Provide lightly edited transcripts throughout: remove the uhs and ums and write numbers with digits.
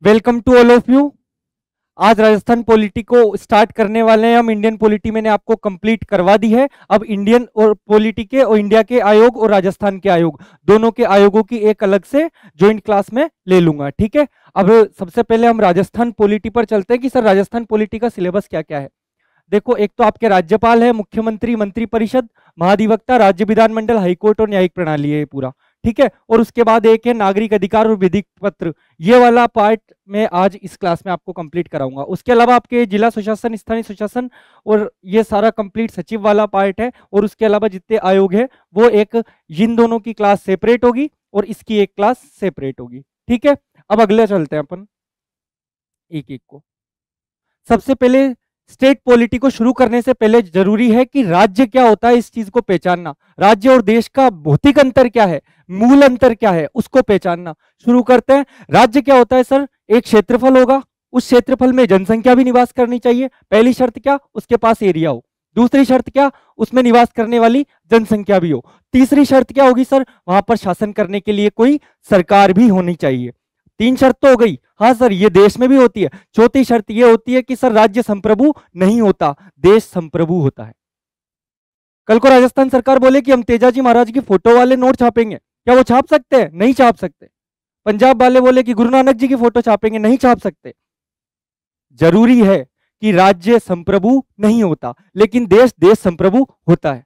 Welcome to all of you. आज Rajasthan polity को start करने वाले हैं हम। इंडियन पॉलिटी मैंने आपको कंप्लीट करवा दी है। अब इंडियन और पॉलिटी के और इंडिया के आयोग और राजस्थान के आयोग दोनों के आयोगों की एक अलग से ज्वाइंट क्लास में ले लूंगा, ठीक है। अब सबसे पहले हम राजस्थान पॉलिटी पर चलते हैं कि सर राजस्थान पॉलिटी का सिलेबस क्या क्या है। देखो, एक तो आपके राज्यपाल है, मुख्यमंत्री, मंत्रिपरिषद, महाधिवक्ता, राज्य विधानमंडल, हाईकोर्ट और न्यायिक प्रणाली है ये पूरा, ठीक है। और उसके बाद एक है नागरिक अधिकार और विधिक पत्र। ये वाला पार्ट मैं आज इस क्लास में आपको कंप्लीट कराऊंगा। उसके अलावा आपके जिला सुशासन, स्थानीय सुशासन और ये सारा कंप्लीट सचिव वाला पार्ट है। और उसके अलावा जितने आयोग है वो एक, इन दोनों की क्लास सेपरेट होगी और इसकी एक क्लास सेपरेट होगी, ठीक है। अब अगले चलते हैं अपन एक एक को। सबसे पहले स्टेट पॉलिटी को शुरू करने से पहले जरूरी है कि राज्य क्या होता है इस चीज को पहचानना। राज्य और देश का भौतिक अंतर क्या है, मूल अंतर क्या है, उसको पहचानना। शुरू करते हैं। राज्य क्या होता है सर? एक क्षेत्रफल होगा, उस क्षेत्रफल में जनसंख्या भी निवास करनी चाहिए। पहली शर्त क्या? उसके पास एरिया हो। दूसरी शर्त क्या? उसमें निवास करने वाली जनसंख्या भी हो। तीसरी शर्त क्या होगी सर? वहां पर शासन करने के लिए कोई सरकार भी होनी चाहिए। तीन शर्त तो हो गई। हाँ सर, ये देश में भी होती है। चौथी शर्त ये होती है कि सर राज्य संप्रभु नहीं होता, देश संप्रभु होता है। कल को राजस्थान सरकार बोले कि हम तेजाजी महाराज की फोटो वाले नोट छापेंगे, क्या वो छाप सकते हैं? नहीं छाप सकते। पंजाब वाले बोले कि गुरु नानक जी की फोटो छापेंगे, नहीं छाप सकते। जरूरी है कि राज्य संप्रभु नहीं होता, लेकिन देश देश संप्रभु होता है।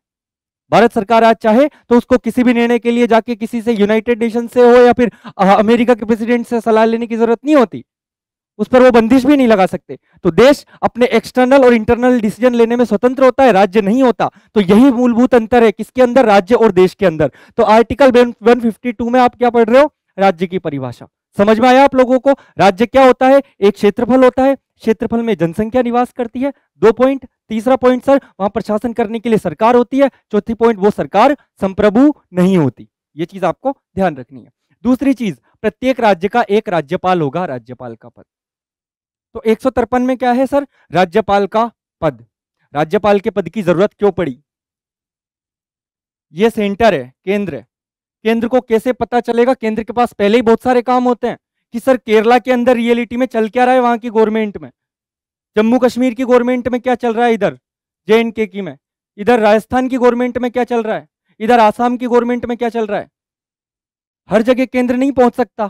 भारत सरकार आज चाहे तो उसको किसी भी निर्णय के लिए जाके किसी से, यूनाइटेड नेशन से हो या फिर अमेरिका के प्रेसिडेंट से सलाह लेने की जरूरत नहीं होती। उस पर वो बंदिश भी नहीं लगा सकते। तो देश अपने एक्सटर्नल और इंटरनल डिसीजन लेने में स्वतंत्र होता है, राज्य नहीं होता। तो यही मूलभूत अंतर है किसके अंदर? राज्य और देश के अंदर। तो आर्टिकल 152 में आप क्या पढ़ रहे हो? राज्य की परिभाषा। समझ में आया आप लोगों को? राज्य क्या होता है? एक क्षेत्रफल होता है, क्षेत्रफल में जनसंख्या निवास करती है। 2 पॉइंट। तीसरा पॉइंट सर, वहां पर शासन करने के लिए सरकार होती है। चौथी पॉइंट, वो सरकार संप्रभु नहीं होती। ये चीज आपको ध्यान रखनी है। दूसरी चीज, प्रत्येक राज्य का एक राज्यपाल होगा, राज्यपाल का पद। तो 153 में क्या है सर? राज्यपाल का पद। राज्यपाल के पद की जरूरत क्यों पड़ी? ये सेंटर है, केंद्र है। केंद्र को कैसे पता चलेगा? केंद्र के पास पहले ही बहुत सारे काम होते हैं कि सर केरला के अंदर रियलिटी में चल क्या रहा है, वहां की गवर्नमेंट में, जम्मू कश्मीर की गवर्नमेंट में क्या चल रहा है, इधर JNK की में, इधर राजस्थान की गवर्नमेंट में क्या चल रहा है, इधर आसाम की गवर्नमेंट में क्या चल रहा है। हर जगह केंद्र नहीं पहुंच सकता।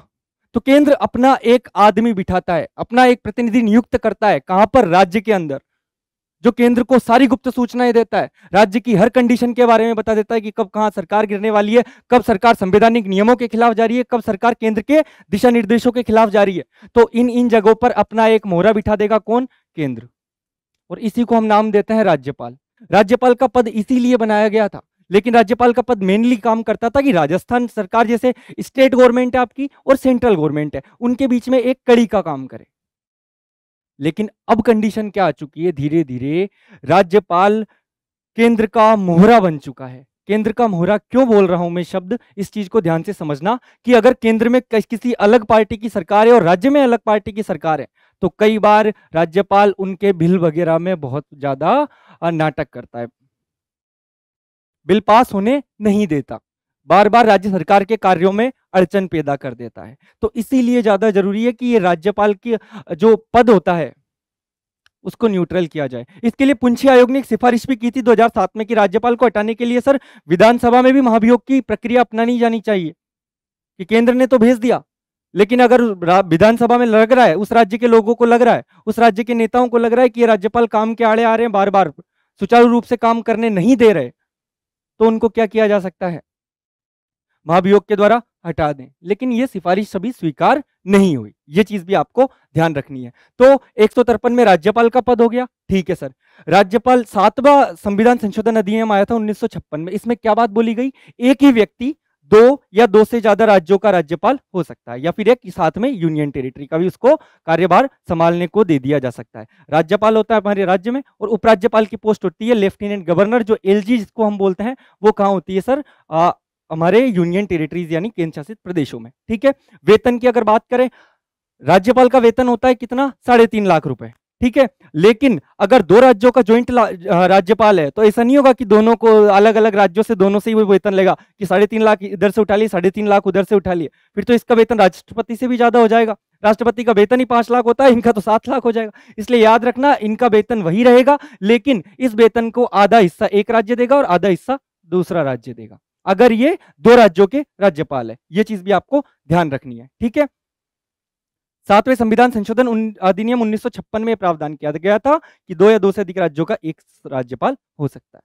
तो केंद्र अपना एक आदमी बिठाता है, अपना एक प्रतिनिधि नियुक्त करता है। कहां पर? राज्य के अंदर। जो केंद्र को सारी गुप्त सूचनाएं देता है, राज्य की हर कंडीशन के बारे में बता देता है कि कब कहां सरकार गिरने वाली है, कब सरकार संवैधानिक नियमों के खिलाफ जा रही है, कब सरकार केंद्र के दिशा निर्देशों के खिलाफ जा रही है। तो इन इन जगहों पर अपना एक मोहरा बिठा देगा कौन? केंद्र। और इसी को हम नाम देते हैं राज्यपाल। राज्यपाल का पद इसीलिए बनाया गया था। लेकिन राज्यपाल का पद मेनली काम करता था कि राजस्थान सरकार जैसे स्टेट गवर्नमेंट है आपकी और सेंट्रल गवर्नमेंट है, उनके बीच में एक कड़ी का काम करे। लेकिन अब कंडीशन क्या आ चुकी है? धीरे धीरे राज्यपाल केंद्र का मोहरा बन चुका है। केंद्र का मोहरा क्यों बोल रहा हूं मैं शब्द, इस चीज को ध्यान से समझना कि अगर केंद्र में किसी अलग पार्टी की सरकार है और राज्य में अलग पार्टी की सरकार है, तो कई बार राज्यपाल उनके बिल वगैरह में बहुत ज्यादा नाटक करता है, बिल पास होने नहीं देता, बार बार राज्य सरकार के कार्यों में अड़चन पैदा कर देता है। तो इसीलिए ज्यादा जरूरी है कि ये राज्यपाल की जो पद होता है उसको न्यूट्रल किया जाए। इसके लिए पुंछी आयोग ने एक सिफारिश भी की थी 2007 में कि राज्यपाल को हटाने के लिए सर विधानसभा में भी महाभियोग की प्रक्रिया अपनानी जानी चाहिए। कि केंद्र ने तो भेज दिया, लेकिन अगर विधानसभा में लग रहा है, उस राज्य के लोगों को लग रहा है, उस राज्य के नेताओं को लग रहा है कि ये राज्यपाल काम के आड़े आ रहे हैं, बार बार सुचारू रूप से काम करने नहीं दे रहे, तो उनको क्या किया जा सकता है? महाभियोग के द्वारा हटा दें। लेकिन ये सिफारिश सभी स्वीकार नहीं हुई, ये चीज भी आपको ध्यान रखनी है। तो 153 में राज्यपाल का पद हो गया, ठीक है सर। राज्यपाल, 7वां संविधान संशोधन अधिनियम आया था 1956 में। इसमें क्या बात बोली गई? एक ही व्यक्ति 2 या 2 से ज्यादा राज्यों का राज्यपाल हो सकता है, या फिर एक साथ में यूनियन टेरिटरी का भी उसको कार्यभार संभालने को दे दिया जा सकता है। राज्यपाल होता है हमारे राज्य में, और उपराज्यपाल की पोस्ट होती है लेफ्टिनेंट गवर्नर, जो LG जिसको हम बोलते हैं, वो कहाँ होती है सर? हमारे यूनियन टेरिटरीज यानी केंद्र शासित प्रदेशों में, ठीक है। वेतन की अगर बात करें, राज्यपाल का वेतन होता है कितना? 3.5 लाख रुपए, ठीक है। लेकिन अगर 2 राज्यों का ज्वाइंट राज्यपाल है, तो ऐसा नहीं होगा कि दोनों को अलग अलग राज्यों से दोनों से ही वो वेतन लेगा कि 3.5 लाख इधर से उठा लिए, 3.5 लाख उधर से उठा लिए, फिर तो इसका वेतन राष्ट्रपति से भी ज्यादा हो जाएगा। राष्ट्रपति का वेतन ही 5 लाख होता है, इनका तो 7 लाख हो जाएगा। इसलिए याद रखना, इनका वेतन वही रहेगा, लेकिन इस वेतन को आधा हिस्सा एक राज्य देगा और आधा हिस्सा दूसरा राज्य देगा, अगर ये 2 राज्यों के राज्यपाल है। ये चीज भी आपको ध्यान रखनी है, ठीक है। 7वें संविधान संशोधन अधिनियम 1956 में प्रावधान किया गया था कि 2 या 2 से अधिक राज्यों का एक राज्यपाल हो सकता है।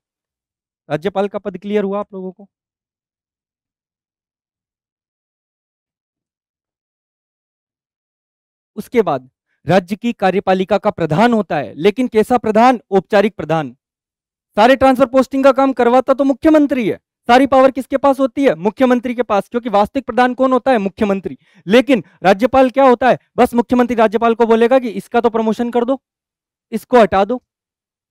राज्यपाल का पद क्लियर हुआ आप लोगों को? उसके बाद राज्य की कार्यपालिका का प्रधान होता है, लेकिन कैसा प्रधान? औपचारिक प्रधान। सारे ट्रांसफर पोस्टिंग का काम करवाता तो मुख्यमंत्री है। सारी पावर किसके पास होती है? मुख्यमंत्री के पास, क्योंकि वास्तविक प्रधान कौन होता है? मुख्यमंत्री। लेकिन राज्यपाल क्या होता है? बस मुख्यमंत्री राज्यपाल को बोलेगा कि इसका तो प्रमोशन कर दो, इसको हटा दो,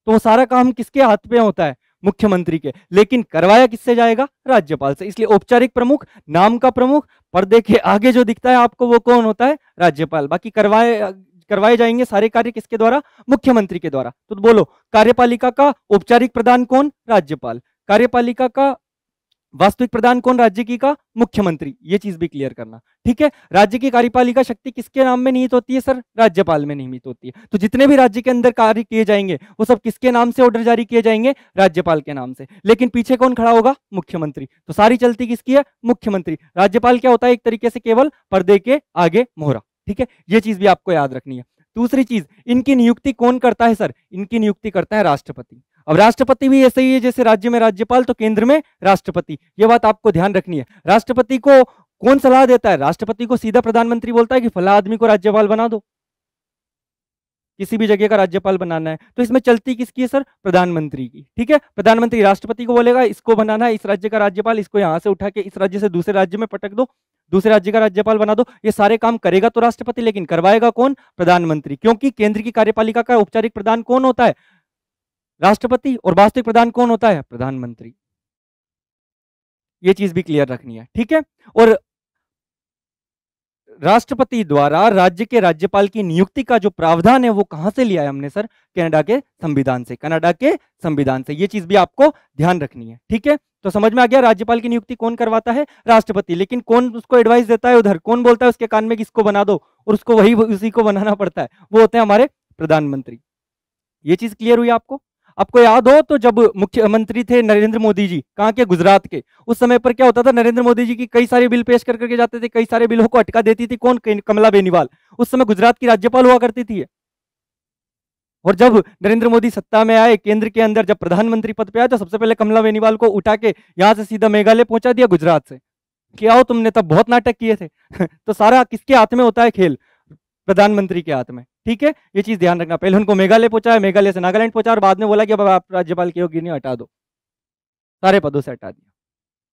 तो वो सारा काम किसके हाथ पे होता है? मुख्यमंत्री के। लेकिन करवाया किससे जाएगा? राज्यपाल से। इसलिए औपचारिक प्रमुख, नाम का प्रमुख, पर्दे के आगे जो दिखता है आपको वो कौन होता है? राज्यपाल। बाकी करवाए जाएंगे सारे कार्य किसके द्वारा? मुख्यमंत्री के द्वारा। तो बोलो, कार्यपालिका का औपचारिक प्रधान कौन? राज्यपाल। कार्यपालिका का वास्तविक प्रधान कौन राज्य की का? मुख्यमंत्री। ये चीज भी क्लियर करना, ठीक है। राज्य की कार्यपालिका शक्ति किसके नाम में निहित होती है सर? राज्यपाल में निहित होती है। तो जितने भी राज्य के अंदर कार्य किए जाएंगे वो सब किसके नाम से ऑर्डर जारी किए जाएंगे? राज्यपाल के नाम से। लेकिन पीछे कौन खड़ा होगा? मुख्यमंत्री। तो सारी चलती किसकी है? मुख्यमंत्री। राज्यपाल क्या होता है? एक तरीके से केवल पर्दे के आगे मोहरा, ठीक है। ये चीज भी आपको याद रखनी है। दूसरी चीज, इनकी नियुक्ति कौन करता है सर? इनकी नियुक्ति करता है राष्ट्रपति। अब राष्ट्रपति भी ऐसे ही है जैसे राज्य में राज्यपाल तो केंद्र में राष्ट्रपति। यह बात आपको ध्यान रखनी है। राष्ट्रपति को कौन सलाह देता है? राष्ट्रपति को सीधा प्रधानमंत्री बोलता है कि फला आदमी को राज्यपाल बना दो, किसी भी जगह का राज्यपाल बनाना है। तो इसमें चलती किसकी है सर? प्रधानमंत्री की, ठीक है। प्रधानमंत्री राष्ट्रपति को बोलेगा इसको बनाना है इस राज्य का राज्यपाल, इसको यहां से उठा के इस राज्य से दूसरे राज्य में पटक दो, दूसरे राज्य का राज्यपाल बना दो। ये सारे काम करेगा तो राष्ट्रपति, लेकिन करवाएगा कौन? प्रधानमंत्री। क्योंकि केंद्र की कार्यपालिका का औपचारिक प्रधान कौन होता है? राष्ट्रपति। और वास्तविक प्रधान कौन होता है? प्रधानमंत्री। ये चीज भी क्लियर रखनी है, ठीक है। और राष्ट्रपति द्वारा राज्य के राज्यपाल की नियुक्ति का जो प्रावधान है वो कहां से लिया है हमने सर? कनाडा के संविधान से। कनाडा के संविधान से। ये चीज भी आपको ध्यान रखनी है, ठीक है। तो समझ में आ गया, राज्यपाल की नियुक्ति कौन करवाता है? राष्ट्रपति। लेकिन कौन उसको एडवाइस देता है? उधर कौन बोलता है उसके कान में किसको बना दो, और उसको वही उसी को बनाना पड़ता है, वो होते हैं हमारे प्रधानमंत्री। ये चीज क्लियर हुई आपको? आपको याद हो तो जब मुख्यमंत्री थे नरेंद्र मोदी जी, कहाँ के? गुजरात के। उस समय पर क्या होता था? नरेंद्र मोदी जी की कई सारे बिल पेश कर करके जाते थे, कई सारे बिलों को अटका देती थी कौन? कमला बेनीवाल। उस समय गुजरात की राज्यपाल हुआ करती थी। और जब नरेंद्र मोदी सत्ता में आए केंद्र के अंदर, जब प्रधानमंत्री पद पे आए, तो सबसे पहले कमला बेनीवाल को उठा के यहां से सीधा मेघालय पहुंचा दिया गुजरात से। क्या हो तुमने तब बहुत नाटक किए थे। तो सारा किसके हाथ में होता है खेल? प्रधानमंत्री के हाथ में, ठीक है। ये चीज ध्यान रखना। पहले उनको मेघालय पहुंचाया, मेघालय से नागालैंड पहुंचा, और बाद में बोला कि अब आप राज्यपाल के योग्य नहीं, हटा दो, सारे पदों से हटा दिया।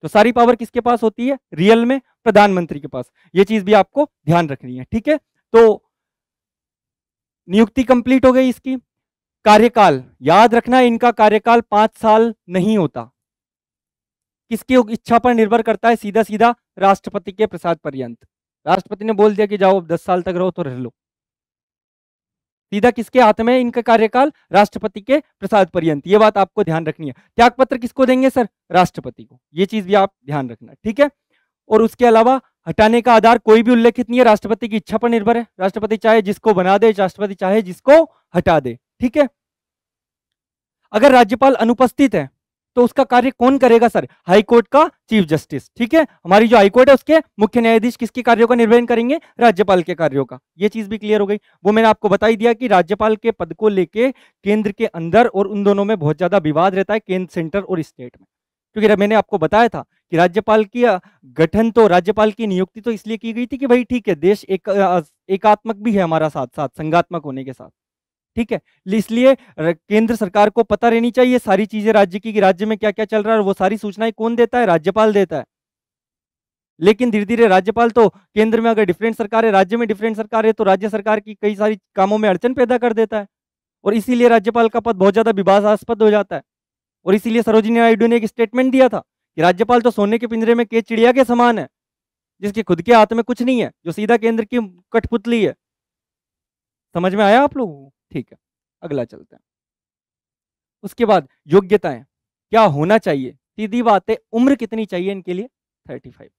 तो सारी पावर किसके पास होती है रियल में? प्रधानमंत्री के पास। ये चीज भी आपको ध्यान रखनी है, ठीक है। तो नियुक्ति कंप्लीट हो गई इसकी। कार्यकाल याद रखना, इनका कार्यकाल 5 साल नहीं होता। किसकी इच्छा पर निर्भर करता है? सीधा सीधा राष्ट्रपति के प्रसाद पर्यंत। राष्ट्रपति ने बोल दिया कि जाओ 10 साल तक रहो तो रह लो। सीधा किसके हाथ में इनका कार्यकाल? राष्ट्रपति के प्रसाद पर्यंत। ये बात आपको ध्यान रखनी है। त्यागपत्र किसको देंगे सर? राष्ट्रपति को। ये चीज भी आप ध्यान रखना, ठीक है। और उसके अलावा हटाने का आधार कोई भी उल्लेखित नहीं है, राष्ट्रपति की इच्छा पर निर्भर है। राष्ट्रपति चाहे जिसको बना दे, राष्ट्रपति चाहे जिसको हटा दे, ठीक है। अगर राज्यपाल अनुपस्थित है तो उसका कार्य कौन करेगा सर? हाईकोर्ट का चीफ जस्टिस, ठीक है। हमारी जो हाईकोर्ट है उसके मुख्य न्यायाधीश किसके कार्यों का निर्वहन करेंगे? राज्यपाल के कार्यों का। ये चीज भी क्लियर हो गई। वो मैंने आपको बता ही दिया कि राज्यपाल के पद को लेके केंद्र के अंदर और उन दोनों में बहुत ज्यादा विवाद रहता है, केंद्र, सेंटर और स्टेट में। क्योंकि मैंने आपको बताया था कि राज्यपाल की गठन तो, राज्यपाल की नियुक्ति तो इसलिए की गई थी कि भाई ठीक है, देश एकात्मक भी है हमारा, साथ साथ संघात्मक होने के साथ, ठीक है। इसलिए केंद्र सरकार को पता रहनी चाहिए सारी चीजें राज्य की, कि राज्य में क्या क्या चल रहा है, और वो सारी सूचनाएं कौन देता है? राज्यपाल देता है। लेकिन धीरे धीरे राज्यपाल तो केंद्र में अगर डिफरेंट सरकार है, राज्य में डिफरेंट सरकार है, तो राज्य सरकार की कई सारी कामों में अड़चन पैदा कर देता है, और इसीलिए राज्यपाल का पद बहुत ज्यादा विवादास्पद हो जाता है। और इसीलिए सरोजिनी नायडू ने एक स्टेटमेंट दिया था कि राज्यपाल तो सोने के पिंजरे में कैद चिड़िया के समान है, जिसके खुद के हाथ में कुछ नहीं है, जो सीधा केंद्र की कठपुतली है। समझ में आया आप लोगों को? ठीक है, अगला चलते हैं। उसके बाद योग्यताएं क्या होना चाहिए? सीधी बात है, उम्र कितनी चाहिए इनके लिए? 35।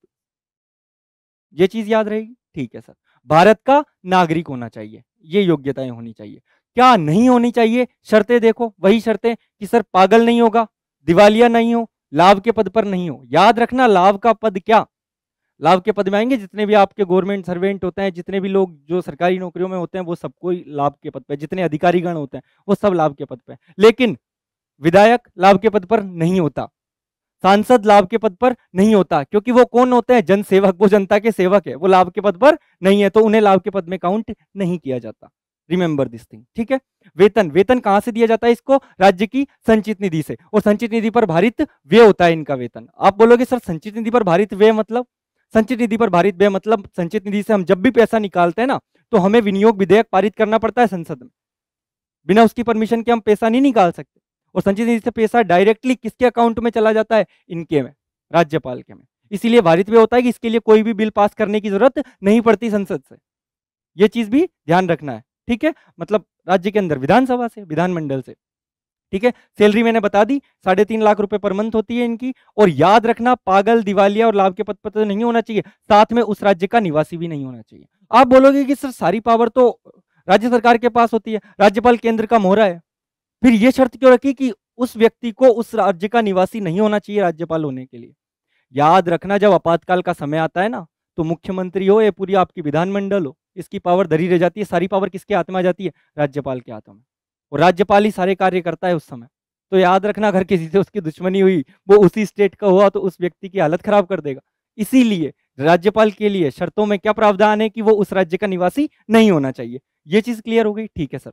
ये चीज याद रहेगी, ठीक है सर। भारत का नागरिक होना चाहिए, ये योग्यताएं होनी चाहिए। क्या नहीं होनी चाहिए? शर्तें देखो, वही शर्तें कि सर पागल नहीं होगा, दिवालिया नहीं हो, लाभ के पद पर नहीं हो। याद रखना, लाभ का पद क्या, लाभ के पद में आएंगे जितने भी आपके गवर्नमेंट सर्वेंट होते हैं, जितने भी लोग जो सरकारी नौकरियों में होते हैं, वो सबको ही लाभ के पद पे, जितने अधिकारीगण होते हैं वो सब लाभ के पद पे। लेकिन विधायक लाभ के पद पर नहीं होता, सांसद लाभ के पद पर नहीं होता, क्योंकि वो कौन होते हैं? जनसेवक, वो जनता के सेवक है, वो लाभ के पद पर नहीं है, तो उन्हें लाभ के पद में काउंट नहीं किया जाता। रिमेंबर दिस थिंग, ठीक है। वेतन, वेतन कहां से दिया जाता है इसको? राज्य की संचित निधि से, और संचित निधि पर भारित व्यय होता है इनका वेतन। आप बोलोगे सर संचित निधि पर भारित व्यय मतलब? संचित निधि पर भारित व्यय मतलब संचित निधि से हम जब भी पैसा निकालते हैं ना, तो हमें विनियोग विधेयक पारित करना पड़ता है संसद में, बिना उसकी परमिशन के हम पैसा नहीं निकाल सकते। और संचित निधि से पैसा डायरेक्टली किसके अकाउंट में चला जाता है? इनके में, राज्यपाल के में। इसीलिए भारित व्यय होता है कि इसके लिए कोई भी बिल पास करने की जरूरत नहीं पड़ती संसद से। ये चीज भी ध्यान रखना है, ठीक है। मतलब राज्य के अंदर विधानसभा से, विधानमंडल से, ठीक है। सैलरी मैंने बता दी, 3.5 लाख रुपए पर मंथ होती है इनकी। और याद रखना, पागल, दिवालिया और लाभ के पद पर तो नहीं होना चाहिए, साथ में उस राज्य का निवासी भी नहीं होना चाहिए। आप बोलोगे कि सर सारी पावर तो राज्य सरकार के पास होती है, राज्यपाल केंद्र का मोहरा है, फिर ये शर्त क्यों रखी कि उस व्यक्ति को उस राज्य का निवासी नहीं होना चाहिए राज्यपाल होने के लिए? याद रखना, जब आपातकाल का समय आता है ना, तो मुख्यमंत्री हो या पूरी आपकी विधानमंडल हो, इसकी पावर धरी रह जाती है। सारी पावर किसके हाथ में आ जाती है? राज्यपाल के हाथों में। और राज्यपाल ही सारे कार्य करता है उस समय। तो याद रखना, अगर किसी से उसकी दुश्मनी हुई, वो उसी स्टेट का हुआ, तो उस व्यक्ति की हालत खराब कर देगा। इसीलिए राज्यपाल के लिए शर्तों में क्या प्रावधान है कि वो उस राज्य का निवासी नहीं होना चाहिए। ये चीज क्लियर हो गई? ठीक है सर।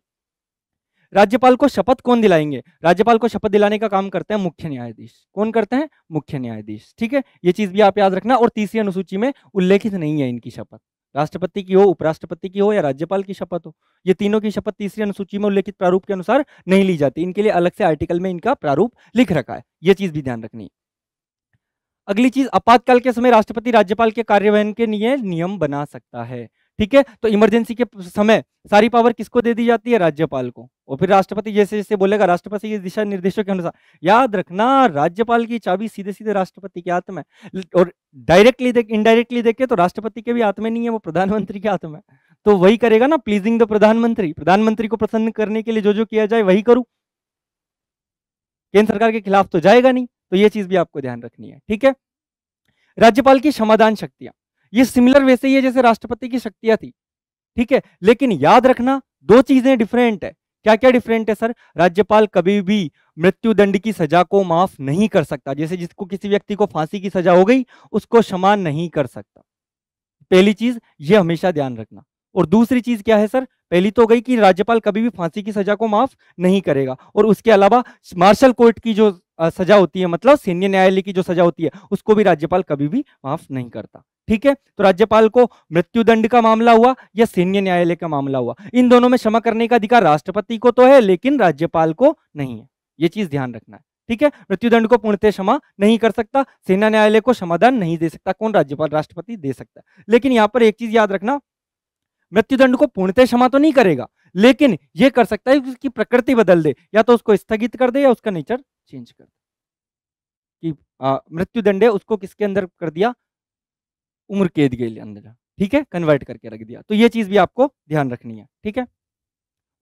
राज्यपाल को शपथ कौन दिलाएंगे? राज्यपाल को शपथ दिलाने का काम करते हैं मुख्य न्यायाधीश। कौन करते हैं? मुख्य न्यायाधीश, ठीक है। ये चीज भी आप याद रखना। और तीसरी अनुसूची में उल्लेखित नहीं है इनकी शपथ, राष्ट्रपति की हो, उपराष्ट्रपति की हो या राज्यपाल की शपथ हो, ये तीनों की शपथ तीसरी अनुसूची में उल्लेखित प्रारूप के अनुसार नहीं ली जाती। इनके लिए अलग से आर्टिकल में इनका प्रारूप लिख रखा है, ये चीज भी ध्यान रखनी है। अगली चीज, आपातकाल के समय राष्ट्रपति राज्यपाल के कार्यवाहन के लिए नियम बना सकता है, ठीक है। तो इमरजेंसी के समय सारी पावर किसको दे दी जाती है? राज्यपाल को। और फिर राष्ट्रपति जैसे जैसे बोलेगा, राष्ट्रपति के दिशा निर्देशों के अनुसार। याद रखना, राज्यपाल की चाबी सीधे सीधे राष्ट्रपति के हाथ में। और डायरेक्टली देख, इनडायरेक्टली देखे तो राष्ट्रपति के भी हाथ में नहीं है, वो प्रधानमंत्री के हाथ में। तो वही करेगा ना, प्लीजिंग द प्रधानमंत्री, प्रधानमंत्री को प्रसन्न करने के लिए जो जो किया जाए वही करूं, केंद्र सरकार के खिलाफ तो जाएगा नहीं। तो ये चीज भी आपको ध्यान रखनी है, ठीक है। राज्यपाल की क्षमादान शक्तियां, ये सिमिलर वैसे ही है जैसे राष्ट्रपति की शक्तियां थी, ठीक है। लेकिन याद रखना, दो चीजें डिफरेंट है। क्या क्या डिफरेंट है सर? राज्यपाल कभी भी मृत्यु दंड की सजा को माफ नहीं कर सकता। जैसे जिसको किसी व्यक्ति को फांसी की सजा हो गई, उसको क्षमा नहीं कर सकता। पहली चीज ये हमेशा ध्यान रखना। और दूसरी चीज क्या है सर? पहली तो गई कि राज्यपाल कभी भी फांसी की सजा को माफ नहीं करेगा, और उसके अलावा मार्शल कोर्ट की जो सजा होती है, मतलब सैन्य न्यायालय की जो सजा होती है, उसको भी राज्यपाल कभी भी माफ नहीं करता, ठीक है। तो राज्यपाल को मृत्युदंड का मामला हुआ या सैन्य न्यायालय का मामला हुआ, इन दोनों में क्षमा करने का अधिकार राष्ट्रपति को तो है, लेकिन राज्यपाल को नहीं है। ये चीज ध्यान रखना है, ठीक है। मृत्युदंड को पूर्णतः क्षमा नहीं कर सकता, सेना न्यायालय को क्षमादान नहीं दे सकता। कौन? राज्यपाल, राष्ट्रपति दे सकता है। लेकिन यहां पर एक चीज याद रखना, मृत्युदंड को पूर्णतः क्षमा तो नहीं करेगा, लेकिन यह कर सकता है कि उसकी प्रकृति बदल दे, या तो उसको स्थगित कर दे या उसका नेचर चेंज कर दे। कि मृत्युदंड है उसको किसके अंदर कर दिया? उम्र कैद के अंदर, ठीक है, कन्वर्ट करके रख दिया। तो ये चीज भी आपको ध्यान रखनी है, ठीक है।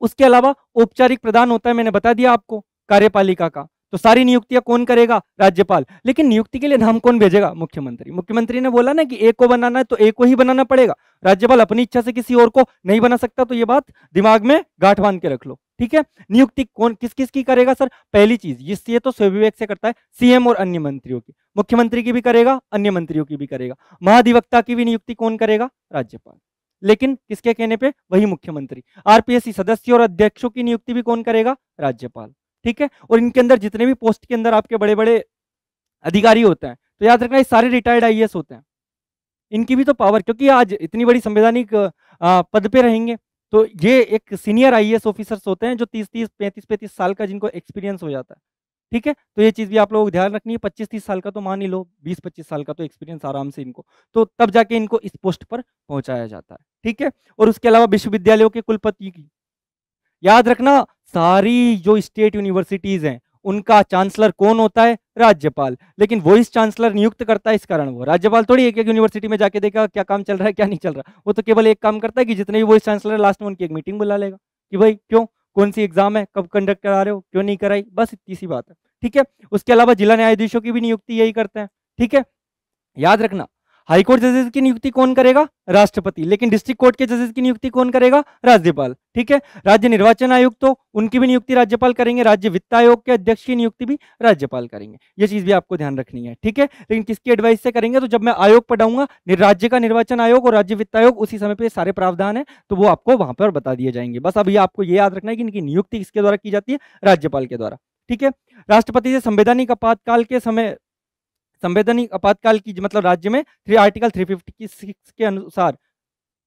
उसके अलावा औपचारिक प्रदान होता है, मैंने बता दिया आपको, कार्यपालिका का। तो सारी नियुक्तियां कौन करेगा? राज्यपाल। लेकिन नियुक्ति के लिए नाम कौन भेजेगा? मुख्यमंत्री। मुख्यमंत्री ने बोला ना कि एक को बनाना है तो एक को ही बनाना पड़ेगा, राज्यपाल अपनी इच्छा से किसी और को नहीं बना सकता। तो ये बात दिमाग में गांठ बांध के रख लो, ठीक है। नियुक्ति कौन किस किस की करेगा सर? पहली चीज, ये तो स्वविवेक से करता है, सीएम और अन्य मंत्रियों की। मुख्यमंत्री की भी करेगा, अन्य मंत्रियों की भी करेगा। महाधिवक्ता की भी नियुक्ति कौन करेगा? राज्यपाल। लेकिन किसके कहने पे? वही मुख्यमंत्री। आरपीएससी सदस्य और अध्यक्षों की नियुक्ति भी कौन करेगा? राज्यपाल, ठीक है। और इनके अंदर जितने भी पोस्ट के अंदर आपके बड़े बड़े अधिकारी होते हैं, तो याद रखना ये सारे रिटायर्ड आईएएस होते हैं। इनकी भी तो पावर, क्योंकि आज इतनी बड़ी संवैधानिक पद पे रहेंगे, तो ये एक सीनियर आईएएस ऑफिसर्स होते हैं जो 30-30, 35-35 साल का जिनको एक्सपीरियंस हो जाता है, ठीक है। तो ये चीज भी आप लोगों को ध्यान रखनी है। 25-30 साल का तो मान ही लो, 20-25 साल का तो एक्सपीरियंस आराम से इनको, तो तब जाके इनको इस पोस्ट पर पहुंचाया जाता है, ठीक है। और उसके अलावा विश्वविद्यालयों के कुलपति की, याद रखना, सारी जो स्टेट यूनिवर्सिटीज हैं उनका चांसलर कौन होता है? राज्यपाल। लेकिन वॉइस चांसलर नियुक्त करता है, इस कारण वो राज्यपाल थोड़ी एक एक यूनिवर्सिटी में जाके देखा क्या काम चल रहा है क्या नहीं चल रहा। वो तो केवल एक काम करता है कि जितने भी वॉइस चांसलर लास्ट में उनकी एक मीटिंग बुला लेगा कि भाई क्यों, कौन सी एग्जाम है, कब कंडक्ट करा रहे हो, क्यों नहीं कराई, बस इतनी सी बात है। ठीक है, उसके अलावा जिला न्यायाधीशों की भी नियुक्ति यही करते हैं। ठीक है, याद रखना हाईकोर्ट जजेस की नियुक्ति कौन करेगा? राष्ट्रपति। लेकिन डिस्ट्रिक्ट कोर्ट के जजेस की नियुक्ति कौन करेगा? राज्यपाल। ठीक है, राज्य निर्वाचन आयोग तो उनकी भी नियुक्ति राज्यपाल करेंगे, राज्य वित्त आयोग के अध्यक्ष की नियुक्ति भी राज्यपाल करेंगे। ये चीज भी आपको ध्यान रखनी है। ठीक है, लेकिन किसकी एडवाइस से करेंगे? तो जब मैं आयोग पढ़ाऊंगा राज्य का निर्वाचन आयोग और राज्य वित्त आयोग, उसी समय पे सारे प्रावधान है तो वो आपको वहां पर बता दिए जाएंगे। बस अभी आपको ये याद रखना है कि इनकी नियुक्ति किसके द्वारा की जाती है? राज्यपाल के द्वारा। ठीक है, राष्ट्रपति से संवैधानिक आपातकाल के समय, संवैधानिक आपातकाल की मतलब राज्य में आर्टिकल 356 के अनुसार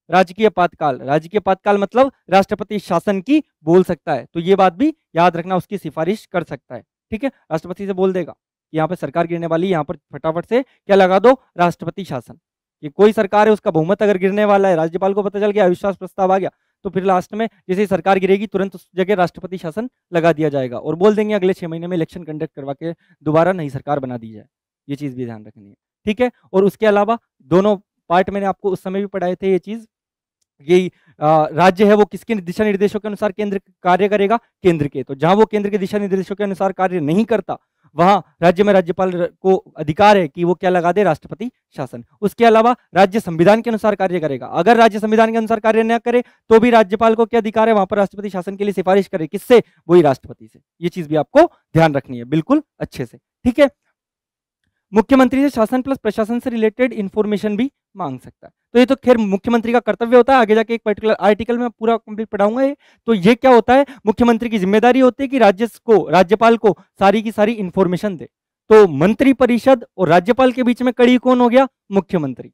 राजकीय आपातकाल, राजकीय आपातकाल मतलब राष्ट्रपति शासन की बोल सकता है, तो ये बात भी याद रखना, उसकी सिफारिश कर सकता है। ठीक है, राष्ट्रपति से बोल देगा कि यहाँ पे सरकार गिरने वाली, यहाँ पर फटाफट से क्या लगा दो? राष्ट्रपति शासन। कि कोई सरकार है उसका बहुमत अगर गिरने वाला है, राज्यपाल को पता चल गया, अविश्वास प्रस्ताव आ गया, तो फिर लास्ट में जैसे ही सरकार गिरेगी तुरंत उस जगह राष्ट्रपति शासन लगा दिया जाएगा और बोल देंगे अगले 6 महीने में इलेक्शन कंडक्ट करवा के दोबारा नई सरकार बना दी जाए। ये चीज भी ध्यान रखनी है। ठीक है, और उसके अलावा दोनों पार्ट मैंने आपको उस समय भी पढ़ाए थे ये चीज, यही राज्य है वो किसके दिशा निर्देशों के अनुसार केंद्र कार्य करेगा? केंद्र के। तो जहां वो केंद्र के दिशा निर्देशों के अनुसार कार्य नहीं करता वहां राज्य में राज्यपाल को अधिकार है कि वो क्या लगा दे? राष्ट्रपति शासन। उसके अलावा राज्य संविधान के अनुसार कार्य करेगा, अगर राज्य संविधान के अनुसार कार्य न करे तो भी राज्यपाल को क्या अधिकार है? वहां पर राष्ट्रपति शासन के लिए सिफारिश करे, किससे? वही राष्ट्रपति से। ये चीज भी आपको ध्यान रखनी है बिल्कुल अच्छे से। ठीक है, मुख्यमंत्री से शासन प्लस प्रशासन से रिलेटेड इंफॉर्मेशन भी मांग सकता है। तो ये तो खैर मुख्यमंत्री का कर्तव्य होता है, आगे जाके एक पर्टिकुलर आर्टिकल में पूरा कंप्लीट पढ़ाऊंगा ये। तो ये क्या होता है? मुख्यमंत्री की जिम्मेदारी होती है कि राज्यपाल को सारी की सारी इंफॉर्मेशन दे। तो मंत्री परिषद और राज्यपाल के बीच में कड़ी कौन हो गया? मुख्यमंत्री।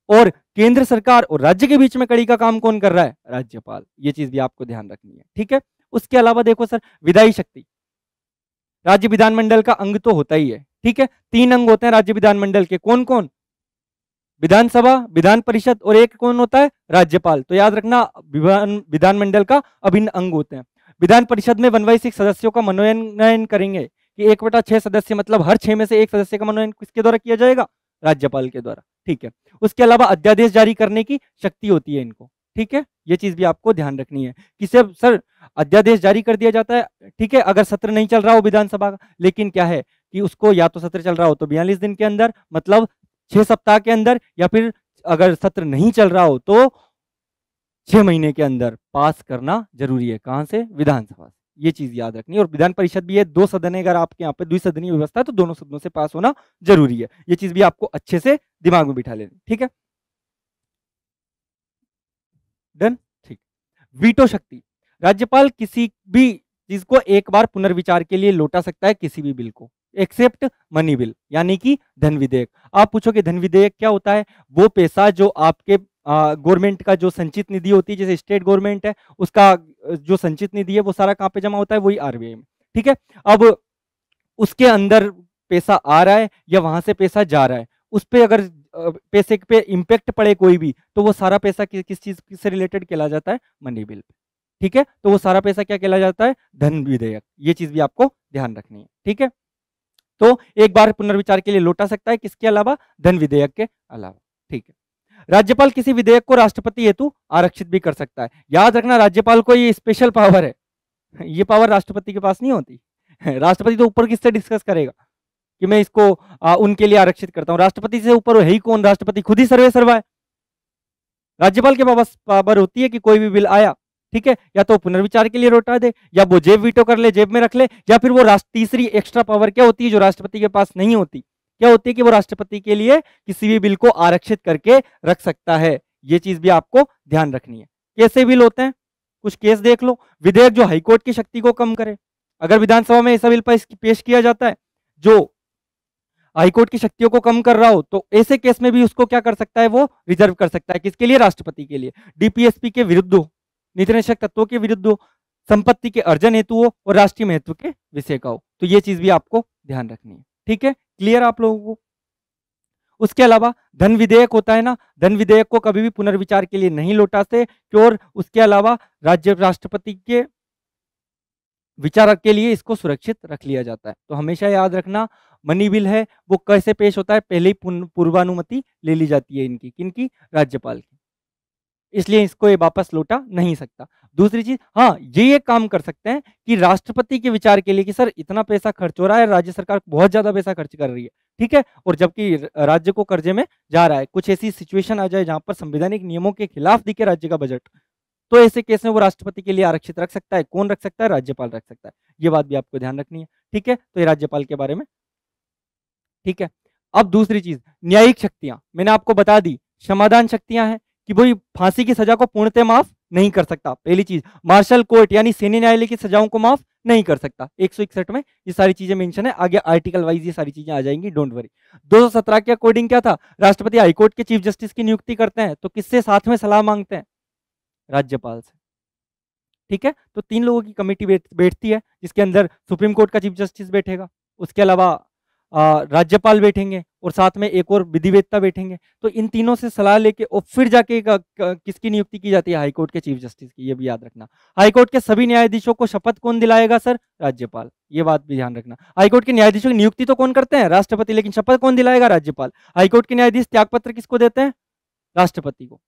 और केंद्र सरकार और राज्य के बीच में कड़ी का काम कौन कर रहा है? राज्यपाल। ये चीज भी आपको ध्यान रखनी है। ठीक है, उसके अलावा देखो सर, विधायी शक्ति राज्य विधानमंडल का अंग तो होता ही है। ठीक है, 3 अंग होते हैं राज्य विधानमंडल के, कौन कौन? विधानसभा, विधान परिषद और एक कौन होता है? राज्यपाल। तो याद रखना विधानमंडल का अभिन्न अंग होते हैं। विधान परिषद में 1/6 सदस्यों का मनोनयन करेंगे कि 1/6 सदस्य, मतलब हर 6 में से एक सदस्य का मनोनयन किसके द्वारा किया जाएगा? राज्यपाल के द्वारा। ठीक है, उसके अलावा अध्यादेश जारी करने की शक्ति होती है इनको। ठीक है, ये चीज भी आपको ध्यान रखनी है कि सर अध्यादेश जारी कर दिया जाता है। ठीक है, अगर सत्र नहीं चल रहा हो विधानसभा का, लेकिन क्या है कि उसको या तो सत्र चल रहा हो तो 42 दिन के अंदर, मतलब 6 सप्ताह के अंदर, या फिर अगर सत्र नहीं चल रहा हो तो 6 महीने के अंदर पास करना जरूरी है। कहां से? विधानसभा से। ये चीज याद रखनी है। और विधान परिषद भी है 2 सदन है, अगर आपके यहाँ पे द्विसदनीय व्यवस्था है तो दोनों सदनों से पास होना जरूरी है। ये चीज भी आपको अच्छे से दिमाग में बिठा लेनी। ठीक है, डन। ठीक, वीटो शक्ति राज्यपाल किसी भी चीज को एक बार पुनर्विचार के लिए लौटा सकता है, किसी भी बिल को, एक्सेप्ट मनी बिल, यानी कि धन विधेयक। आप पूछोगे धन विधेयक क्या होता है? वो पैसा जो आपके गवर्नमेंट का जो संचित निधि होती है, जैसे स्टेट गवर्नमेंट है उसका जो संचित निधि है वो सारा कहाँ पे जमा होता है? वही आरबीआई में। ठीक है, अब उसके अंदर पैसा आ रहा है या वहां से पैसा जा रहा है, उस पे अगर पैसे पे इम्पैक्ट पड़े कोई भी, तो वो सारा पैसा किस चीज से रिलेटेड कहला जाता है? Money bill pay. ठीक है, तो वो सारा पैसा क्या कहला जाता है? धन विधेयक। ये चीज भी आपको ध्यान रखनी है। ठीक है, तो एक बार पुनर्विचार के लिए लौटा सकता है, किसके अलावा? धन विधेयक के अलावा। ठीक है, राज्यपाल किसी विधेयक को राष्ट्रपति हेतु आरक्षित भी कर सकता है। याद रखना राज्यपाल को ये स्पेशल पावर है, ये पावर राष्ट्रपति के पास नहीं होती। राष्ट्रपति तो ऊपर किससे डिस्कस करेगा कि मैं इसको उनके लिए आरक्षित करता हूं? राष्ट्रपति से ऊपर है ही कौन? राष्ट्रपति खुद ही सर्वे सर्वा है। राज्यपाल के पास पावर होती है कि कोई भी बिल आया, ठीक है, या तो पुनर्विचार के लिए लौटा दे, या वो जेब वीटो कर ले, जेब में रख ले, या फिर वो तीसरी एक्स्ट्रा पावर क्या होती है जो राष्ट्रपति के पास नहीं होती? क्या होती है कि वो राष्ट्रपति के लिए किसी भी बिल को आरक्षित करके रख सकता है। ये चीज भी आपको ध्यान रखनी है। कैसे बिल होते हैं? कुछ केस देख लो। विधेयक जो हाईकोर्ट की शक्ति को कम करे, अगर विधानसभा में ऐसा बिल पेश किया जाता है जो हाईकोर्ट की शक्तियों को कम कर रहा हो, तो ऐसे केस में भी उसको क्या कर सकता है? वो रिजर्व कर सकता है। किसके लिए? राष्ट्रपति के लिए। डीपीएसपी के विरुद्ध हो, नीति निषेधक तत्वों के विरुद्ध हो, संपत्ति के अर्जन हेतु हो और राष्ट्रीय महत्व के विषय का हो। तो ये चीज भी आपको ध्यान रखनी है। ठीक है, क्लियर आप लोगों को? उसके अलावा धन विधेयक होता है ना, धन विधेयक को कभी भी पुनर्विचार के लिए नहीं लौटाते। और उसके अलावा राष्ट्रपति के विचार के लिए इसको सुरक्षित रख लिया जाता है। तो हमेशा याद रखना, मनी बिल है वो कैसे पेश होता है, पहले ही पूर्वानुमति ले ली जाती है इनकी, किनकी, राज्यपाल की, इसलिए इसको ये वापस लौटा नहीं सकता। दूसरी चीज, हाँ ये काम कर सकते हैं कि राष्ट्रपति के विचार के लिए कि सर इतना पैसा खर्च हो रहा है, राज्य सरकार बहुत ज्यादा पैसा खर्च कर रही है, ठीक है, और जबकि राज्य को कर्जे में जा रहा है, कुछ ऐसी सिचुएशन आ जाए जहां पर संवैधानिक नियमों के खिलाफ दिखे राज्य का बजट, तो ऐसे केस में वो राष्ट्रपति के लिए आरक्षित रख सकता है। कौन रख सकता है? राज्यपाल रख सकता है। ये बात भी आपको ध्यान रखनी है, ठीक है। तो ये राज्यपाल के बारे में, ठीक है। अब दूसरी चीज, न्यायिक शक्तियां मैंने आपको बता दी, समाधान शक्तियां हैं कि भाई फांसी की सजा को पूर्णतः माफ नहीं कर सकता, पहली चीज। मार्शल कोर्ट यानी सैन्य न्यायालय की सजाओं को माफ नहीं कर सकता, 161 में ये सारी चीजें मेंशन है, आगे आर्टिकल वाइज ये सारी चीजें आ जाएंगी, डोंट वरी। 217 के अकॉर्डिंग क्या था, राष्ट्रपति हाईकोर्ट के चीफ जस्टिस की नियुक्ति करते हैं तो किससे साथ में सलाह मांगते हैं? राज्यपाल से, ठीक है। तो 3 लोगों की कमेटी बैठती है जिसके अंदर सुप्रीम कोर्ट का चीफ जस्टिस बैठेगा, उसके अलावा राज्यपाल बैठेंगे और साथ में एक और विधिवेत्ता बैठेंगे। तो इन तीनों से सलाह लेके और फिर जाके किसकी नियुक्ति की जाती है? हाईकोर्ट के चीफ जस्टिस की, ये भी याद रखना। हाईकोर्ट के सभी न्यायाधीशों को शपथ कौन दिलाएगा? सर राज्यपाल, ये बात भी ध्यान रखना। हाईकोर्ट के न्यायाधीशों की नियुक्ति तो कौन करते हैं? राष्ट्रपति, लेकिन शपथ कौन दिलाएगा? राज्यपाल। हाईकोर्ट के न्यायाधीश त्यागपत्र किसको देते हैं? राष्ट्रपति को।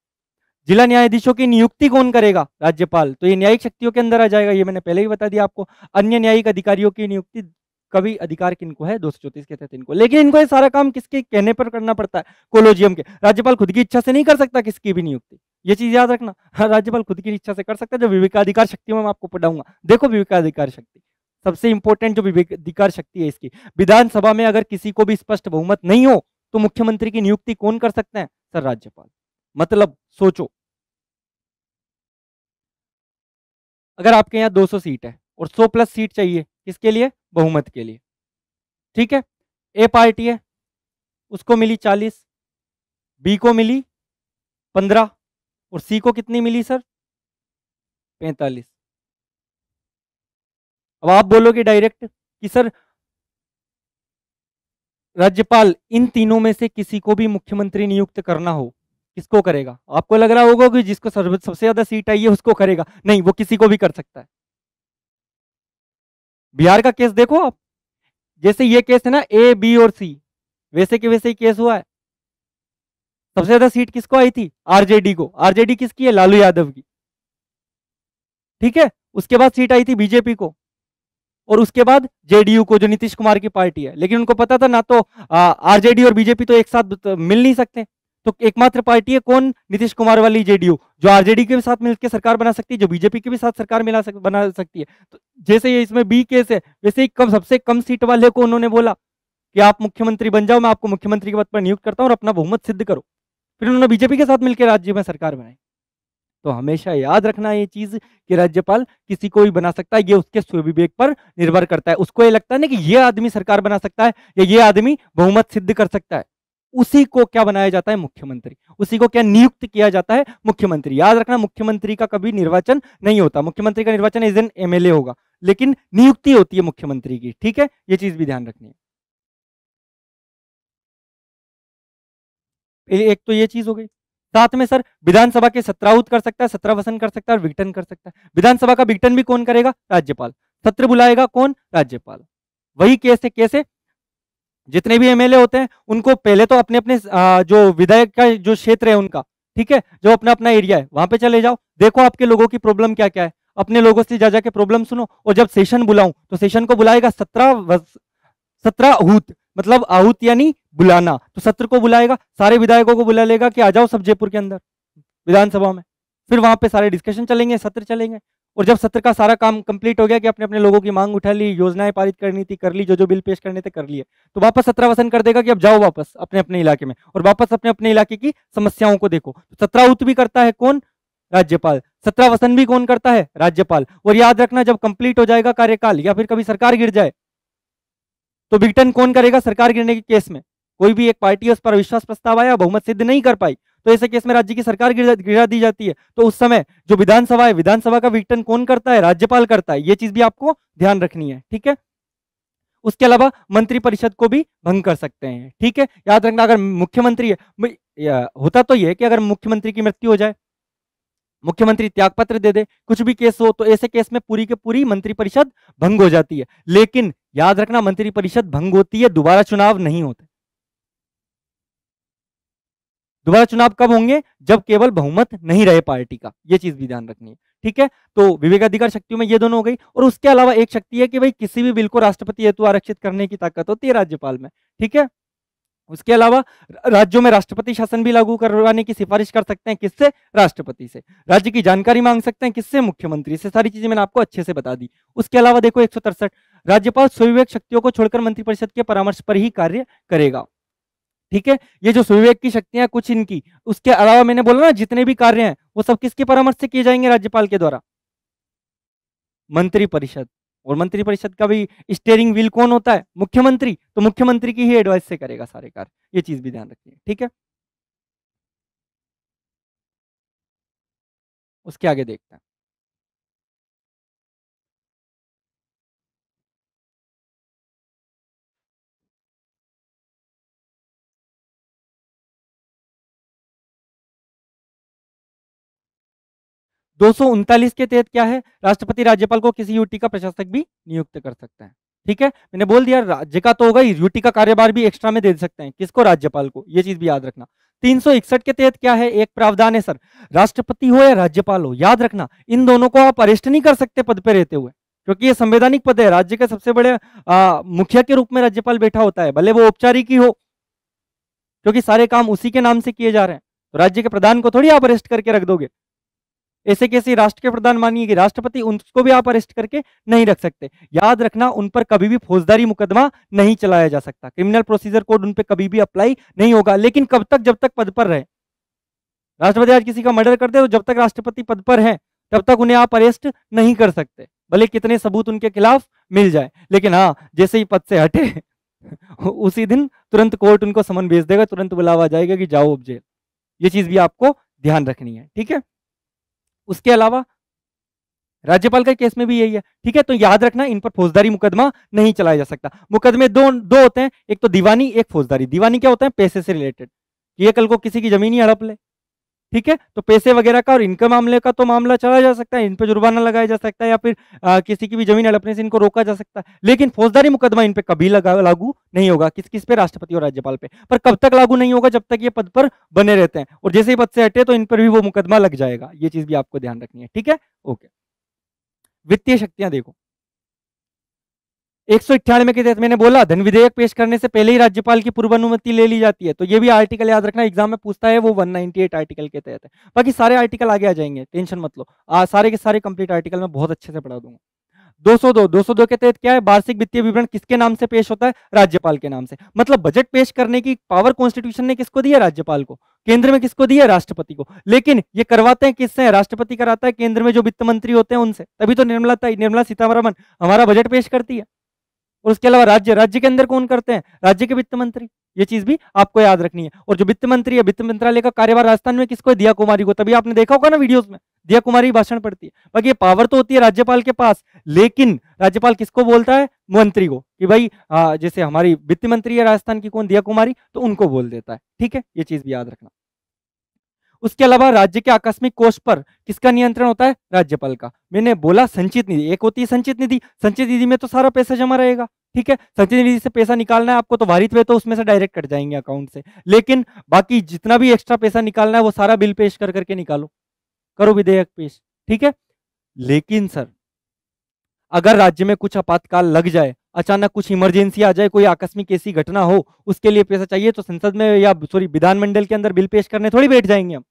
जिला न्यायाधीशों की नियुक्ति कौन करेगा? राज्यपाल। तो ये न्यायिक शक्तियों के अंदर आ जाएगा, ये मैंने पहले ही बता दिया आपको। अन्य न्यायिक अधिकारियों की नियुक्ति कभी अधिकार किनको है? 234 के तहत इनको, लेकिन इनको ये सारा काम किसके कहने पर करना पड़ता है? कोलोजियम के। राज्यपाल खुद की इच्छा से नहीं कर सकता किसकी भी नियुक्ति, ये चीज याद रखना। हाँ, राज्यपाल खुद की इच्छा से कर सकता है, जो विवेकाधिकार शक्ति में मैं आपको पढ़ाऊंगा। देखो विवेकाधिकार शक्ति सबसे इंपॉर्टेंट जो विवेकाधिकार शक्ति है इसकी, विधानसभा में अगर किसी को भी स्पष्ट बहुमत नहीं हो तो मुख्यमंत्री की नियुक्ति कौन कर सकते हैं? सर राज्यपाल। मतलब सोचो, अगर आपके यहाँ 200 सीट है और 100 प्लस सीट चाहिए, किसके लिए? बहुमत के लिए, ठीक है। ए पार्टी है, उसको मिली 40, बी को मिली 15 और सी को कितनी मिली सर? 45। अब आप बोलोगे डायरेक्ट कि सर राज्यपाल इन तीनों में से किसी को भी मुख्यमंत्री नियुक्त करना हो, किसको करेगा? आपको लग रहा होगा कि जिसको सबसे ज्यादा सीट आई है उसको करेगा, नहीं, वो किसी को भी कर सकता है। बिहार का केस देखो आप, जैसे ये केस है ना ए बी और सी, वैसे के वैसे ही केस हुआ है। सबसे ज्यादा सीट किसको आई थी? आरजेडी को। आरजेडी किसकी है? लालू यादव की, ठीक है। उसके बाद सीट आई थी बीजेपी को और उसके बाद जेडीयू को, जो नीतीश कुमार की पार्टी है। लेकिन उनको पता था ना तो आरजेडी और बीजेपी तो एक साथ मिल नहीं सकते, तो एकमात्र पार्टी है कौन? नीतीश कुमार वाली जेडीयू, जो आरजेडी के साथ मिलकर सरकार बना सकती है, जो बीजेपी के भी साथ सरकार बना सकती है। तो जैसे ये इसमें बी केस है, वैसे ही सबसे कम सीट वाले को उन्होंने बोला कि आप मुख्यमंत्री बन जाओ, मैं आपको मुख्यमंत्री के पद पर नियुक्त करता हूं और अपना बहुमत सिद्ध करो। फिर उन्होंने बीजेपी के साथ मिलकर राज्य में सरकार बनाई। तो हमेशा याद रखना ये चीज कि राज्यपाल किसी को भी बना सकता है, ये उसके स्वविवेक पर निर्भर करता है। उसको ये लगता है ना कि ये आदमी सरकार बना सकता है या ये आदमी बहुमत सिद्ध कर सकता है, उसी को क्या बनाया जाता है? मुख्यमंत्री। उसी को क्या नियुक्त किया जाता है? मुख्यमंत्री। याद रखना, मुख्यमंत्री का कभी निर्वाचन नहीं होता, मुख्यमंत्री का निर्वाचन एज एन एमएलए होगा, लेकिन नियुक्ति होती है मुख्यमंत्री की, ठीक है। ये चीज भी ध्यान रखनी है। एक तो ये चीज हो गई, साथ में सर विधानसभा के सत्राहुत कर सकता है, सत्रावसन कर सकता है और विघटन कर सकता है। विधानसभा का विघटन भी कौन करेगा? राज्यपाल। सत्र बुलाएगा कौन? राज्यपाल। वही केस है, कैसे? जितने भी एमएलए होते हैं उनको पहले तो अपने अपने जो विधायक का जो क्षेत्र है उनका, ठीक है, जो अपना अपना एरिया है वहां पे चले जाओ, देखो आपके लोगों की प्रॉब्लम क्या क्या है, अपने लोगों से जा जाके प्रॉब्लम सुनो। और जब सेशन बुलाऊं तो सेशन को बुलाएगा 17 आहूत, मतलब आहूत यानी बुलाना, तो सत्र को बुलाएगा, सारे विधायकों को बुला लेगा कि आ जाओ सब जयपुर के अंदर विधानसभा में। फिर वहां पे सारे डिस्कशन चलेंगे, सत्र चलेंगे। और जब सत्र का सारा काम कंप्लीट हो गया कि अपने अपने लोगों की मांग उठा ली, योजनाएं पारित करनी थी कर ली, जो जो बिल पेश करने थे कर लिए, तो वापस सत्रावसन कर देगा कि अब जाओ वापस अपने अपने इलाके में और वापस अपने अपने इलाके की समस्याओं को देखो। तो सत्राहुत भी करता है कौन? राज्यपाल। सत्रावसन भी कौन करता है? राज्यपाल। और याद रखना, जब कंप्लीट हो जाएगा कार्यकाल या फिर कभी सरकार गिर जाए तो विघटन कौन करेगा? सरकार गिरने के केस में कोई भी एक पार्टी उस पर अविश्वास प्रस्ताव आया, बहुमत सिद्ध नहीं कर पाई, तो ऐसे केस में राज्य की सरकार गिरा दी जाती है। तो उस समय जो विधानसभा है, विधानसभा का विघटन कौन करता है? राज्यपाल करता है। ये चीज भी आपको ध्यान रखनी है, ठीक है। उसके अलावा मंत्रिपरिषद को भी भंग कर सकते हैं, ठीक है। याद रखना, अगर मुख्यमंत्री है, होता तो यह है कि अगर मुख्यमंत्री की मृत्यु हो जाए मुख्यमंत्री त्याग पत्र दे दे, कुछ भी केस हो तो ऐसे केस में पूरी की पूरी मंत्रिपरिषद भंग हो जाती है। लेकिन याद रखना, मंत्रिपरिषद भंग होती है, दोबारा चुनाव नहीं होते। दोबारा चुनाव कब होंगे? जब केवल बहुमत नहीं रहे पार्टी का, ये चीज भी ध्यान रखनी है। ठीक है, तो विवेकाधिकार शक्तियों में ये दोनों हो गई। और उसके अलावा एक शक्ति है कि भाई किसी भी बिल को राष्ट्रपति हेतु आरक्षित करने की ताकत होती है राज्यपाल में। ठीक है, उसके अलावा राज्यों में राष्ट्रपति शासन भी लागू करवाने की सिफारिश कर सकते हैं, किससे? राष्ट्रपति से। राज्य की जानकारी मांग सकते हैं, किससे? मुख्यमंत्री से। सारी चीजें मैंने आपको अच्छे से बता दी। उसके अलावा देखो 163, राज्यपाल स्वविवेक शक्तियों को छोड़कर मंत्रिपरिषद के परामर्श पर ही कार्य करेगा। ठीक है, ये जो स्वविवेक की शक्तियां कुछ इनकी, उसके अलावा मैंने बोला ना जितने भी कार्य हैं वो सब किसके परामर्श से किए जाएंगे? राज्यपाल के द्वारा, मंत्रिपरिषद। और मंत्रिपरिषद का भी स्टीयरिंग व्हील कौन होता है? मुख्यमंत्री। तो मुख्यमंत्री की ही एडवाइस से करेगा सारे कार्य, ये चीज भी ध्यान रखिए। ठीक है, उसके आगे देखते हैं। 239 के तहत क्या है? राष्ट्रपति राज्यपाल को किसी यूटी का प्रशासक भी नियुक्त कर सकता है। ठीक है, मैंने बोल दिया राज्य का तो होगा ही, यूटी का कार्यभार भी एक्स्ट्रा में दे सकते हैं, किसको? राज्यपाल को। ये चीज भी याद रखना। 361 के तहत क्या है? एक प्रावधान है सर, राष्ट्रपति हो या राज्यपाल हो, याद रखना इन दोनों को आप अरेस्ट नहीं कर सकते पद पे रहते हुए, क्योंकि ये संवैधानिक पद है। राज्य के सबसे बड़े मुखिया के रूप में राज्यपाल बैठा होता है, भले वो औपचारिक ही हो, क्योंकि सारे काम उसी के नाम से किए जा रहे हैं। तो राज्य के प्रधान को थोड़ी आप अरेस्ट करके रख दोगे। ऐसे कैसे राष्ट्र के प्रधान मानिए कि राष्ट्रपति, उनको भी आप अरेस्ट करके नहीं रख सकते। याद रखना, उन पर कभी भी फौजदारी मुकदमा नहीं चलाया जा सकता, क्रिमिनल प्रोसीजर कोड उन पर कभी भी अप्लाई नहीं होगा। लेकिन कब तक? जब तक पद पर रहे। राष्ट्रपति आज किसी का मर्डर करते तो जब तक राष्ट्रपति पद पर है तब तक उन्हें आप अरेस्ट नहीं कर सकते, भले कितने सबूत उनके खिलाफ मिल जाए। लेकिन हाँ, जैसे ही पद से हटे उसी दिन तुरंत कोर्ट उनको समन भेज देगा, तुरंत बुलावा जाएगा कि जाओ अब जेल। ये चीज भी आपको ध्यान रखनी है। ठीक है, उसके अलावा राज्यपाल का केस में भी यही है। ठीक है, तो याद रखना इन पर फौजदारी मुकदमा नहीं चलाया जा सकता। मुकदमे दो दो होते हैं, एक तो दीवानी, एक फौजदारी। दीवानी क्या होता है? पैसे से रिलेटेड, ये कल को किसी की जमीन ही हड़प ले। ठीक है, तो पैसे वगैरह का और इनके मामले का तो मामला चला जा सकता है, इन पर जुर्माना लगाया जा सकता है, या फिर किसी की भी जमीन हड़पने से इनको रोका जा सकता है। लेकिन फौजदारी मुकदमा इन पे कभी लागू नहीं होगा। किस किस पे? राष्ट्रपति और राज्यपाल पे। पर कब तक लागू नहीं होगा? जब तक ये पद पर बने रहते हैं, और जैसे ही पद से हटे तो इन पर भी वो मुकदमा लग जाएगा। ये चीज भी आपको ध्यान रखनी है। ठीक है, ओके। वित्तीय शक्तियां देखो, 198 के तहत मैंने बोला धन विधेयक पेश करने से पहले ही राज्यपाल की पूर्व अनुमति ले ली जाती है। तो ये भी आर्टिकल याद रखना, एग्जाम में पूछता है, वो 198 आर्टिकल के तहत है। बाकी सारे आर्टिकल आगे आ जाएंगे, टेंशन मत लो। सारे के सारे कंप्लीट आर्टिकल मैं बहुत अच्छे से पढ़ा दूंगा। 202 के तहत क्या है? वार्षिक वित्तीय विवरण किसके नाम से पेश होता है? राज्यपाल के नाम से। मतलब बजट पेश करने की पावर कॉन्स्टिट्यूशन ने किसको दी है? राज्यपाल को। केंद्र में किसको दी है? राष्ट्रपति को। लेकिन ये करवाते हैं किससे? राष्ट्रपति कराता है केंद्र में जो वित्त मंत्री होते हैं उनसे। तभी तो निर्मला सीतारमण हमारा बजट पेश करती है। और उसके अलावा राज्य के अंदर कौन करते हैं? राज्य के वित्त मंत्री। ये चीज भी आपको याद रखनी है। और जो वित्त मंत्री है, वित्त मंत्रालय का कार्यभार राजस्थान में किसको है? दिया कुमारी को। तभी आपने देखा होगा ना वीडियोस में, दिया कुमारी भाषण पढ़ती है। बाकी ये पावर तो होती है राज्यपाल के पास, लेकिन राज्यपाल किसको बोलता है? मंत्री को, कि भाई जैसे हमारी वित्त मंत्री है राजस्थान की, कौन? दिया कुमारी, तो उनको बोल देता है। ठीक है, ये चीज भी याद रखना। उसके अलावा राज्य के आकस्मिक कोष पर किसका नियंत्रण होता है? राज्यपाल का। मैंने बोला संचित निधि, एक होती है संचित निधि। संचित निधि में तो सारा पैसा जमा रहेगा। ठीक है, संचित निधि से पैसा निकालना है आपको तो भारित हुए तो उसमें से डायरेक्ट कट जाएंगे अकाउंट से। लेकिन बाकी जितना भी एक्स्ट्रा पैसा निकालना है वो सारा बिल पेश कर करके निकालो, करो विधेयक पेश। ठीक है, लेकिन सर अगर राज्य में कुछ आपातकाल लग जाए, अचानक कुछ इमरजेंसी आ जाए, कोई आकस्मिक ऐसी घटना हो, उसके लिए पैसा चाहिए, तो संसद में या सॉरी विधानमंडल के अंदर बिल पेश करने थोड़ी बैठ जाएंगे हम।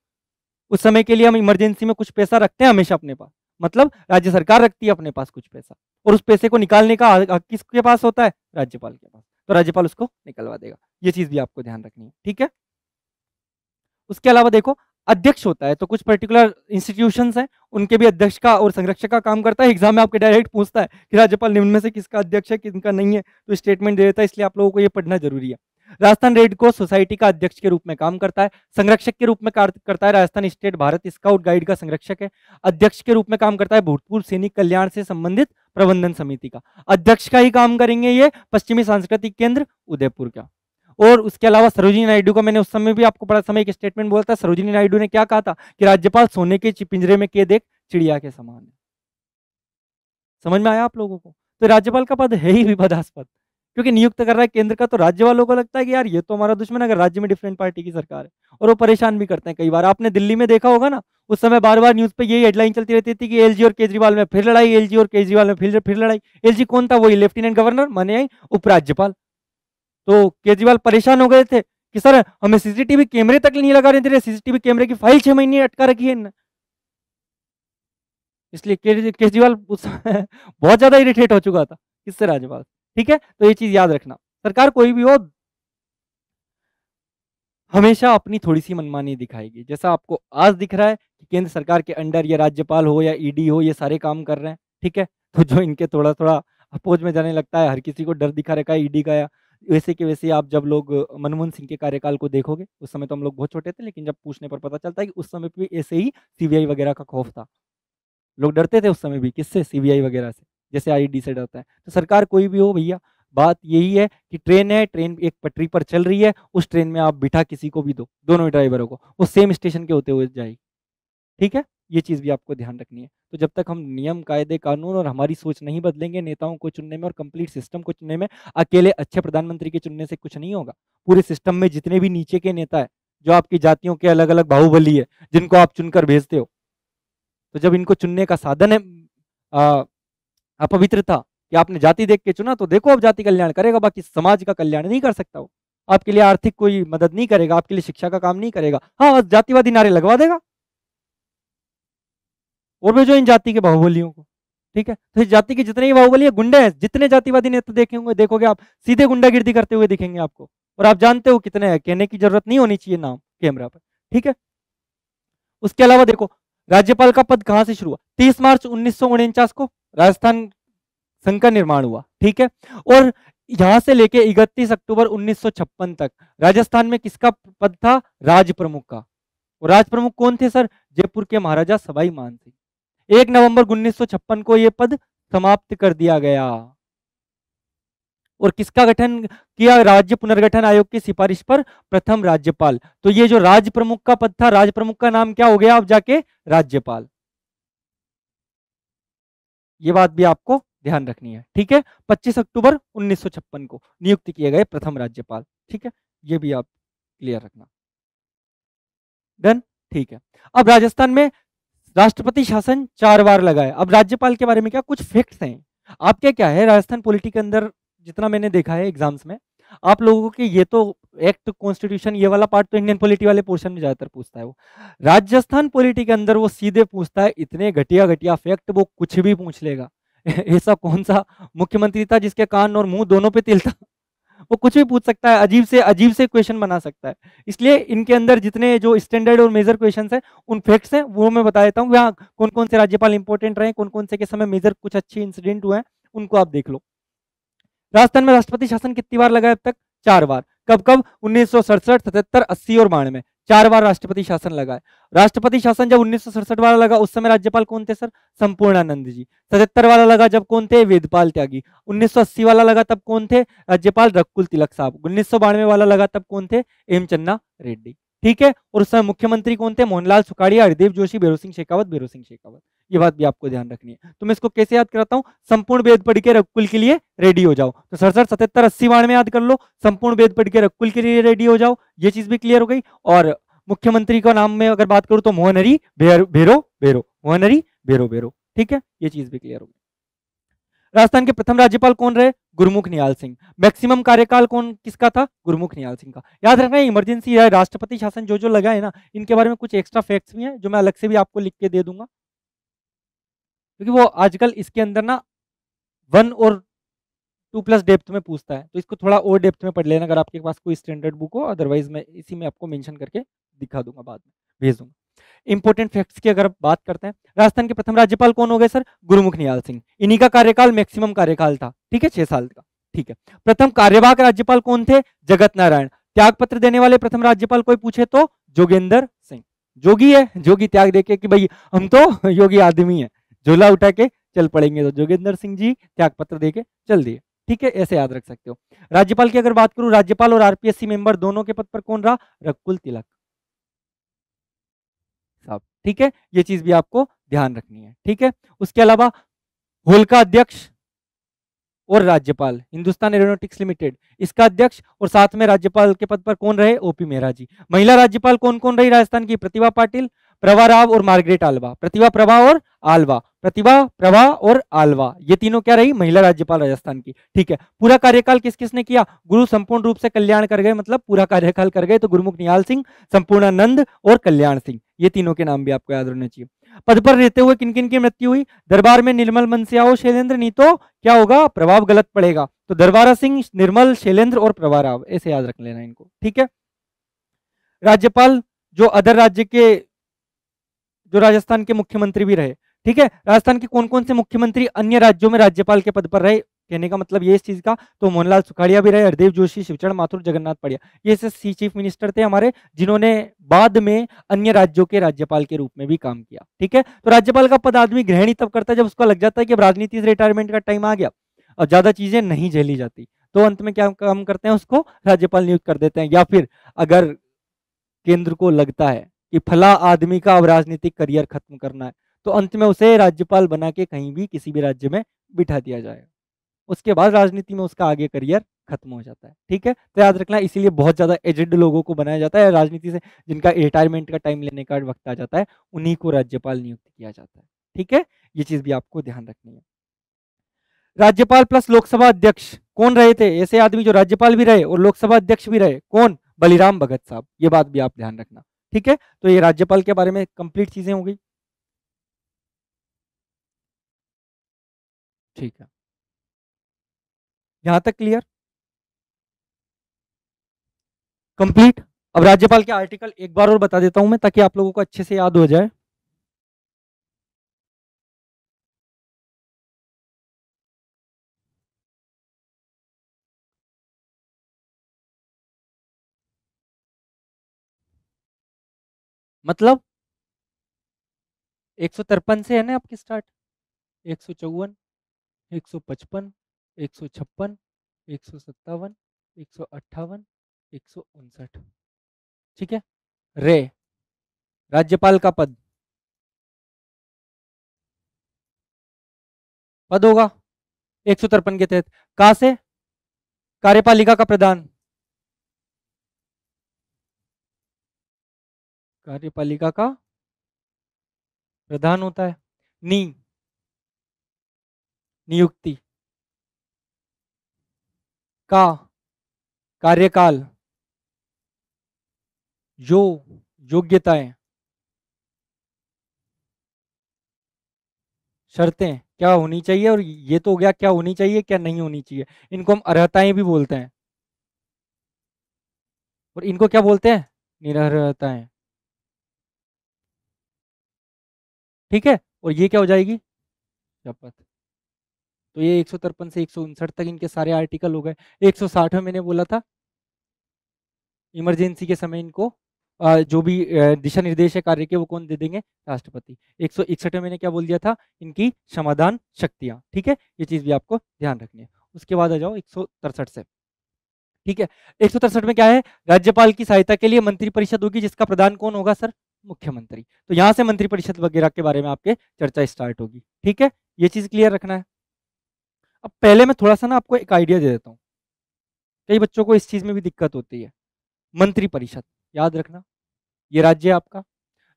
उस समय के लिए हम इमरजेंसी में कुछ पैसा रखते हैं हमेशा अपने पास, मतलब राज्य सरकार रखती है अपने पास कुछ पैसा, और उस पैसे को निकालने का हक किसके पास होता है? राज्यपाल के पास। तो राज्यपाल उसको निकलवा देगा। ये चीज भी आपको ध्यान रखनी है। ठीक है, उसके अलावा देखो अध्यक्ष होता है, तो कुछ पर्टिकुलर इंस्टीट्यूशंस हैं उनके भी अध्यक्ष का और संरक्षक का काम करता है। एग्जाम में आपके डायरेक्ट पूछता है कि राज्यपाल निम्न में से किसका अध्यक्ष है, किसका नहीं है, तो स्टेटमेंट दे देता है, इसलिए आप लोगों को ये पढ़ना जरूरी है। राजस्थान रेड क्रॉस सोसाइटी का अध्यक्ष के रूप में काम करता है, संरक्षक के रूप में करता है Rajasthan state Bharat scout guide का संरक्षक है, अध्यक्ष के रूप में काम करता है भूतपूर्व सैनिक कल्याण से संबंधित प्रबंधन समिति का। अध्यक्ष का ही काम करेंगे ये पश्चिमी सांस्कृतिक केंद्र उदयपुर का। और उसके अलावा सरोजिनी नायडू का मैंने उस समय भी आपको बड़ा समय एक स्टेटमेंट बोला था। सरोजिनी नायडू ने क्या कहा था कि राज्यपाल सोने के पिंजरे में कैद एक चिड़िया के समान है। समझ में आया आप लोगों को? तो राज्यपाल का पद है ही विवादास्पद, क्योंकि नियुक्त कर रहा है केंद्र का, तो राज्य वालों को लगता है कि यार ये तो हमारा दुश्मन है, अगर राज्य में डिफरेंट पार्टी की सरकार है, और वो परेशान भी करते हैं कई बार। आपने दिल्ली में देखा होगा ना, उस समय बार बार न्यूज पे यही हेडलाइन चलती रहती थी कि एलजी और केजरीवाल में फिर लड़ाई, एलजी और केजरीवाल में फिर लड़ाई। एलजी कौन था? वही लेफ्टिनेंट गवर्नर माने आई उपराज्यपाल। तो केजरीवाल परेशान हो गए थे कि सर हमें सीसीटीवी कैमरे तक नहीं लगा रहे थे, सीसीटीवी कैमरे की फाइल 6 महीने अटका रखी है इनने। इसलिए केजरीवाल उस बहुत ज्यादा इरिटेट हो चुका था किससे? राज्यपाल। ठीक है, तो ये चीज याद रखना, सरकार कोई भी हो हमेशा अपनी थोड़ी सी मनमानी दिखाएगी। जैसा आपको आज दिख रहा है कि केंद्र सरकार के अंडर ये राज्यपाल हो या ईडी हो, ये सारे काम कर रहे हैं, ठीक है, तो जो इनके थोड़ा थोड़ा अपोज में जाने लगता है, हर किसी को डर दिखा रखा है ईडी का, या वैसे के वैसे आप जब लोग मनमोहन सिंह के कार्यकाल को देखोगे, उस समय तो हम लोग बहुत छोटे थे, लेकिन जब पूछने पर पता चलता है कि उस समय भी ऐसे ही सीबीआई वगैरह का खौफ था, लोग डरते थे उस समय भी। किससे? सीबीआई वगैरह से, जैसे आईडी से डरता है। तो सरकार कोई भी हो भैया, बात यही है कि ट्रेन है, ट्रेन एक पटरी पर चल रही है, उस ट्रेन में आप बिठा किसी को भी दो, दोनों ही ड्राइवरों को, वो सेम स्टेशन के होते हुए जाएगी। ठीक है, ये चीज भी आपको ध्यान रखनी है। तो जब तक हम नियम कायदे कानून और हमारी सोच नहीं बदलेंगे नेताओं को चुनने में और कंप्लीट सिस्टम को चुनने में, अकेले अच्छे प्रधानमंत्री के चुनने से कुछ नहीं होगा। पूरे सिस्टम में जितने भी नीचे के नेता है, जो आपकी जातियों के अलग अलग बाहुबली है, जिनको आप चुनकर भेजते हो, तो जब इनको चुनने का साधन है अपवित्रता कि आपने जाति देख के चुना, तो देखो अब जाति कल्याण करेगा, बाकी समाज का कल्याण नहीं कर सकता। वो आपके लिए आर्थिक कोई मदद नहीं करेगा, आपके लिए शिक्षा का काम नहीं करेगा, हाँ जातिवादी नारे लगवा देगा और भी जो इन जाति के बाहुबलियों को। ठीक है, तो इस जाति के जितने ही बाहुबली है, गुंडे हैं, जितने जातिवादी नेता देखे होंगे, देखोगे आप सीधे गुंडागिर्दी करते हुए दिखेंगे आपको, और आप जानते हो कितने हैं, कहने की जरूरत नहीं होनी चाहिए नाम कैमरा पर। ठीक है, उसके अलावा देखो राज्यपाल का पद कहां से शुरू हुआ? 30 मार्च 1949 को राजस्थान संघ का निर्माण हुआ। ठीक है, और यहां से लेके 31 अक्टूबर 1956 तक राजस्थान में किसका पद था? राज प्रमुख का। और राज प्रमुख कौन थे सर? जयपुर के महाराजा सवाई मान सिंह। 1 नवंबर 1956 को यह पद समाप्त कर दिया गया। और किसका गठन किया? राज्य पुनर्गठन आयोग की सिफारिश पर प्रथम राज्यपाल। तो ये जो राज प्रमुख का पद था, राज प्रमुख का नाम क्या हो गया अब जाके? राज्यपाल। ये बात भी आपको ध्यान रखनी है। ठीक है, 25 अक्टूबर 1956 को नियुक्त किए गए प्रथम राज्यपाल। ठीक है, ये भी आप क्लियर रखना। डन। ठीक है, अब राजस्थान में राष्ट्रपति शासन 4 बार लगा है। अब राज्यपाल के बारे में क्या कुछ फैक्ट्स हैं आपके? क्या है राजस्थान पॉलिटी के अंदर, जितना मैंने देखा है एग्जाम्स में, आप लोगों के ये तो एक्ट कॉन्स्टिट्यूशन ये वाला पार्ट तो इंडियन पॉलिटी वाले पोर्शन में ज्यादातर पूछता है। वो राजस्थान पॉलिटी के अंदर वो सीधे पूछता है इतने घटिया घटिया फैक्ट, वो कुछ भी पूछ लेगा। ऐसा कौन सा मुख्यमंत्री था जिसके कान और मुंह दोनों पे तिल था? वो कुछ भी पूछ सकता है, अजीब से क्वेश्चन बना सकता है। इसलिए इनके अंदर जितने जो स्टैंडर्ड और मेजर क्वेश्चन है, उन फैक्ट्स हैं वो मैं बता देता हूँ। यहाँ कौन कौन से राज्यपाल इंपॉर्टेंट रहे, कौन कौन से के समय मेजर कुछ अच्छे इंसिडेंट हुए हैं, उनको आप देख लो। राजस्थान में राष्ट्रपति शासन कितनी बार लगा है अब तक? 4 बार। कब कब? 1967, 77, 80 और 92। 4 बार राष्ट्रपति शासन लगा है। राष्ट्रपति शासन जब 1967 वाला लगा, उस समय राज्यपाल कौन थे सर? संपूर्णानंद जी। 77 वाला लगा जब, कौन थे? वेदपाल त्यागी। 1980 वाला लगा तब कौन थे? राज्यपाल रघुकुल तिलक साहब। 1992 वाला लगा तब कौन थे? एम रेड्डी। ठीक है, और उस समय मुख्यमंत्री कौन थे? मोहनलाल सुखाड़िया, हरदेव जोशी, भैरों सिंह शेखावत। ये बात भी आपको ध्यान रखनी है। तो मैं इसको कैसे याद कराता हूं? संपूर्ण वेद पढ़ के रघुकुल के लिए रेडी हो जाओ। तो 67, 77, 80, 92 याद कर लो, संपूर्ण वेद पढ़ के रघुकुल के लिए रेडी हो जाओ। ये चीज भी क्लियर हो गई। और मुख्यमंत्री का नाम में अगर बात करूं तो मोहनहरी भेरो, मोहनहरी भेरो। ठीक है, ये चीज भी क्लियर हो गई। राजस्थान के प्रथम राज्यपाल कौन रहे? गुरमुख निहाल सिंह। मैक्सिमम कार्यकाल कौन किसका था? गुरमुख निहाल सिंह का। याद रखना, इमरजेंसी है, राष्ट्रपति शासन जो लगा है ना, इनके बारे में कुछ एक्स्ट्रा फैक्ट्स भी हैं जो मैं अलग से भी आपको लिख के दे दूंगा, क्योंकि वो आजकल इसके अंदर ना 1 और 2+ डेप्थ में पूछता है, तो इसको थोड़ा और डेप्थ में पढ़ लेना अगर आपके पास कोई स्टैंडर्ड बुक हो। अदरवाइज मैं इसी में आपको मेंशन करके दिखा दूंगा, बाद में भेज दूंगा। इंपॉर्टेंट फैक्ट्स की अगर बात करते हैं, राजस्थान के प्रथम राज्यपाल कौन हो गए सर? गुरमुख निहाल सिंह। इन्हीं का कार्यकाल मैक्सिमम कार्यकाल था। ठीक है, 6 साल का। ठीक है, प्रथम कार्यवाहक राज्यपाल कौन थे? जगत नारायण। त्याग पत्र देने वाले प्रथम राज्यपाल कोई पूछे तो जोगेंद्र सिंह। जोगी है, जोगी त्याग देके कि भाई हम तो योगी आदमी है, झोला उठा के चल पड़ेंगे, तो जोगेंद्र सिंह जी त्याग पत्र देके चल दिए। ठीक है, ऐसे याद रख सकते हो। राज्यपाल की अगर बात करूं, राज्यपाल और आरपीएससी मेंबर दोनों के पद पर कौन रहा? रघुकुल तिलक साहब। ठीक है, ये चीज भी आपको ध्यान रखनी है। ठीक है, उसके अलावा होल्का अध्यक्ष और राज्यपाल, हिंदुस्तान एरोनॉटिक्स लिमिटेड, इसका अध्यक्ष और साथ में राज्यपाल के पद पर कौन रहे? ओपी मेहरा जी। महिला राज्यपाल कौन कौन रही राजस्थान की? प्रतिभा पाटिल, प्रभा राव और मार्गरेट आल्वा। प्रतिभा, प्रभा और आल्वा, प्रतिभा, प्रभा और आल्वा, ये तीनों क्या रही? महिला राज्यपाल राजस्थान की। ठीक है, पूरा कार्यकाल किस किसने किया? गुरु संपूर्ण रूप से कल्याण कर गए, मतलब पूरा कार्यकाल कर गए, तो गुरुमुख निहाल सिंह, संपूर्णानंद और कल्याण सिंह, ये तीनों के नाम भी आपको याद रहने चाहिए। पद पर रहते हुए किन किन की मृत्यु हुई? दरबार में निर्मल मन से आओ शैलेंद्र, नहीं तो क्या होगा? प्रभाव गलत पड़ेगा। तो दरबारा सिंह, निर्मल, शैलेंद्र और प्रभा राव, ऐसे याद रख लेना इनको। ठीक है, राज्यपाल जो अदर राज्य के, जो राजस्थान के मुख्यमंत्री भी रहे। ठीक है, राजस्थान के कौन कौन से मुख्यमंत्री अन्य राज्यों में राज्यपाल के पद पर रहे? कहने का मतलब ये इस चीज का, तो मोहनलाल सुखाड़िया भी रहे, हरदेव जोशी, शिवचरण माथुर, जगन्नाथ पड़िया, ये से चीफ मिनिस्टर थे हमारे, जिन्होंने बाद में अन्य राज्यों के राज्यपाल के रूप में भी काम किया। ठीक है, तो राज्यपाल का पद आदमी ग्रहण ही तब करता है जब उसको लग जाता है कि अब राजनीति से रिटायरमेंट का टाइम आ गया और ज्यादा चीजें नहीं झेली जाती, तो अंत में क्या काम करते हैं? उसको राज्यपाल नियुक्त कर देते हैं। या फिर अगर केंद्र को लगता है कि फला आदमी का अब राजनीतिक करियर खत्म करना है, तो अंत में उसे राज्यपाल बना के कहीं भी किसी भी राज्य में बिठा दिया जाएगा, उसके बाद राजनीति में उसका आगे करियर खत्म हो जाता है। ठीक है, तो याद रखना, इसीलिए बहुत ज्यादा एजेड लोगों को बनाया जाता है राजनीति से, जिनका रिटायरमेंट का टाइम लेने का वक्त आ जाता है, उन्हीं को राज्यपाल नियुक्त किया जाता है। ठीक है, ये चीज भी आपको ध्यान रखनी है। राज्यपाल प्लस लोकसभा अध्यक्ष कौन रहे थे? ऐसे आदमी जो राज्यपाल भी रहे और लोकसभा अध्यक्ष भी रहे, कौन? बलिराम भगत साहब, ये बात भी आप ध्यान रखना। ठीक है, तो ये राज्यपाल के बारे में कंप्लीट चीजें हो गई। ठीक है, यहां तक क्लियर, कंप्लीट। अब राज्यपाल के आर्टिकल एक बार और बता देता हूं मैं, ताकि आप लोगों को अच्छे से याद हो जाए। मतलब 153 से है ना आपकी स्टार्ट, 154, 155, 156, 157, 158, 159। ठीक है, रे राज्यपाल का पद, पद होगा 153 के तहत। कहां से? कार्यपालिका का प्रधान, कार्यपालिका का प्रधान होता है। नी, नियुक्ति का कार्यकाल, जो योग्यताएं, शर्तें क्या होनी चाहिए, और ये तो हो गया क्या होनी चाहिए क्या नहीं होनी चाहिए, इनको हम अर्हताएं भी बोलते हैं, और इनको क्या बोलते हैं? निरर्हताएं। ठीक है, और ये क्या हो जाएगी? शपथ। तो ये 153 से 159 तक इनके सारे आर्टिकल हो गए। 160 में मैंने बोला था इमरजेंसी के समय इनको जो भी दिशा निर्देश है कार्य के, वो कौन दे देंगे? राष्ट्रपति। 161 में मैंने क्या बोल दिया था? इनकी समाधान शक्तियां। ठीक है, ये चीज भी आपको ध्यान रखनी है। उसके बाद आ जाओ 163 से। ठीक है, 163 में क्या है? राज्यपाल की सहायता के लिए मंत्रिपरिषद होगी, जिसका प्रधान कौन होगा सर? मुख्यमंत्री। तो यहां से मंत्रिपरिषद वगैरह के बारे में आपके चर्चा स्टार्ट होगी। ठीक है, ये चीज क्लियर रखना है। अब पहले मैं थोड़ा सा ना आपको एक आइडिया दे देता हूँ, कई बच्चों को इस चीज में भी दिक्कत होती है। मंत्रिपरिषद याद रखना, ये राज्य है आपका,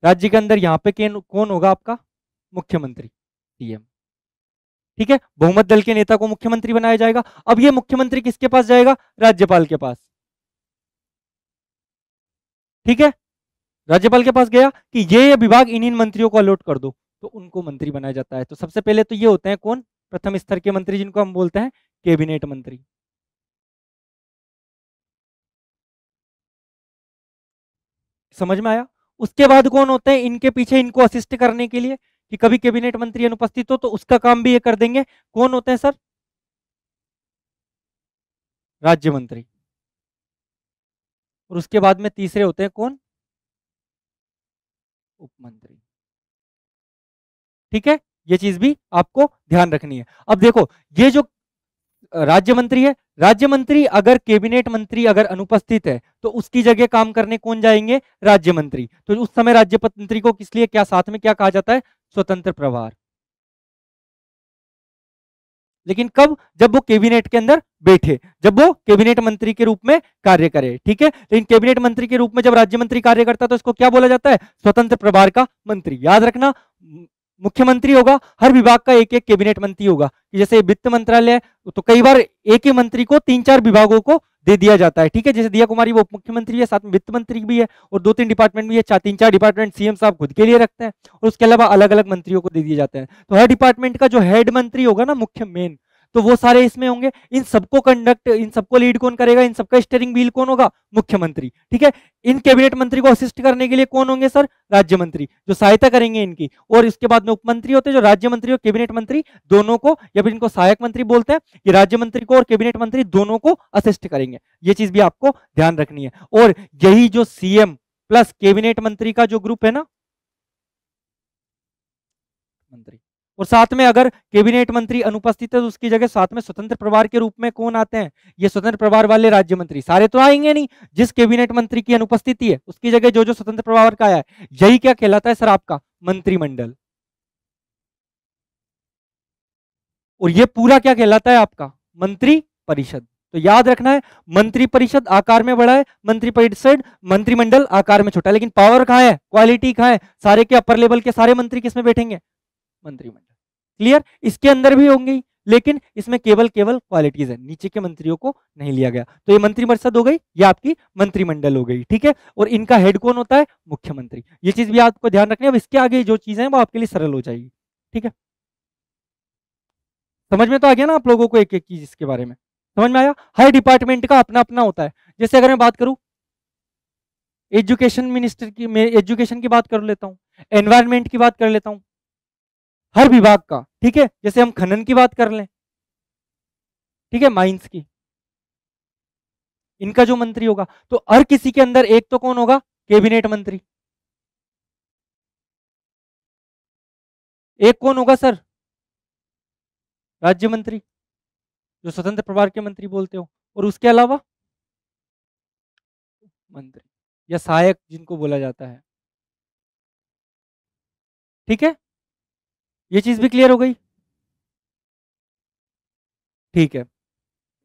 राज्य के अंदर यहाँ पे कौन होगा आपका? मुख्यमंत्री, सीएम। ठीक है, बहुमत दल के नेता को मुख्यमंत्री बनाया जाएगा। अब ये मुख्यमंत्री किसके पास जाएगा? राज्यपाल के पास। ठीक है, राज्यपाल के पास गया कि ये विभाग इन इन मंत्रियों को अलॉट कर दो, तो उनको मंत्री बनाया जाता है। तो सबसे पहले तो ये होते हैं कौन? प्रथम स्तर के मंत्री, जिनको हम बोलते हैं कैबिनेट मंत्री। समझ में आया? उसके बाद कौन होते हैं इनके पीछे, इनको असिस्ट करने के लिए कि कभी कैबिनेट मंत्री अनुपस्थित हो तो उसका काम भी ये कर देंगे। कौन होते हैं सर? राज्य मंत्री। और उसके बाद में तीसरे होते हैं कौन? उप मंत्री। ठीक है, ये चीज भी आपको ध्यान रखनी है। अब देखो, ये जो राज्य मंत्री है। राज्य मंत्री अगर कैबिनेट मंत्री अगर अनुपस्थित है तो उसकी जगह काम करने कौन जाएंगे? राज्य मंत्री। तो उस समय राज्य मंत्री को किस लिए क्या साथ में क्या कहा जाता है? स्वतंत्र प्रभार। लेकिन कब? जब वो कैबिनेट के अंदर बैठे, जब वो कैबिनेट मंत्री के रूप में कार्य करे, ठीक है। लेकिन कैबिनेट मंत्री के रूप में जब राज्य मंत्री कार्य करता है तो इसको क्या बोला जाता है? स्वतंत्र प्रभार का मंत्री। याद रखना, मुख्यमंत्री होगा, हर विभाग का एक एक कैबिनेट मंत्री होगा। जैसे वित्त मंत्रालय है तो कई बार एक ही मंत्री को 3-4 विभागों को दे दिया जाता है, ठीक है। जैसे दिया कुमारी वो उप मुख्यमंत्री है, साथ में वित्त मंत्री भी है, और 2-3 डिपार्टमेंट भी है, 3-4 डिपार्टमेंट सीएम साहब खुद के लिए रखते हैं, और उसके अलावा अलग अलग मंत्रियों को दे दिए जाते हैं। तो हर डिपार्टमेंट का जो हेड मंत्री होगा ना, मुख्य मेन, तो वो सारे इसमें होंगे। इन सबको कंडक्ट, इन सबको लीड कौन करेगा? इन सबका स्टीयरिंग व्हील कौन होगा? मुख्यमंत्री, ठीक है। इन कैबिनेट मंत्री को असिस्ट करने के लिए कौन होंगे सर? राज्य मंत्री, जो सहायता करेंगे इनकी। और इसके बाद में उपमंत्री होते हैं, जो राज्य मंत्री और कैबिनेट मंत्री दोनों को, या फिर इनको सहायक मंत्री बोलते हैं, ये राज्य मंत्री को और कैबिनेट मंत्री दोनों को असिस्ट करेंगे। ये चीज भी आपको ध्यान रखनी है। और यही जो सीएम प्लस कैबिनेट मंत्री का जो ग्रुप है ना, मंत्री, और साथ में अगर कैबिनेट मंत्री अनुपस्थित है तो उसकी जगह साथ में स्वतंत्र प्रभार के रूप में कौन आते हैं? ये स्वतंत्र प्रभार वाले राज्य मंत्री। सारे तो आएंगे नहीं, जिस कैबिनेट मंत्री की अनुपस्थिति है उसकी जगह जो जो स्वतंत्र प्रभार का आया है, यही क्या कहलाता है सर? आपका मंत्रिमंडल। और ये पूरा क्या कहलाता है? आपका मंत्री परिषद। तो याद रखना है, मंत्री परिषद आकार में बड़ा है, मंत्री परिषद, मंत्रिमंडल आकार में छोटा है। लेकिन पावर कहां है? क्वालिटी कहां है? सारे के अपर लेवल के सारे मंत्री किसमें बैठेंगे? मंत्रिमंडल। क्लियर? इसके अंदर भी होंगे, लेकिन इसमें केवल क्वालिटीज है, नीचे के मंत्रियों को नहीं लिया गया। तो ये मंत्रिपरिषद हो गई, ये आपकी मंत्रिमंडल हो गई, ठीक है। और इनका हेड कौन होता है? मुख्यमंत्री। ये चीज भी आपको ध्यान रखनी है। अब इसके आगे जो चीजें हैं वो आपके लिए सरल हो जाएगी, ठीक है। समझ में तो आ गया ना आप लोगों को? एक एक चीज इसके बारे में समझ में आया? हर डिपार्टमेंट का अपना अपना होता है। जैसे अगर मैं बात करूं एजुकेशन मिनिस्टर की, मैं एजुकेशन की बात कर लेता हूं, एनवायरमेंट की बात कर लेता हूं, हर विभाग का, ठीक है। जैसे हम खनन की बात कर लें, ठीक है, माइंस की, इनका जो मंत्री होगा, तो हर किसी के अंदर एक तो कौन होगा? कैबिनेट मंत्री। एक कौन होगा सर? राज्य मंत्री, जो स्वतंत्र प्रभार के मंत्री बोलते हो। और उसके अलावा मंत्री या सहायक जिनको बोला जाता है, ठीक है। ये चीज भी क्लियर हो गई, ठीक है।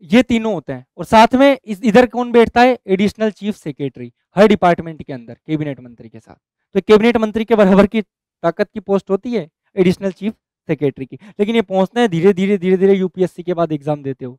ये तीनों होते हैं। और साथ में इधर कौन बैठता है? एडिशनल चीफ सेक्रेटरी, हर डिपार्टमेंट के अंदर कैबिनेट मंत्री के साथ। तो कैबिनेट मंत्री के बराबर की ताकत की पोस्ट होती है एडिशनल चीफ सेक्रेटरी की। लेकिन ये पहुंचते हैं धीरे धीरे यूपीएससी के बाद एग्जाम देते हो,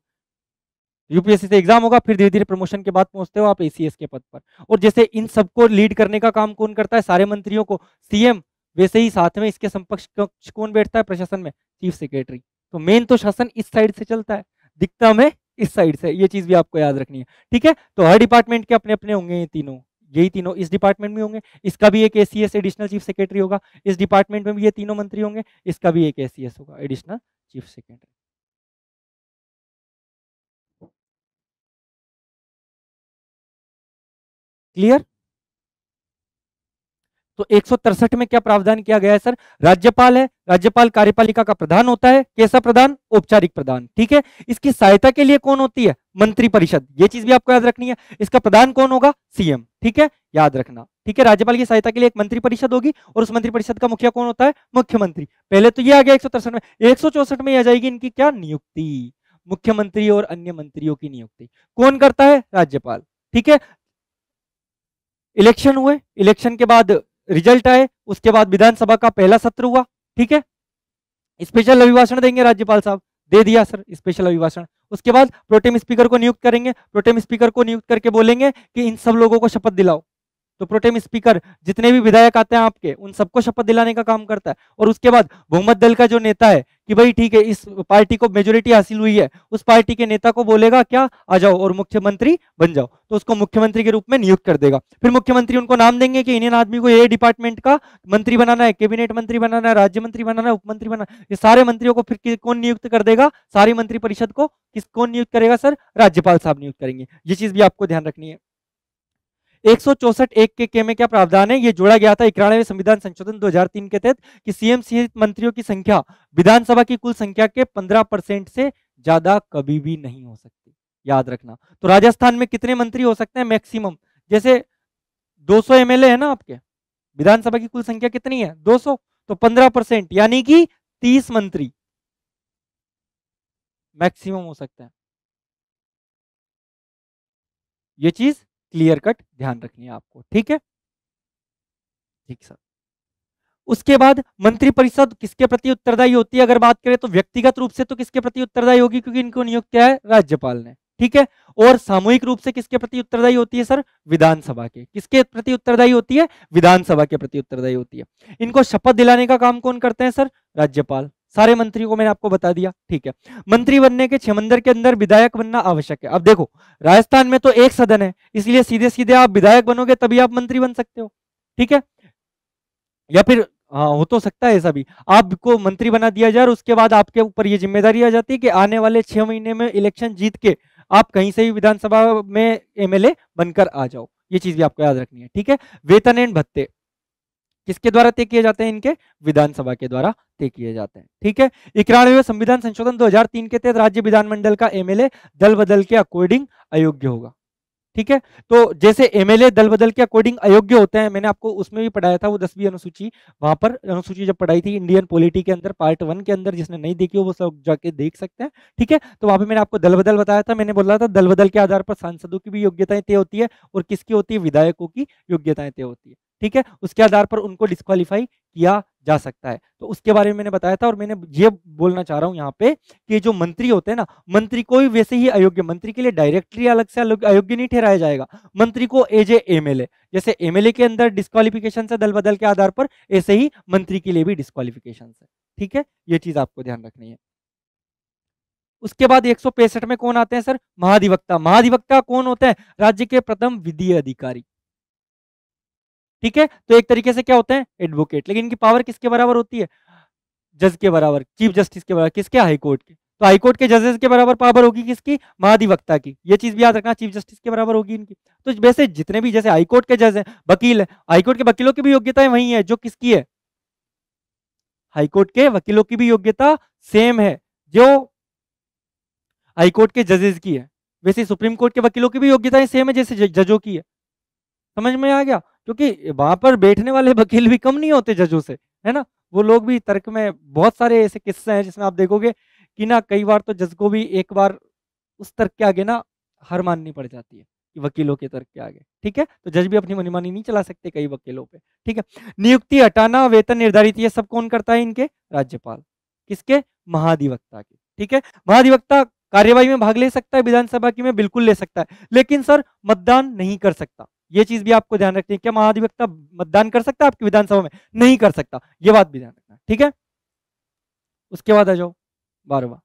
यूपीएससी से एग्जाम होगा, फिर धीरे धीरे प्रमोशन के बाद पहुंचते हो आप एसीएस के पद पर। और जैसे इन सबको लीड करने का काम कौन करता है? सारे मंत्रियों को सीएम, वैसे ही साथ में इसके समकक्ष कौन बैठता है प्रशासन में? Chief secretary. तो मेन तो शासन इस साइड से चलता है, दिखता हमें इस साइड से। ये चीज भी आपको याद रखनी है, ठीक है। तो हर डिपार्टमेंट के अपने अपने होंगे ये तीनों, यही तीनों इस डिपार्टमेंट में होंगे। इसका भी एक एसीएस एडिशनल चीफ सेक्रेटरी होगा, इस डिपार्टमेंट में भी ये तीनों मंत्री होंगे, इसका भी एक एसीएस होगा, एडिशनल चीफ सेक्रेटरी। क्लियर? तो 163 में क्या प्रावधान किया गया है सर? राज्यपाल है, राज्यपाल कार्यपालिका का प्रधान होता है। कैसा प्रधान? औपचारिक प्रधान, ठीक है। इसकी सहायता के लिए कौन होती है? मंत्री परिषद। ये चीज भी आपको याद रखनी है। इसका प्रधान कौन होगा? सीएम, ठीक है, याद रखना, ठीक है। राज्यपाल की सहायता के लिए एक मंत्री परिषद होगी, और उस मंत्री परिषद का मुखिया कौन होता है? मुख्यमंत्री। पहले तो ये आ गया 163 में। 164 में आ जाएगी इनकी क्या? नियुक्ति। मुख्यमंत्री और अन्य मंत्रियों की नियुक्ति कौन करता है? राज्यपाल, ठीक है। इलेक्शन हुए, इलेक्शन के बाद रिजल्ट आए, उसके बाद विधानसभा का पहला सत्र हुआ, ठीक है। स्पेशल अभिभाषण देंगे राज्यपाल साहब, दे दिया सर स्पेशल अभिभाषण। उसके बाद प्रोटेम स्पीकर को नियुक्त करेंगे, प्रोटेम स्पीकर को नियुक्त करके बोलेंगे कि इन सब लोगों को शपथ दिलाओ। तो प्रोटेम स्पीकर जितने भी विधायक आते हैं आपके, उन सबको शपथ दिलाने का काम करता है। और उसके बाद बहुमत दल का जो नेता है कि भाई ठीक है, इस पार्टी को मेजोरिटी हासिल हुई है, उस पार्टी के नेता को बोलेगा क्या? आ जाओ और मुख्यमंत्री बन जाओ। तो उसको मुख्यमंत्री के रूप में नियुक्त कर देगा। फिर मुख्यमंत्री उनको नाम देंगे कि इन्हें आदमी को ये डिपार्टमेंट का मंत्री बनाना है, कैबिनेट मंत्री बनाना है, राज्य मंत्री बनाना है, उपमंत्री बनाना है। ये सारे मंत्रियों को फिर कौन नियुक्त कर देगा? सारी मंत्री परिषद को कौन नियुक्त करेगा सर? राज्यपाल साहब नियुक्त करेंगे। ये चीज भी आपको ध्यान रखनी है। 164(1) के में क्या प्रावधान है? ये जोड़ा गया था 91वें संविधान संशोधन 2003 के तहत कि सीएम सहित मंत्रियों की संख्या विधानसभा की कुल संख्या के 15% से ज्यादा कभी भी नहीं हो सकती, याद रखना। तो राजस्थान में कितने मंत्री हो सकते हैं मैक्सिमम? जैसे 200 एमएलए है ना आपके, विधानसभा की कुल संख्या कितनी है? 200, तो 15% यानी कि 30 मंत्री मैक्सिमम हो सकते हैं। ये चीज क्लियर कट ध्यान रखनी है आपको, ठीक है? ठीक सर। उसके बाद मंत्रिपरिषद किसके प्रति उत्तरदायी होती है? अगर बात करें तो व्यक्तिगत रूप से तो किसके प्रति उत्तरदायी होगी, क्योंकि इनको नियुक्त किया है राज्यपाल ने, ठीक है? और सामूहिक रूप से किसके प्रति उत्तरदायी होती है सर? विधानसभा के। किसके प्रति उत्तरदायी होती है? विधानसभा के प्रति उत्तरदायी होती है। इनको शपथ दिलाने का काम कौन करते हैं सर? राज्यपाल। सारे मंत्रियों को मैंने आपको बता दिया, ठीक है? मंत्री बनने के 6 मंदिर के अंदर विधायक बनना आवश्यक है। अब देखो, राजस्थान में तो एक सदन है, इसलिए सीधे सीधे आप विधायक बनोगे तभी आप मंत्री बन सकते हो, ठीक है? या फिर हाँ, हो तो सकता है ऐसा भी, आपको मंत्री बना दिया जाए और उसके बाद आपके ऊपर ये जिम्मेदारी आ जाती है कि आने वाले 6 महीने में इलेक्शन जीत के आप कहीं से भी विधानसभा में एमएलए बनकर आ जाओ। ये चीज भी आपको याद रखनी है, ठीक है? वेतन एंड भत्ते किसके द्वारा तय किए जाते हैं? इनके विधानसभा के द्वारा तय किए जाते हैं, ठीक है? 91वें संविधान संशोधन 2003 के तहत राज्य विधानमंडल का एमएलए दल बदल के अकॉर्डिंग अयोग्य होगा, ठीक है? तो जैसे एमएलए दल बदल के अकॉर्डिंग अयोग्य होते हैं, मैंने आपको उसमें भी पढ़ाया था, वो 10वीं अनुसूची, वहां पर अनुसूची जब पढ़ाई थी इंडियन पॉलिटी के अंदर पार्ट 1 के अंदर, जिसने नहीं देखी हो वो सब जाके देख सकते हैं, ठीक है? तो वहां पे मैंने आपको दल बदल बताया था, मैंने बोला था दल बदल के आधार पर सांसदों की भी योग्यताएं तय होती है और किसकी होती है? विधायकों की योग्यताएं तय होती है, ठीक है? उसके आधार पर उनको डिस्क्वालीफाई किया जा सकता है, तो उसके बारे में मैंने बताया था। और मैंने ये बोलना चाह रहा हूं यहाँ पे कि जो मंत्री होते हैं ना, मंत्री को भी वैसे ही अयोग्य, मंत्री के लिए डायरेक्टली अलग से अयोग्य नहीं ठहराया जाएगा, मंत्री को एज ए एमएलए, जैसे एमएलए के अंदर डिस्क्वालिफिकेशन है दल बदल के आधार पर, ऐसे ही मंत्री के लिए भी डिस्क्वालिफिकेशन है, ठीक है? ये चीज आपको ध्यान रखनी है। उसके बाद 165 में कौन आते हैं सर? महाधिवक्ता। महाधिवक्ता कौन होते हैं? राज्य के प्रथम विधि अधिकारी, ठीक है? तो एक तरीके से क्या होते हैं? एडवोकेट। लेकिन इनकी पावर किसके बराबर होती है? जज के बराबर, चीफ जस्टिस के बराबर। किसके? हाईकोर्ट के। तो हाईकोर्ट के जजेस के बराबर पावर होगी किसकी? महाधिवक्ता की। ये चीज भी याद रखना, चीफ जस्टिस के बराबर होगी इनकी। तो वैसे जितने भी, जैसे हाईकोर्ट के जज हैं, वकील है, हाईकोर्ट के वकीलों की भी योग्यताएं वही है जो किसकी है? हाईकोर्ट के वकीलों की भी योग्यता सेम है जो हाईकोर्ट के जजेस की है। वैसे सुप्रीम कोर्ट के वकीलों की भी योग्यताएं सेम है जैसे जजों की है। समझ में आ गया? क्योंकि वहां पर बैठने वाले वकील भी कम नहीं होते जजों से, है ना? वो लोग भी तर्क में, बहुत सारे ऐसे किस्से हैं जिसमें आप देखोगे कि ना कई बार तो जज को भी एक बार उस तर्क के आगे ना हार माननी पड़ जाती है कि वकीलों के तर्क के आगे, ठीक है? तो जज भी अपनी मनमानी नहीं चला सकते कई वकीलों पे, ठीक है? नियुक्ति, हटाना, वेतन निर्धारित, ये सब कौन करता है? इनके राज्यपाल। किसके? महाधिवक्ता के, ठीक है? महाधिवक्ता कार्यवाही में भाग ले सकता है विधानसभा की में, बिल्कुल ले सकता है, लेकिन सर मतदान नहीं कर सकता। ये चीज भी आपको ध्यान रखनी है। क्या महाधिवक्ता मतदान कर सकता है आपकी विधानसभा में? नहीं कर सकता, ये बात भी ध्यान रखना, ठीक है? उसके बाद आ जाओ 12वां,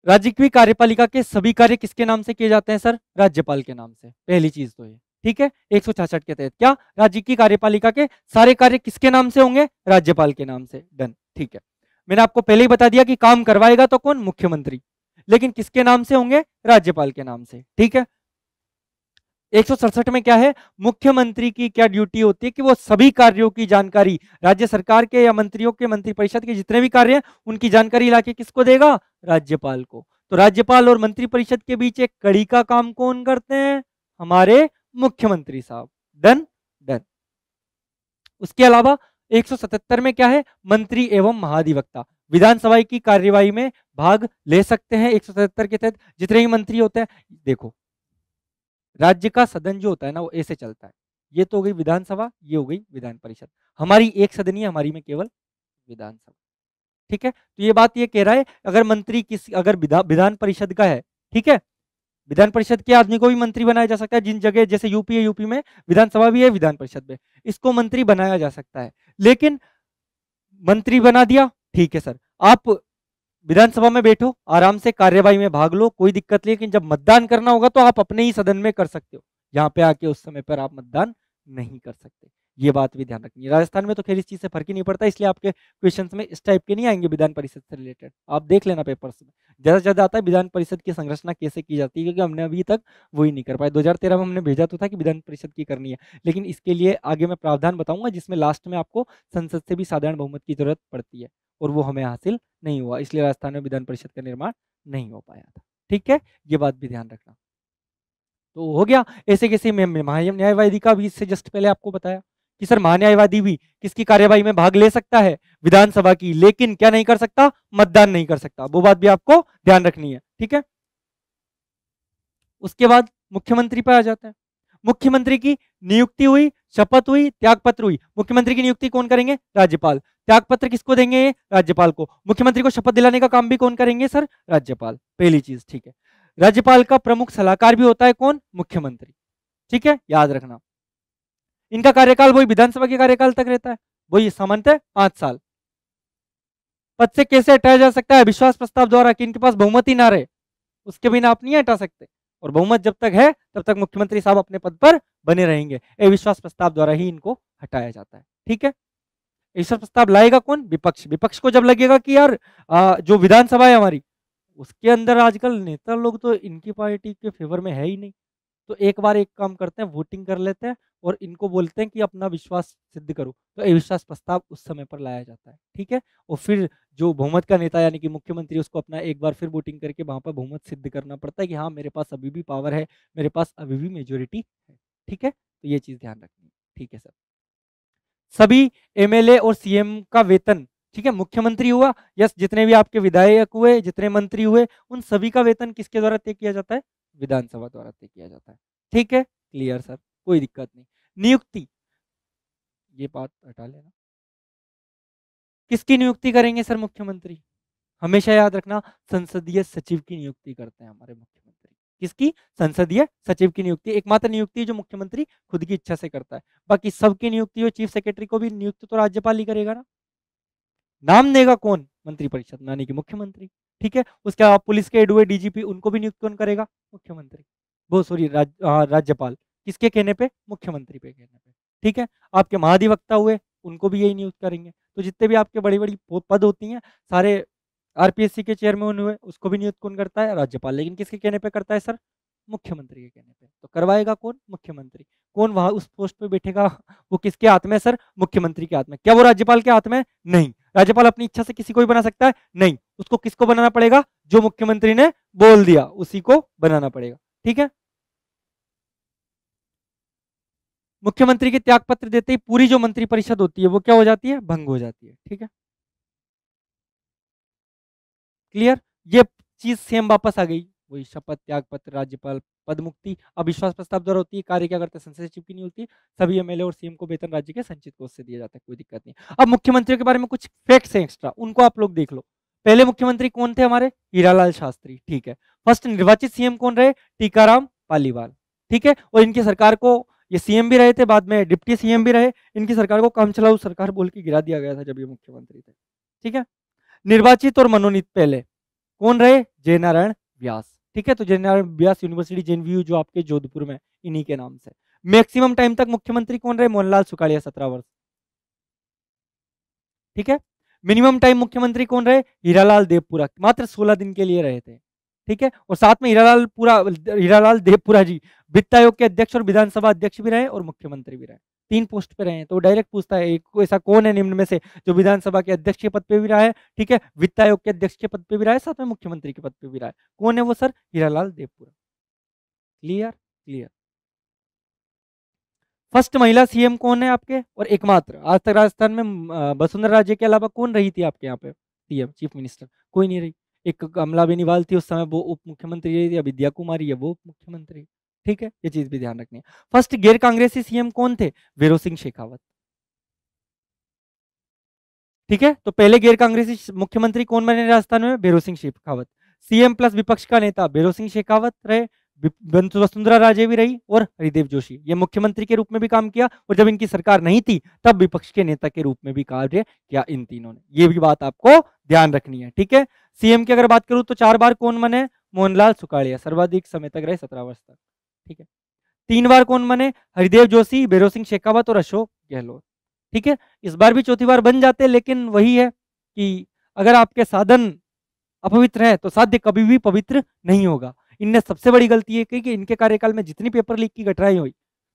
राज्य की कार्यपालिका के सभी कार्य किसके नाम से किए जाते हैं सर? राज्यपाल के नाम से। पहली चीज तो ये, ठीक है? 166 के तहत क्या राज्य की कार्यपालिका के सारे कार्य किसके नाम से होंगे? राज्यपाल के नाम से। डन, ठीक है? मैंने आपको पहले ही बता दिया कि काम करवाएगा तो कौन? मुख्यमंत्री, लेकिन किसके नाम से होंगे? राज्यपाल के नाम से, ठीक है? 167 में क्या है? मुख्यमंत्री की क्या ड्यूटी होती है कि वो सभी कार्यों की जानकारी राज्य सरकार के या मंत्रियों के, मंत्रिपरिषद के जितने भी कार्य हैं उनकी जानकारी लाके किसको देगा? राज्यपाल को। तो राज्यपाल और मंत्रिपरिषद के बीच एक कड़ी का काम कौन करते हैं? हमारे मुख्यमंत्री साहब। Done, done. उसके अलावा 177 में क्या है? मंत्री एवं महाधिवक्ता विधानसभा की कार्यवाही में भाग ले सकते हैं। 177 के तहत जितने ही मंत्री होते हैं, देखो राज्य का सदन जो होता है ना वो ऐसे चलता है, ये तो हो गई विधानसभा, ये हो गई विधान परिषद। हमारी एक सदनीय, हमारी में केवल विधानसभा, ठीक है? तो ये बात ये कह रहा है अगर मंत्री किस, अगर विधान परिषद का है, ठीक है? विधान परिषद के आदमी को भी मंत्री बनाया जा सकता है, जिन जगह जैसे यूपी है, यूपी में विधानसभा भी है, विधान परिषद में इसको मंत्री बनाया जा सकता है। लेकिन मंत्री बना दिया, ठीक है सर, आप विधानसभा में बैठो, आराम से कार्यवाही में भाग लो, कोई दिक्कत नहीं, लेकिन जब मतदान करना होगा तो आप अपने ही सदन में कर सकते हो, यहाँ पे आके उस समय पर आप मतदान नहीं कर सकते। ये बात भी ध्यान रखनी है। राजस्थान में तो खैर इस चीज से फर्क ही नहीं पड़ता, इसलिए आपके क्वेश्चंस में इस टाइप के नहीं आएंगे विधान परिषद से रिलेटेड। आप देख लेना पेपर्स में, ज्यादा से ज्यादा आता है विधान परिषद की संरचना कैसे की जाती है, क्योंकि हमने अभी तक वही नहीं कर पाए। 2013 में हमने भेजा तो था कि विधान परिषद की करनी है, लेकिन इसके लिए आगे मैं प्रावधान बताऊंगा जिसमें लास्ट में आपको संसद से भी साधारण बहुमत की जरूरत पड़ती है, और वो हमें हासिल नहीं हुआ, इसलिए राजस्थान में विधान परिषद का निर्माण नहीं हो पाया था। ठीक है, ये बात भी ध्यान रखना। तो हो गया। ऐसे कैसे मैं महान्यायवादी का भी इससे जस्ट पहले आपको बताया कि सर महान्यायवादी भी किसकी कार्यवाही में भाग ले सकता है, विधानसभा की, लेकिन क्या नहीं कर सकता, मतदान नहीं कर सकता। वो बात भी आपको ध्यान रखनी है। ठीक है, उसके बाद मुख्यमंत्री पर आ जाता है। मुख्यमंत्री की नियुक्ति हुई, शपथ हुई, त्यागपत्र हुई। मुख्यमंत्री की नियुक्ति कौन करेंगे, राज्यपाल। त्यागपत्र किसको देंगे, राज्यपाल को। मुख्यमंत्री को शपथ दिलाने का काम भी कौन करेंगे, सर, राज्यपाल, पहली चीज। ठीक है, राज्यपाल का प्रमुख सलाहकार भी होता है कौन, मुख्यमंत्री। ठीक है, याद रखना। इनका कार्यकाल वही विधानसभा के कार्यकाल तक रहता है, वही सामान्यतः 5 साल। पद से कैसे हटाया जा सकता है, विश्वास प्रस्ताव द्वारा, कि इनके पास बहुमत ही ना रहे, उसके बिना आप नहीं हटा सकते। और बहुमत जब तक है तब तक मुख्यमंत्री साहब अपने पद पर बने रहेंगे। अविश्वास प्रस्ताव द्वारा ही इनको हटाया जाता है। ठीक है, अविश्वास प्रस्ताव लाएगा कौन, विपक्ष। विपक्ष को जब लगेगा कि यार जो विधानसभा है हमारी, उसके अंदर आजकल नेता लोग तो इनकी पार्टी के फेवर में है ही नहीं, तो एक बार एक काम करते हैं, वोटिंग कर लेते हैं और इनको बोलते हैं कि अपना विश्वास सिद्ध करो, तो अविश्वास प्रस्ताव उस समय पर लाया जाता है। ठीक है, और फिर जो बहुमत का नेता यानी कि मुख्यमंत्री, उसको अपना एक बार फिर वोटिंग करके वहां पर बहुमत सिद्ध करना पड़ता है कि हाँ मेरे पास अभी भी पावर है, मेरे पास अभी भी मेजोरिटी है। ठीक है, तो ये चीज ध्यान रखनी है। ठीक है सर, सभी एमएलए और सीएम का वेतन, ठीक है, मुख्यमंत्री हुआ, यस, जितने भी आपके विधायक हुए, जितने मंत्री हुए, उन सभी का वेतन किसके द्वारा तय किया जाता है, विधानसभा द्वारा तय किया जाता है। ठीक है, क्लियर सर, कोई दिक्कत नहीं। नियुक्ति, ये बात हटा लेना। किसकी नियुक्ति करेंगे सर, मुख्यमंत्री। हमेशा याद रखना, संसदीय सचिव की नियुक्ति करते हैं हमारे मुख्यमंत्री। किसकी, संसदीय सचिव की नियुक्ति, एकमात्र नियुक्ति जो मुख्यमंत्री खुद की इच्छा से करता है। बाकी सबकी नियुक्ति हो, चीफ सेक्रेटरी को भी नियुक्त तो राज्यपाल ही करेगा ना। नाम देगा कौन, मंत्रिपरिषद यानी कि मुख्यमंत्री। ठीक है, उसके अलावा पुलिस के हेड हुए डीजीपी, उनको भी नियुक्त कौन करेगा, मुख्यमंत्री, वो सॉरी राज्यपाल। किसके कहने पे, मुख्यमंत्री पे कहने पे। ठीक है, आपके महाधिवक्ता हुए, उनको भी यही नियुक्त करेंगे। तो जितने भी आपके बड़ी बड़ी पद होती हैं, सारे आरपीएससी के चेयरमैन हुए, उसको भी नियुक्त कौन करता है, राज्यपाल। लेकिन किसके कहने पे करता है सर, मुख्यमंत्री के कहने पे। तो करवाएगा कौन, मुख्यमंत्री। कौन वहां उस पोस्ट पे बैठेगा, वो किसके हाथ में सर, मुख्यमंत्री के हाथ में। क्या वो राज्यपाल के हाथ में, नहीं। राज्यपाल अपनी इच्छा से किसी को भी बना सकता है, नहीं। उसको किसको बनाना पड़ेगा, जो मुख्यमंत्री ने बोल दिया उसी को बनाना पड़ेगा। ठीक है, मुख्यमंत्री के त्याग पत्र देते ही पूरी जो मंत्रिपरिषद होती है वो क्या हो जाती है, भंग हो जाती है। ठीक है, क्लियर। ये चीज सेम वापस आ गई, वही शपथ, त्याग पत्र, राज्यपाल, पद मुक्ति, अविश्वास प्रस्ताव द्वारा होती है। कार्य क्या करते हैं, संसद सचिव की नहीं होती। सभी एमएलए और सीएम को वेतन राज्य के संचित कोष से दिया जाता है, कोई दिक्कत नहीं। अब मुख्यमंत्रियों के बारे में कुछ फैक्ट्स हैं एक्स्ट्रा, उनको आप लोग देख लो। पहले मुख्यमंत्री कौन थे हमारे, हीरालाल शास्त्री। ठीक है, फर्स्ट निर्वाचित सीएम कौन रहे, टीकाराम पालीवाल। ठीक है, और इनकी सरकार को, ये सीएम भी रहे थे, बाद में डिप्टी सीएम भी रहे, इनकी सरकार को काम चलाऊ सरकार बोल के गिरा दिया गया था जब ये मुख्यमंत्री थे। ठीक है, निर्वाचित और मनोनीत पहले कौन रहे, जयनारायण व्यास। ठीक है, तो जयनारायण व्यास यूनिवर्सिटी जेएनवीयू जो आपके जोधपुर में, इन्हीं के नाम से। मैक्सिमम टाइम तक मुख्यमंत्री कौन रहे, मोहनलाल सुखाड़िया, 17 वर्ष। ठीक है, मिनिमम टाइम मुख्यमंत्री कौन रहे, हीरालाल देवपुरा, मात्र 16 दिन के लिए रहे थे। ठीक है, और साथ में हीरालाल देवपुरा जी वित्त आयोग के अध्यक्ष और विधानसभा अध्यक्ष भी रहे और मुख्यमंत्री भी रहे। 3 पोस्ट पे रहे हैं। तो डायरेक्ट पूछता है एक ऐसा कौन है निम्न में से जो विधानसभा के अध्यक्ष के पद पे भी रहा है, ठीक है, वित्त आयोग के अध्यक्ष के पद पे भी रहा है, साथ में मुख्यमंत्री के पद पे भी रहा है। कौन है वो sir, Hiralal Devpura. Clear, clear. First महिला सीएम कौन है आपके, और एकमात्र, आज तक राजस्थान में वसुंधरा राजे के अलावा कौन रही थी आपके यहाँ पे सीएम, चीफ मिनिस्टर, कोई नहीं रही। एक कमला बेनीवाल थी, उस समय वो उप मुख्यमंत्री रही थी। अभी विद्या कुमारी है, वो उप मुख्यमंत्री। ठीक है, ये चीज भी ध्यान रखनी है। फर्स्ट गैर कांग्रेसी सीएम कौन थे, भैरों सिंह शेखावत। ठीक है, तो पहले गैर कांग्रेसी मुख्यमंत्री कौन बने राजस्थान में, भैरों सिंह शेखावत। सीएम प्लस विपक्ष का नेता भैरों सिंह शेखावत रहे, वसुंधरा राजे भी रही, और हरिदेव जोशी, ये मुख्यमंत्री के रूप में भी काम किया, और जब इनकी सरकार नहीं थी तब विपक्ष के नेता के रूप में भी कार्य किया इन तीनों ने। ये भी बात आपको ध्यान रखनी है। ठीक है, सीएम की अगर बात करूं तो 4 बार कौन बने, मोहनलाल सुखाड़िया, सर्वाधिक समय तक रहे, 17 वर्ष तक। ठीक है, 3 बार कौन बने, हरिदेव जोशी, भैरों सिंह शेखावत और अशोक गहलोत। ठीक है, इस बार भी चौथी बार बन जाते, लेकिन वही है कि अगर आपके साधन अपवित्र है तो साध्य कभी भी पवित्र नहीं होगा। इनने सबसे बड़ी गलती ये की कि इनके कार्यकाल में जितनी पेपर लीक की घटनाएं हुई,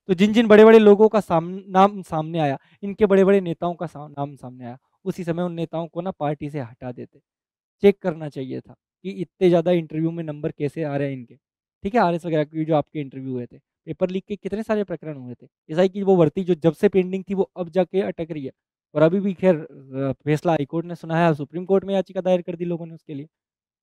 तो जिन जिन बड़े बड़े लोगों का नाम सामने आया, इनके बड़े बड़े नेताओं का नाम सामने आया, उसी समय उन नेताओं को ना पार्टी से हटा देते। चेक करना चाहिए था कि इतने ज़्यादा इंटरव्यू में नंबर कैसे आ रहे हैं इनके। ठीक है, आरएस वगैरह के जो आपके इंटरव्यू हुए थे, पेपर लीक के कितने सारे प्रकरण हुए थे। ऐसा है कि वो भर्ती जो जब से पेंडिंग थी वो अब जाके अटक रही है, और अभी भी खैर फैसला हाईकोर्ट ने सुना है, सुप्रीम कोर्ट में याचिका दायर कर दी लोगों ने उसके लिए।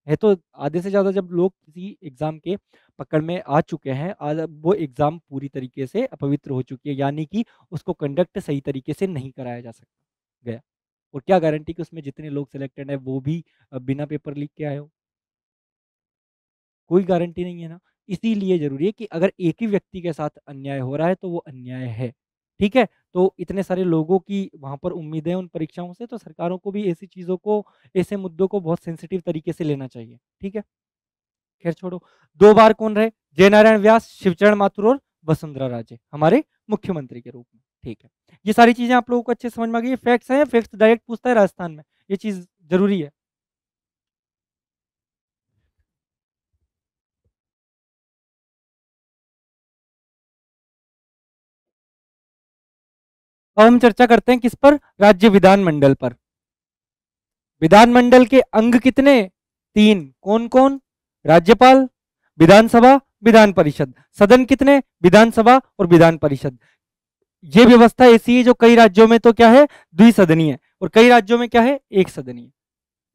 है तो आधे से ज़्यादा जब लोग किसी एग्ज़ाम के पकड़ में आ चुके हैं, आज वो एग्ज़ाम पूरी तरीके से अपवित्र हो चुकी है, यानी कि उसको कंडक्ट सही तरीके से नहीं कराया जा सकता गया। और क्या गारंटी कि उसमें जितने लोग सिलेक्टेड हैं वो भी बिना पेपर लीक के आए हो? कोई गारंटी नहीं है ना। इसीलिए ज़रूरी है कि अगर एक ही व्यक्ति के साथ अन्याय हो रहा है तो वो अन्याय है। ठीक है? तो इतने सारे लोगों की वहाँ पर उम्मीदें हैं उन परीक्षाओं से, तो सरकारों को भी ऐसी चीज़ों को, ऐसे मुद्दों को बहुत सेंसिटिव तरीके से लेना चाहिए। ठीक है? खैर छोड़ो, 2 बार कौन रहे? जयनारायण व्यास, शिवचरण माथुर और वसुंधरा राजे, हमारे मुख्यमंत्री के रूप में। ठीक है। ये सारी चीज़ें आप लोगों को अच्छे से समझ में आ गई, ये फैक्ट्स हैं, फैक्ट्स डायरेक्ट पूछता है राजस्थान में। ये चीज़ ज़रूरी है। अब हम चर्चा करते हैं किस पर? राज्य विधानमंडल पर। विधानमंडल के अंग कितने? 3। कौन-कौन? राज्यपाल, विधानसभा, विधान परिषद। सदन कितने? विधानसभा और विधान परिषद। ये व्यवस्था ऐसी है जो कई राज्यों में तो क्या है? द्विसदनीय है, और कई राज्यों में क्या है? एक सदनीय।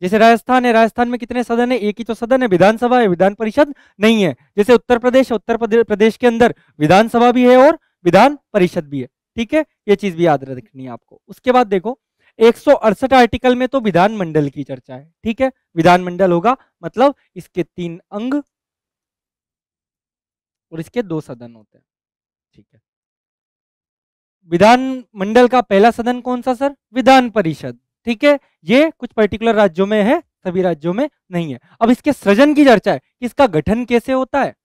जैसे राजस्थान है, राजस्थान में कितने सदन है? एक ही तो सदन है, विधानसभा है, विधान परिषद नहीं है। जैसे उत्तर प्रदेश है, उत्तर प्रदेश के अंदर विधानसभा भी है और विधान परिषद भी है। ठीक है, ये चीज भी याद रखनी है आपको। उसके बाद देखो, 168 आर्टिकल में तो विधानमंडल की चर्चा है। ठीक है, विधानमंडल होगा मतलब इसके 3 अंग और इसके 2 सदन होते हैं। ठीक है, विधानमंडल का पहला सदन कौन सा सर? विधान परिषद। ठीक है, ये कुछ पर्टिकुलर राज्यों में है, सभी राज्यों में नहीं है। अब इसके सृजन की चर्चा है, इसका गठन कैसे होता है,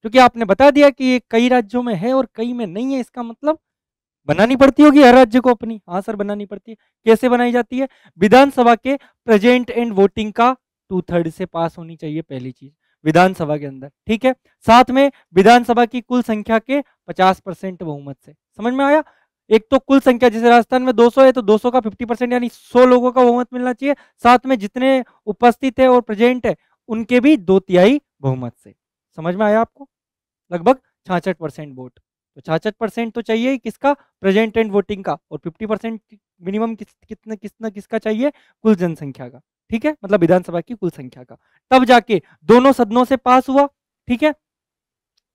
क्योंकि आपने बता दिया कि ये कई राज्यों में है और कई में नहीं है, इसका मतलब बनानी पड़ती होगी हर राज्य को अपनी। हाँ सर, बनानी पड़ती है। कैसे बनाई जाती है? विधानसभा के प्रेजेंट एंड वोटिंग का 2/3 से पास होनी चाहिए, पहली चीज विधानसभा के अंदर। ठीक है, साथ में विधानसभा की कुल संख्या के 50% बहुमत से। समझ में आया? एक तो कुल संख्या, जैसे राजस्थान में 200 है तो 200 का 50% यानी 100 लोगों का बहुमत मिलना चाहिए। साथ में जितने उपस्थित है और प्रेजेंट है उनके भी 2/3 बहुमत से। समझ में आया आपको? लगभग 66% वोट। तो 66% तो चाहिए ही किसका? प्रेजेंट एंड वोटिंग का। और 50% मिनिमम किसका चाहिए? कुल जनसंख्या का। ठीक है, मतलब विधानसभा की कुल संख्या का। तब जाके दोनों सदनों से पास हुआ। ठीक है,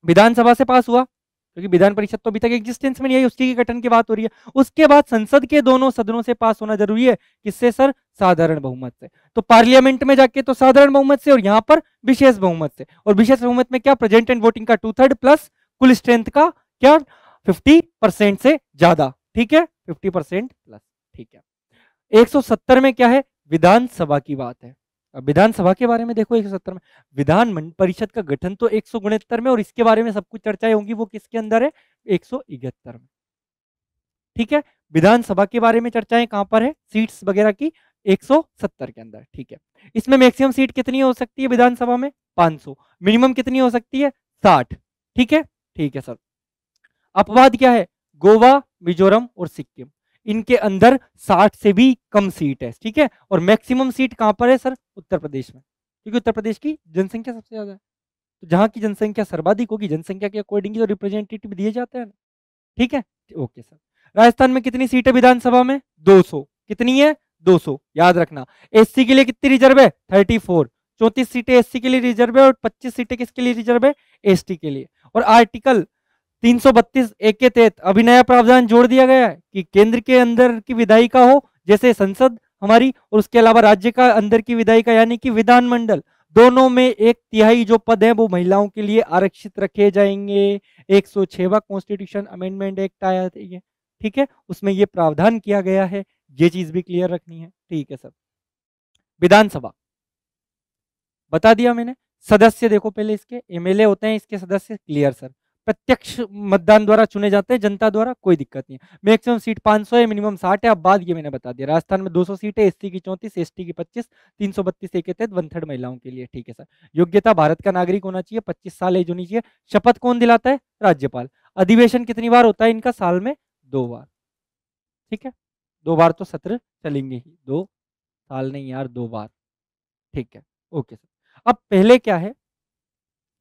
विधानसभा से पास हुआ, क्योंकि विधान परिषद तो अभी तक एग्जिस्टेंस में नहीं आई, उसकी गठन की बात हो रही है। उसके बाद संसद के दोनों सदनों से पास होना जरूरी है। किससे सर? साधारण बहुमत से। तो पार्लियामेंट में जाके तो साधारण बहुमत से, और यहाँ पर विशेष बहुमत से। और विशेष बहुमत में क्या? प्रेजेंट एंड वोटिंग का 2/3 प्लस कुल स्ट्रेंथ का क्या? 50% से ज्यादा। ठीक है, 50% प्लस। ठीक है, 170 में क्या है? विधानसभा की बात है। अब विधानसभा के बारे में देखो, 170 में विधान परिषद का गठन तो 169 में, और इसके बारे में सब कुछ चर्चाएं होंगी, वो किसके अंदर है? 171 में। ठीक है, विधानसभा के बारे में चर्चाएं कहां पर है? सीट्स वगैरह की 170 के अंदर। ठीक है, इसमें मैक्सिमम सीट कितनी हो सकती है विधानसभा में? 500। मिनिमम कितनी हो सकती है? 60। ठीक है, ठीक है सर। अपवाद क्या है? गोवा, मिजोरम और सिक्किम, इनके अंदर 60 से भी कम सीट है। ठीक है, और मैक्सिमम सीट कहां पर है सर? उत्तर प्रदेश में, क्योंकि उत्तर प्रदेश की जनसंख्या सबसे ज्यादा है। तो जहां की जनसंख्या सर्वाधिक होगी, जनसंख्या के अकॉर्डिंग तो रिप्रेजेंटेटिव दिए जाते हैं ना। ठीक है, ओके सर। राजस्थान में कितनी सीट है विधानसभा में? 200। कितनी है? 200, याद रखना। एससी के लिए कितनी रिजर्व है? 34। 34 सीटें एससी के लिए रिजर्व है, और 25 सीटें किसके लिए रिजर्व है? एसटी के लिए। और आर्टिकल 332 एक के तहत अभी नया प्रावधान जोड़ दिया गया है कि केंद्र के अंदर की विधायिका हो, जैसे संसद हमारी, और उसके अलावा राज्य का अंदर की विधायिका यानी कि विधानमंडल, दोनों में 1/3 जो पद है वो महिलाओं के लिए आरक्षित रखे जाएंगे। 106वां कॉन्स्टिट्यूशन अमेंडमेंट एक्ट आया था ये। ठीक है, उसमें ये प्रावधान किया गया है। ये चीज भी क्लियर रखनी है। ठीक है सर। विधानसभा बता दिया मैंने। सदस्य देखो पहले, इसके एमएलए होते हैं, इसके सदस्य क्लियर सर। प्रत्यक्ष मतदान द्वारा चुने जाते हैं जनता द्वारा, कोई दिक्कत नहीं है। मैक्सिमम सीट 500 है, मिनिमम 60 है। अब बाद ये मैंने बता दिया, राजस्थान में 200 सीट है, एससी की 34, एसटी की 25, 332 ए के तहत 1/3 महिलाओं के लिए। ठीक है सर। योग्यता भारत का नागरिक होना चाहिए, 25 साल एज होनी चाहिए। शपथ कौन दिलाता है? राज्यपाल। अधिवेशन कितनी बार होता है इनका? साल में 2 बार। ठीक है, 2 बार तो सत्र चलेंगे ही, 2 साल नहीं यार, 2 बार। ठीक है, ओके सर। अब पहले क्या है,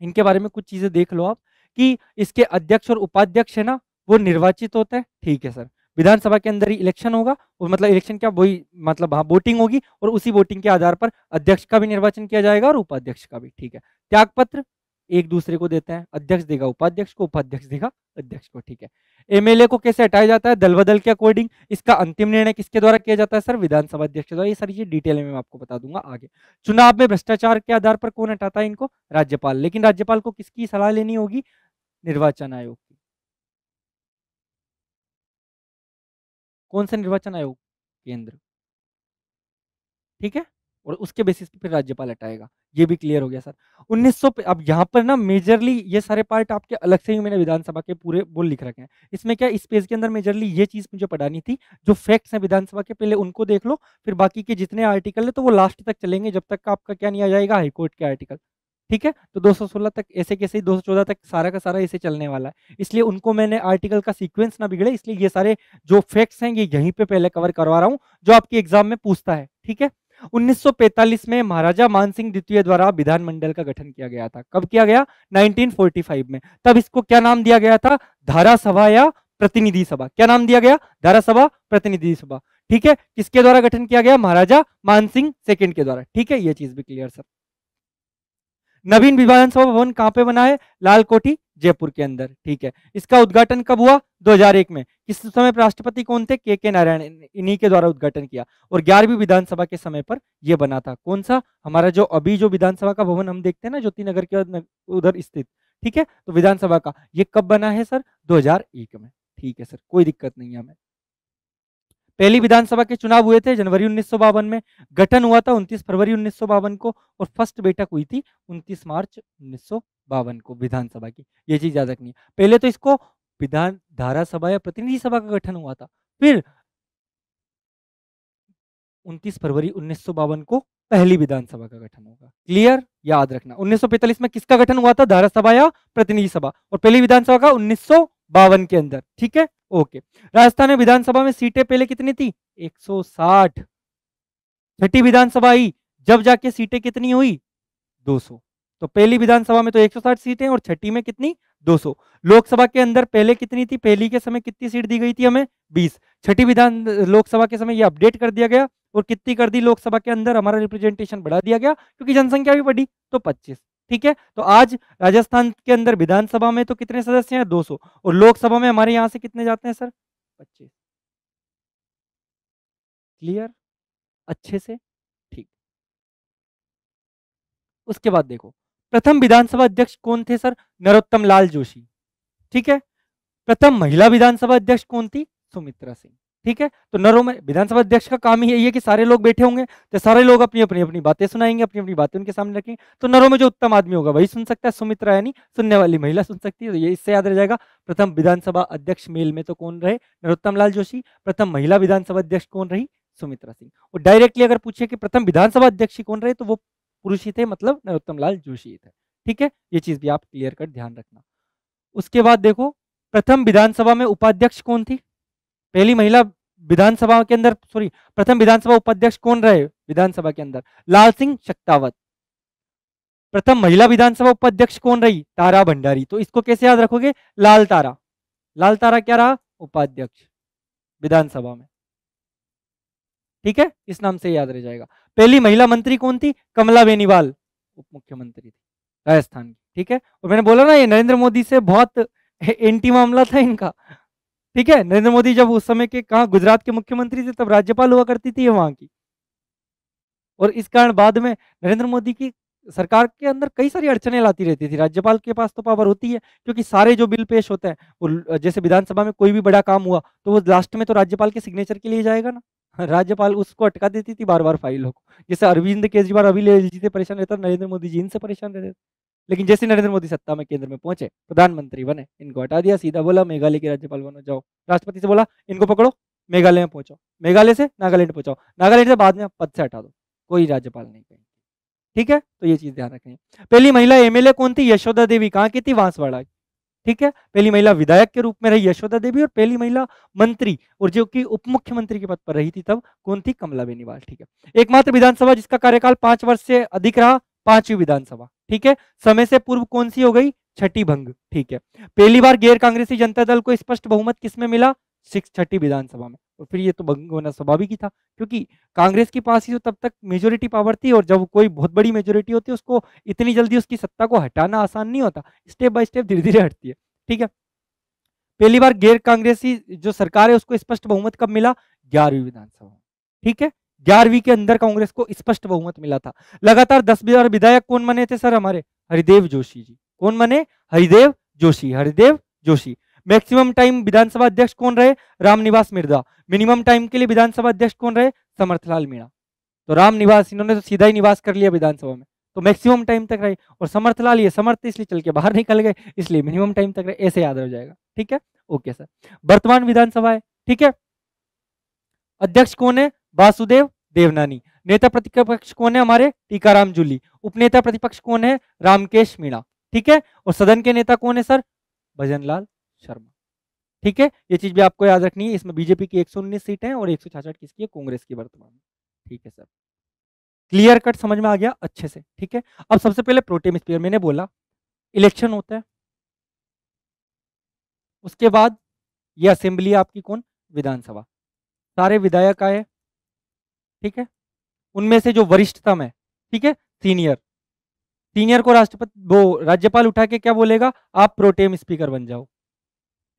इनके बारे में कुछ चीजें देख लो आप, कि इसके अध्यक्ष और उपाध्यक्ष है ना, वो निर्वाचित होता है। ठीक है सर। विधानसभा के अंदर ही इलेक्शन होगा, और मतलब इलेक्शन क्या, वही मतलब हाँ वोटिंग होगी, और उसी वोटिंग के आधार पर अध्यक्ष का भी निर्वाचन किया जाएगा और उपाध्यक्ष का भी। ठीक है। त्यागपत्र एक दूसरे को देते हैं, अध्यक्ष देगा उपाध्यक्ष को, उपाध्यक्ष देगा अध्यक्ष को। ठीक है। एमएलए को कैसे हटाया जाता है? दल बदल के अकॉर्डिंग। इसका अंतिम निर्णय किसके द्वारा किया जाता है सर? विधानसभा अध्यक्ष के द्वारा। ये सारी चीज डिटेल में मैं आपको बता दूंगा आगे। चुनाव में भ्रष्टाचार के आधार पर कौन हटाता है इनको? राज्यपाल। लेकिन राज्यपाल को किसकी सलाह लेनी होगी? निर्वाचन आयोग की। कौन सा निर्वाचन आयोग? केंद्र। ठीक है। और उसके बेसिस पे फिर राज्यपाल हटाएगा। ये भी क्लियर हो गया सर। 1900 पे अब यहाँ पर ना मेजरली ये सारे पार्ट आपके अलग से ही मैंने विधानसभा के पूरे वो लिख रखे हैं। इसमें क्या, इस पेज के अंदर मेजरली ये चीज मुझे पढ़ानी थी, जो फैक्ट्स हैं विधानसभा के, पहले उनको देख लो, फिर बाकी के जितने आर्टिकल है तो वो लास्ट तक चलेंगे, जब तक आपका क्या नहीं आ जाएगा, हाईकोर्ट के आर्टिकल। ठीक है। तो 216 तक ऐसे कैसे, 214 तक सारा का सारा ऐसे चलने वाला है, इसलिए उनको मैंने आर्टिकल का सीक्वेंस ना बिगड़े, इसलिए ये सारे जो फैक्ट्स हैं ये यहीं पे पहले कवर करवा रहा हूं, जो आपके एग्जाम में पूछता है। ठीक है। 1945 में महाराजा मानसिंह द्वितीय द्वारा विधानमंडल का गठन किया गया था। कब किया गया? 1945 में। तब इसको क्या नाम दिया गया था? धारा सभा या प्रतिनिधि सभा। क्या नाम दिया गया? धारा सभा, प्रतिनिधि सभा। ठीक है। किसके द्वारा गठन किया गया? महाराजा मानसिंह सेकंड के द्वारा। ठीक है, ये चीज भी क्लियर सर। नवीन विधानसभा भवन कहाँ पे बना है? लाल कोठी, जयपुर के अंदर। ठीक है। इसका उद्घाटन कब हुआ? 2001 में। किस समय राष्ट्रपति कौन थे? के नारायण, इन्हीं के द्वारा उद्घाटन किया। और 11वीं विधानसभा के समय पर यह बना था। कौन सा? हमारा जो अभी जो विधानसभा का भवन हम देखते हैं ना, ज्योति नगर के उधर स्थित। ठीक है। तो विधानसभा का ये कब बना है सर? 2001 में। ठीक है सर, कोई दिक्कत नहीं है हमें। पहली विधानसभा के चुनाव हुए थे जनवरी 1952 में। गठन हुआ था 29 फरवरी 1952 को, और फर्स्ट बैठक हुई थी 29 मार्च 1952 को विधानसभा की। ये चीज याद रखनी है। पहले तो इसको विधान धारा सभा या प्रतिनिधि सभा का गठन हुआ था, फिर 29 फरवरी 1952 को पहली विधानसभा का गठन होगा। क्लियर? याद रखना। 1945 में किसका गठन हुआ था? धारा सभा या प्रतिनिधि सभा। और पहली विधानसभा का 1952 के अंदर। ठीक है, ओके। राजस्थान में विधानसभा में सीटें पहले कितनी थी? 160। छठी विधानसभा आई, जब जाके सीटें कितनी हुई? 200। तो पहली विधानसभा में तो 160 सीटें, और छठी में कितनी? 200। लोकसभा के अंदर पहले कितनी थी? पहली के समय कितनी सीट दी गई थी हमें? 20। छठी विधान लोकसभा के समय ये अपडेट कर दिया गया, और कितनी कर दी लोकसभा के अंदर? हमारा रिप्रेजेंटेशन बढ़ा दिया गया, क्योंकि जनसंख्या भी बढ़ी, तो 25। ठीक है। तो आज राजस्थान के अंदर विधानसभा में तो कितने सदस्य हैं? 200। और लोकसभा में हमारे यहाँ से कितने जाते हैं सर? 25। क्लियर? अच्छे से? ठीक। उसके बाद देखो, प्रथम विधानसभा अध्यक्ष कौन थे सर? नरोत्तम लाल जोशी। ठीक है। प्रथम महिला विधानसभा अध्यक्ष कौन थी? सुमित्रा सिंह। ठीक है। तो नरों में विधानसभा अध्यक्ष का काम ही यही है कि सारे लोग बैठे होंगे, तो सारे लोग अपनी अपनी अपनी बातें सुनाएंगे, अपनी अपनी बातें उनके सामने रखेंगे, तो नरों में जो उत्तम आदमी होगा वही सुन सकता है। सुमित्रा यानी सुनने वाली महिला सुन सकती है, तो ये इससे याद रह जाएगा। प्रथम विधानसभा अध्यक्ष मेल में तो कौन रहे? नरोत्तम लाल जोशी। प्रथम महिला विधानसभा अध्यक्ष कौन रही? सुमित्रा सिंह। और डायरेक्टली अगर पूछे कि प्रथम विधानसभा अध्यक्ष कौन रहे, तो वो पुरुष ही थे, मतलब नरोत्तम लाल जोशी थे। ठीक है, ये चीज भी आप क्लियर कर ध्यान रखना। उसके बाद देखो, प्रथम विधानसभा में उपाध्यक्ष कौन थी? पहली महिला विधानसभा के अंदर, सॉरी, प्रथम विधानसभा उपाध्यक्ष कौन रहे विधानसभा के अंदर? लाल सिंह शक्तावत। प्रथम महिला विधानसभा उपाध्यक्ष कौन रही? तारा भंडारी। तो इसको कैसे याद रखोगे? लाल तारा। लाल तारा क्या रहा? उपाध्यक्ष विधानसभा में। ठीक है, इस नाम से याद रह जाएगा। पहली महिला मंत्री कौन थी? कमला बेनीवाल, उप मुख्यमंत्री थी राजस्थान की। ठीक है। और मैंने बोला ना, ये नरेंद्र मोदी से बहुत एंटी मामला था इनका। ठीक है। नरेंद्र मोदी जब उस समय के कहा गुजरात के मुख्यमंत्री थे, तब राज्यपाल हुआ करती थी वहां की, और इस कारण बाद में नरेंद्र मोदी की सरकार के अंदर कई सारी अड़चने लाती रहती थी। राज्यपाल के पास तो पावर होती है, क्योंकि सारे जो बिल पेश होते हैं वो, जैसे विधानसभा में कोई भी बड़ा काम हुआ तो वो लास्ट में तो राज्यपाल के सिग्नेचर के लिए जाएगा ना। राज्यपाल उसको अटका देती थी बार बार फाइलों को। जैसे अरविंद केजरीवाल अभी ले जी से परेशान रहता, नरेंद्र मोदी जी इनसे परेशान रहते। लेकिन जैसे नरेंद्र मोदी सत्ता में केंद्र में पहुंचे, प्रधानमंत्री बने, इनको हटा दिया, सीधा बोला मेघालय के राज्यपाल बनो, जाओ। राष्ट्रपति से बोला इनको पकड़ो, मेघालय में पहुंचाओ, मेघालय से नागालैंड पहुंचाओ, नागालैंड से बाद में पद से हटा दो, कोई राज्यपाल नहीं कहीं। ठीक है, तो ये चीज ध्यान रखें। पहली महिला एमएलए कौन थी? यशोदा देवी। कहाँ की थी? बांसवाड़ा की। ठीक है, पहली महिला विधायक के रूप में रही यशोदा देवी, और पहली महिला मंत्री और जो कि उप मुख्यमंत्री के पद पर रही थी तब कौन थी? कमला बेनीवाल। ठीक है, एकमात्र विधानसभा जिसका कार्यकाल 5 वर्ष से अधिक रहा, 5वीं विधानसभा। ठीक है, समय से पूर्व कौन सी हो गई? छठी भंग। ठीक है, पहली बार गैर कांग्रेसी जनता दल को स्पष्ट बहुमत किसमें मिला? छठी विधानसभा में। और फिर ये तो भंग होना स्वाभाविक ही था, क्योंकि कांग्रेस के पास ही तो तब तक मेजोरिटी पावर थी, और जब कोई बहुत बड़ी मेजोरिटी होती है उसको इतनी जल्दी उसकी सत्ता को हटाना आसान नहीं होता, स्टेप बाय स्टेप धीरे धीरे हटती है। ठीक है, पहली बार गैर कांग्रेसी जो सरकार है उसको स्पष्ट बहुमत कब मिला? 11वीं विधानसभा। ठीक है, 11वीं के अंदर कांग्रेस को स्पष्ट बहुमत मिला था। लगातार 10 बार विधायक कौन बने थे सर? हमारे हरिदेव जोशी जी। कौन बने? हरिदेव जोशी। हरिदेव जोशी। मैक्सिमम टाइम विधानसभा अध्यक्ष कौन रहे? रामनिवास मिर्जा। मिनिमम टाइम के लिए विधानसभा अध्यक्ष कौन रहे? समर्थलाल मीणा। तो रामनिवास, इन्होंने तो सीधा ही निवास कर लिया विधानसभा में, तो मैक्सिमम टाइम तक रहे। और समर्थलाल, ये समर्थ इसलिए चल के बाहर निकल गए, इसलिए मिनिमम टाइम तक रहे। ऐसे याद हो जाएगा। ठीक है, ओके सर। वर्तमान विधानसभा है। ठीक है, अध्यक्ष कौन है? वासुदेव देवनानी। नेता प्रतिपक्ष कौन है? हमारे टीकाराम जूली। उपनेता प्रतिपक्ष कौन है? रामकेश मीणा। ठीक है, और सदन के नेता कौन है सर? भजनलाल शर्मा। ठीक है, ये चीज भी आपको याद रखनी है। इसमें बीजेपी की 119 सीटें हैं और 166 किसकी है? कांग्रेस की वर्तमान में। ठीक है सर, क्लियर कट समझ में आ गया अच्छे से। ठीक है, अब सबसे पहले प्रोटेम स्पीकर, मैंने बोला इलेक्शन होता है, उसके बाद ये असेंबली आपकी कौन? विधानसभा। सारे विधायक आए। ठीक है, उनमें से जो वरिष्ठतम है, ठीक है, सीनियर, सीनियर को राष्ट्रपति वो राज्यपाल उठा के क्या बोलेगा? आप प्रोटेम स्पीकर बन जाओ।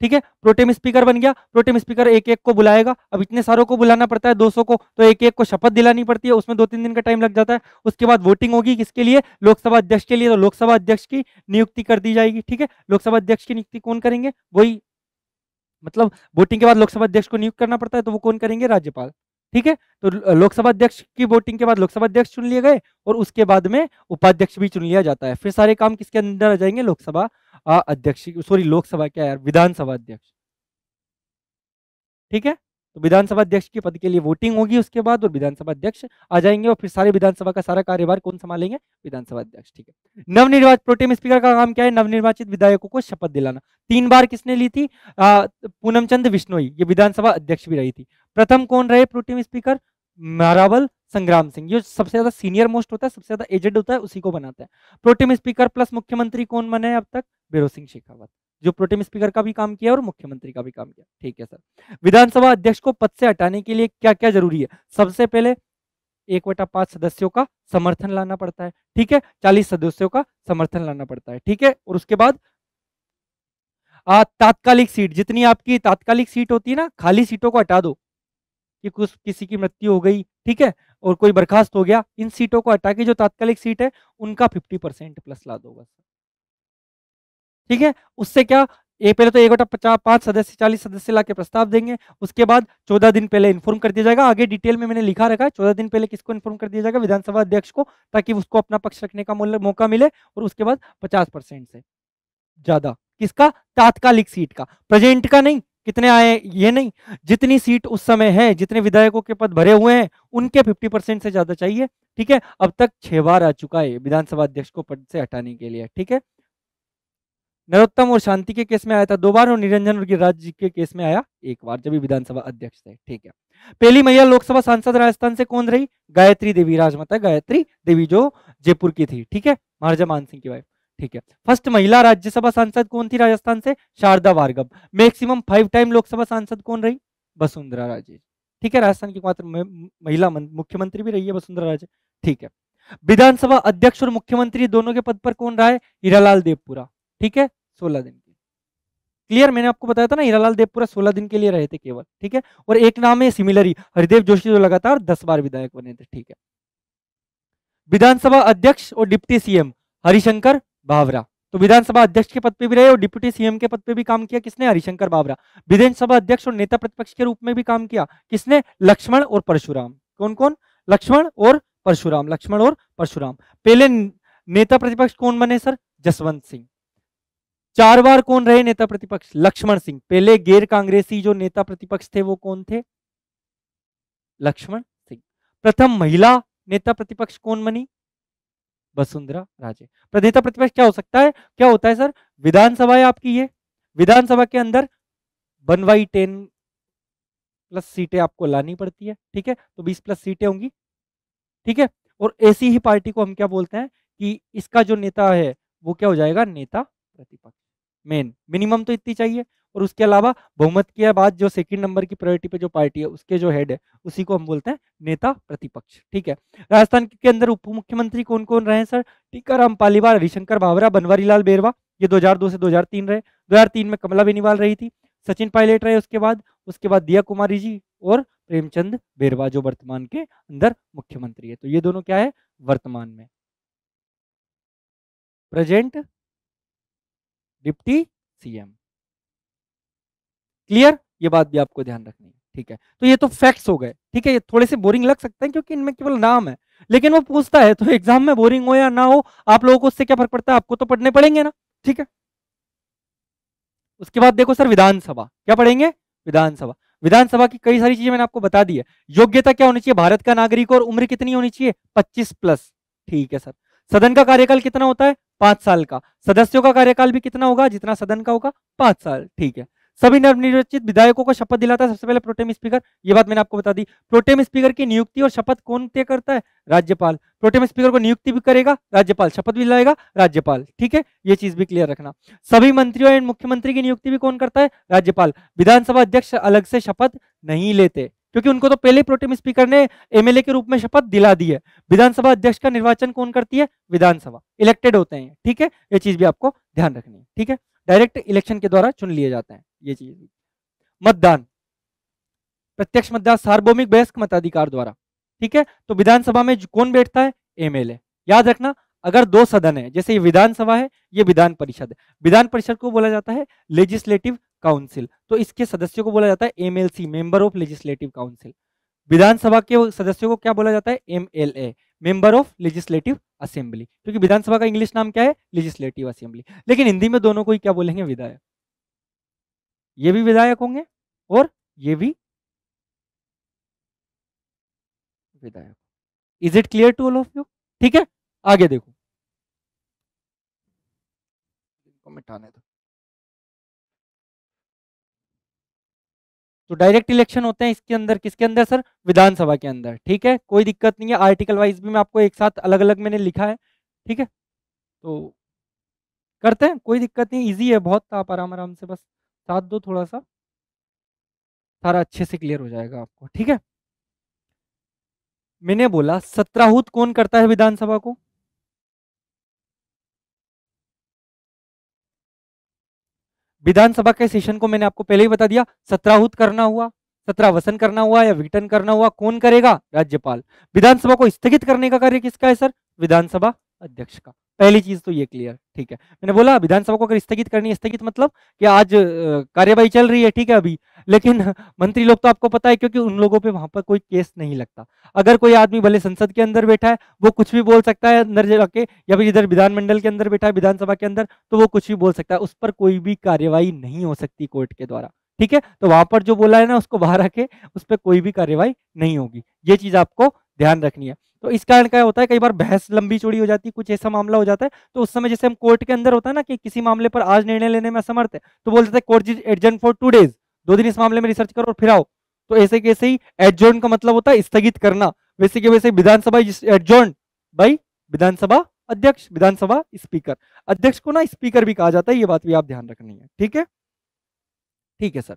ठीक है, प्रोटेम स्पीकर बन गया। प्रोटेम स्पीकर एक एक को बुलाएगा। अब इतने सारों को बुलाना पड़ता है, 200 को, तो एक एक को शपथ दिलानी पड़ती है, उसमें 2-3 दिन का टाइम लग जाता है। उसके बाद वोटिंग होगी, किसके लिए? लोकसभा अध्यक्ष के लिए। तो लोकसभा अध्यक्ष की नियुक्ति कर दी जाएगी। ठीक है, लोकसभा अध्यक्ष की नियुक्ति कौन करेंगे? वही, मतलब वोटिंग के बाद लोकसभा अध्यक्ष को नियुक्त करना पड़ता है, तो वो कौन करेंगे? राज्यपाल। ठीक है, तो लोकसभा अध्यक्ष की वोटिंग के बाद लोकसभा अध्यक्ष चुन लिए गए, और उसके बाद में उपाध्यक्ष भी चुन लिया जाता है। फिर सारे काम किसके अंदर आ जाएंगे? लोकसभा अध्यक्ष, सॉरी लोकसभा क्या यार, विधानसभा अध्यक्ष। ठीक है, तो विधानसभा अध्यक्ष के पद के लिए वोटिंग होगी उसके बाद, और विधानसभा अध्यक्ष आ जाएंगे, और फिर सारे विधानसभा का सारा कार्यभार कौन संभालेंगे? विधानसभा अध्यक्ष। ठीक है, नवनिर्वाचित प्रोटेम स्पीकर का काम क्या है? नवनिर्वाचित विधायकों को शपथ दिलाना। 3 बार किसने ली थी? पूनम चंद बिश्नोई, ये विधानसभा अध्यक्ष भी रही थी। प्रथम कौन रहे प्रोटेम स्पीकर? मारावल संग्राम सिंह। ये सबसे ज्यादा सीनियर मोस्ट होता है, सबसे ज्यादा एजेड होता है, उसी को बनाते हैं। प्रोटेम स्पीकर प्लस मुख्यमंत्री कौन बने हैं अब तक? भैरों सिंह शेखावत, जो प्रोटेम स्पीकर का भी काम किया और मुख्यमंत्री का भी काम किया। ठीक है सर, विधानसभा अध्यक्ष को पद से हटाने के लिए क्या क्या जरूरी है? सबसे पहले 1/5 सदस्यों का समर्थन लाना पड़ता है। ठीक है, 40 सदस्यों का समर्थन लाना पड़ता है। ठीक है, और उसके बाद तात्कालिक सीट, जितनी आपकी तात्कालिक सीट होती है ना, खाली सीटों को हटा दो, कि कुछ किसी की मृत्यु हो गई, ठीक है, और कोई बर्खास्त हो गया, इन सीटों को हटा के जो तात्कालिक सीट है उनका 50% प्लस ला दो बस। ठीक है, उससे क्या, ये पहले तो 1/5 सदस्य 40 सदस्य ला के प्रस्ताव देंगे, उसके बाद 14 दिन पहले इन्फॉर्म कर दिया जाएगा। आगे डिटेल में मैंने लिखा रखा है, 14 दिन पहले किसको इन्फॉर्म कर दिया जाएगा? विधानसभा अध्यक्ष को, ताकि उसको अपना पक्ष रखने का मौका मिले। और उसके बाद 50% से ज्यादा किसका? तात्कालिक सीट का, प्रेजेंट का नहीं, कितने आए ये नहीं, जितनी सीट उस समय है, जितने विधायकों के पद भरे हुए हैं उनके 50% से ज्यादा चाहिए। ठीक है, अब तक 6 बार आ चुका है विधानसभा अध्यक्ष को पद से हटाने के लिए। ठीक है, नरोत्तम और शांति के केस में आया था 2 बार, और निरंजन और गिरिराज जी के केस में आया 1 बार, जब भी विधानसभा अध्यक्ष थे। ठीक है, पहली महिला लोकसभा सांसद राजस्थान से कौन रही? गायत्री देवी, राजमाता गायत्री देवी, जो जयपुर की थी। ठीक है, महाराजा मानसिंह की वाइफ। ठीक है, फर्स्ट महिला राज्यसभा सांसद कौन थी राजस्थान से? शारदा भार्गव। मैक्सिमम 5 टाइम लोकसभा सांसद कौन रही? वसुंधरा राजे। ठीक है, राजस्थान की मात्र महिला मुख्यमंत्री भी रही है वसुंधरा राजे। ठीक है, विधानसभा अध्यक्ष और मुख्यमंत्री दोनों के पद पर कौन रहा है? हीरालाल देवपुरा। ठीक है, 16 दिन के। क्लियर, मैंने आपको बताया था ना, हीरालाल देवपुरा 16 दिन के लिए रहे थे केवल। ठीक है, और एक नाम है सिमिलरी, हरिदेव जोशी, जो लगातार 10 बार विधायक बने थे। ठीक है, विधानसभा अध्यक्ष और डिप्टी सीएम हरिशंकर बावरा, तो विधानसभा अध्यक्ष के पद पे भी रहे और डिप्टी सीएम के पद पे भी काम किया। किसने? हरिशंकर बावरा। विधानसभा अध्यक्ष और नेता प्रतिपक्ष के रूप में भी काम किया। किसने? लक्ष्मण और परशुराम। कौन कौन? लक्ष्मण और परशुराम। लक्ष्मण और परशुराम। पहले नेता प्रतिपक्ष कौन बने सर? जसवंत सिंह। 4 बार कौन रहे नेता प्रतिपक्ष? लक्ष्मण सिंह। पहले गैर कांग्रेसी जो नेता प्रतिपक्ष थे वो कौन थे? लक्ष्मण सिंह। प्रथम महिला नेता प्रतिपक्ष कौन बनी? वसुंधरा राजे। नेता प्रतिपक्ष क्या हो सकता है, क्या होता है सर? विधानसभा है आपकी, ये विधानसभा के अंदर 1/10 प्लस सीटें आपको लानी पड़ती है, ठीक है, तो 20 प्लस सीटें होंगी, ठीक है। और ऐसी ही पार्टी को हम क्या बोलते हैं कि इसका जो नेता है वो क्या हो जाएगा? नेता प्रतिपक्ष। मेन मिनिमम तो इतनी चाहिए, और उसके अलावा बहुमत के बाद जो सेकंड नंबर की प्रायोरिटी पे जो पार्टी है उसके जो हेड है उसी को हम बोलते हैं नेता प्रतिपक्ष, ठीक है। राजस्थान के अंदर उप मुख्यमंत्री कौन कौन रहे हैं सर? टीकाराम पालीवाल, हरिशंकर बावरा, बनवारी लाल बेरवा, ये 2002 से 2003 रहे। 2003 में कमला बेनीवाल रही थी, सचिन पायलट रहे उसके बाद दिया कुमारी जी और प्रेमचंद बेरवा जो वर्तमान के अंदर मुख्यमंत्री है। तो ये दोनों क्या है? वर्तमान में प्रेजेंट डिप्टी सीएम। क्लियर? ये बात भी आपको ध्यान रखनी है, ठीक है। तो ये तो फैक्ट्स हो गए, ठीक है। ये थोड़े से बोरिंग लग सकते हैं क्योंकि इनमें केवल नाम है, लेकिन वो पूछता है तो एग्जाम में बोरिंग हो या ना हो आप लोगों को उससे क्या फर्क पड़ता है? आपको तो पढ़ने पड़ेंगे ना, ठीक है। उसके बाद देखो सर, विधानसभा क्या पढ़ेंगे? विधानसभा। विधानसभा की कई सारी चीजें मैंने आपको बता दी है। योग्यता क्या होनी चाहिए? भारत का नागरिक, और उम्र कितनी होनी चाहिए? 25 प्लस, ठीक है सर। सदन का कार्यकाल कितना होता है? 5 साल का। सदस्यों का कार्यकाल भी कितना होगा? जितना सदन का होगा, 5 साल, ठीक है। सभी नवनिर्वाचित विधायकों को शपथ दिलाता है सबसे पहले प्रोटेम स्पीकर, ये बात मैंने आपको बता दी। प्रोटेम स्पीकर की नियुक्ति और शपथ कौन तय करता है? राज्यपाल। प्रोटेम स्पीकर को नियुक्ति भी करेगा राज्यपाल, शपथ भी दिलाएगा राज्यपाल, ठीक है। ये चीज भी क्लियर रखना। सभी मंत्रियों एवं मुख्यमंत्री की नियुक्ति भी कौन करता है? राज्यपाल। विधानसभा अध्यक्ष अलग से शपथ नहीं लेते क्योंकि उनको तो पहले प्रोटेम स्पीकर ने एमएलए के रूप में शपथ दिला दी है। विधानसभा अध्यक्ष का निर्वाचन कौन करती है? विधानसभा, इलेक्टेड होते हैं, ठीक है। ये चीज भी आपको ध्यान रखनी है, ठीक है। डायरेक्ट इलेक्शन के द्वारा चुन लिए जाते हैं, ये चीज। मतदान, प्रत्यक्ष मतदान सार्वभौमिक वयस्क मताधिकार द्वारा, ठीक है। तो विधानसभा में कौन बैठता है? एमएलए। याद रखना, अगर 2 सदन है, जैसे ये विधानसभा है, ये विधान परिषद है, विधान परिषद को बोला जाता है लेजिस्लेटिव काउंसिल, तो इसके सदस्यों को बोला जाता है MLC, member of legislative council. विधानसभा के सदस्यों को क्या बोला जाता है? MLA, member of legislative assembly, क्योंकि विधानसभा का इंग्लिश नाम क्या है? Legislative assembly. लेकिन हिंदी में दोनों को ही क्या बोलेंगे? विधायक। ये भी विधायक होंगे और ये भी विधायक। Is it clear to all of you? ठीक है, आगे देखो, मिटाने दो। तो डायरेक्ट इलेक्शन होते हैं इसके अंदर, किसके अंदर सर? विधानसभा के अंदर, ठीक है। कोई दिक्कत नहीं है, आर्टिकल वाइज भी मैं आपको एक साथ अलग अलग मैंने लिखा है, ठीक है। तो करते हैं, कोई दिक्कत नहीं, इजी है बहुत, आप आराम आराम से बस साथ दो थोड़ा सा, सारा अच्छे से क्लियर हो जाएगा आपको, ठीक है। मैंने बोला सत्राहूत कौन करता है विधानसभा को? विधानसभा के सेशन को मैंने आपको पहले ही बता दिया, सत्राहूत करना हुआ, सत्रावसन करना हुआ या विघटन करना हुआ, कौन करेगा? राज्यपाल। विधानसभा को स्थगित करने का कार्य किसका है सर? विधानसभा अध्यक्ष का। पहली चीज तो ये क्लियर, ठीक है। मैंने बोला विधानसभा को अगर स्थगित करनी है, स्थगित मतलब कि आज कार्यवाही चल रही है, ठीक है अभी, लेकिन मंत्री लोग तो आपको पता है क्योंकि उन लोगों पे वहां पर कोई केस नहीं लगता। अगर कोई आदमी भले संसद के अंदर बैठा है, वो कुछ भी बोल सकता है अंदर जाके, या फिर इधर विधानमंडल के अंदर बैठा है विधानसभा के अंदर, तो वो कुछ भी बोल सकता है, उस पर कोई भी कार्यवाही नहीं हो सकती कोर्ट के द्वारा, ठीक है। तो वहां पर जो बोला है ना उसको बाहर रखे, उस पर कोई भी कार्यवाही नहीं होगी, ये चीज आपको ध्यान रखनी है। तो इस कारण क्या होता है, कई बार बहस लंबी चौड़ी हो जाती है, कुछ ऐसा मामला हो जाता है, तो उस समय जैसे हम कोर्ट के अंदर होता है ना कि किसी मामले पर आज निर्णय लेने में असमर्थ है, तो बोल देते हैं court is adjourn for 2 days, 2 दिन इस मामले में रिसर्च करो और फिर आओ। तो ऐसे कैसे ही एडजर्न का मतलब होता है स्थगित करना, वैसे के वैसे विधानसभा एडजर्न बाई विधानसभा अध्यक्ष, विधानसभा स्पीकर। अध्यक्ष को ना स्पीकर भी कहा जाता है, ये बात भी आप ध्यान रखनी है, ठीक है। ठीक है सर।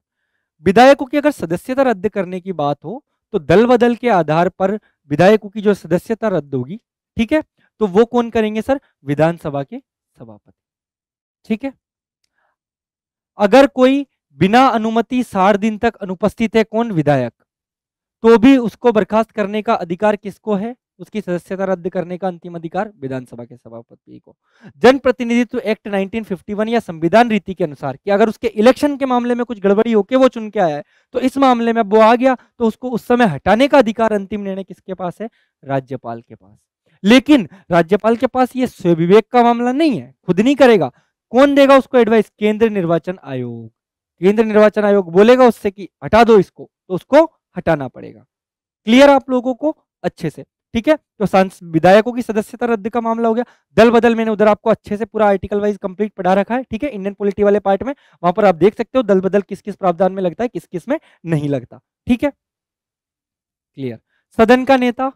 विधायकों की अगर सदस्यता रद्द करने की बात हो तो दल बदल के आधार पर विधायकों की जो सदस्यता रद्द होगी, ठीक है, तो वो कौन करेंगे सर? विधानसभा के सभापति, ठीक है। अगर कोई बिना अनुमति 60 दिन तक अनुपस्थित है, कौन? विधायक, तो भी उसको बर्खास्त करने का अधिकार किसको है? उसकी सदस्यता रद्द करने का अंतिम अधिकार विधानसभा के सभापति को। जनप्रतिनिधित्व एक्ट 1951 या संविधान रीति के अनुसार कि अगर उसके इलेक्शन के मामले में कुछ गड़बड़ी होके वो चुन के आया है, तो इस मामले में वो आ गया तो उसको उस समय हटाने का अधिकार, अंतिम निर्णय किसके पास है? राज्यपाल के पास। लेकिन राज्यपाल के पास ये स्वविवेक का मामला नहीं है, खुद नहीं करेगा। कौन देगा उसको एडवाइस? केंद्र निर्वाचन आयोग। केंद्र निर्वाचन आयोग बोलेगा उससे कि हटा दो इसको, तो उसको हटाना पड़ेगा। क्लियर आप लोगों को अच्छे से? ठीक है, तो विधायकों की सदस्यता रद्द का मामला हो गया। दल बदल मैंने उधर आपको अच्छे से पूरा आर्टिकल वाइज कंप्लीट पढ़ा रखा है, ठीक है, इंडियन पॉलिटी वाले पार्ट में, वहां पर आप देख सकते हो दल बदल किस किस प्रावधान में लगता है, किस किस में नहीं लगता। ठीक है, क्लियर। सदन का नेता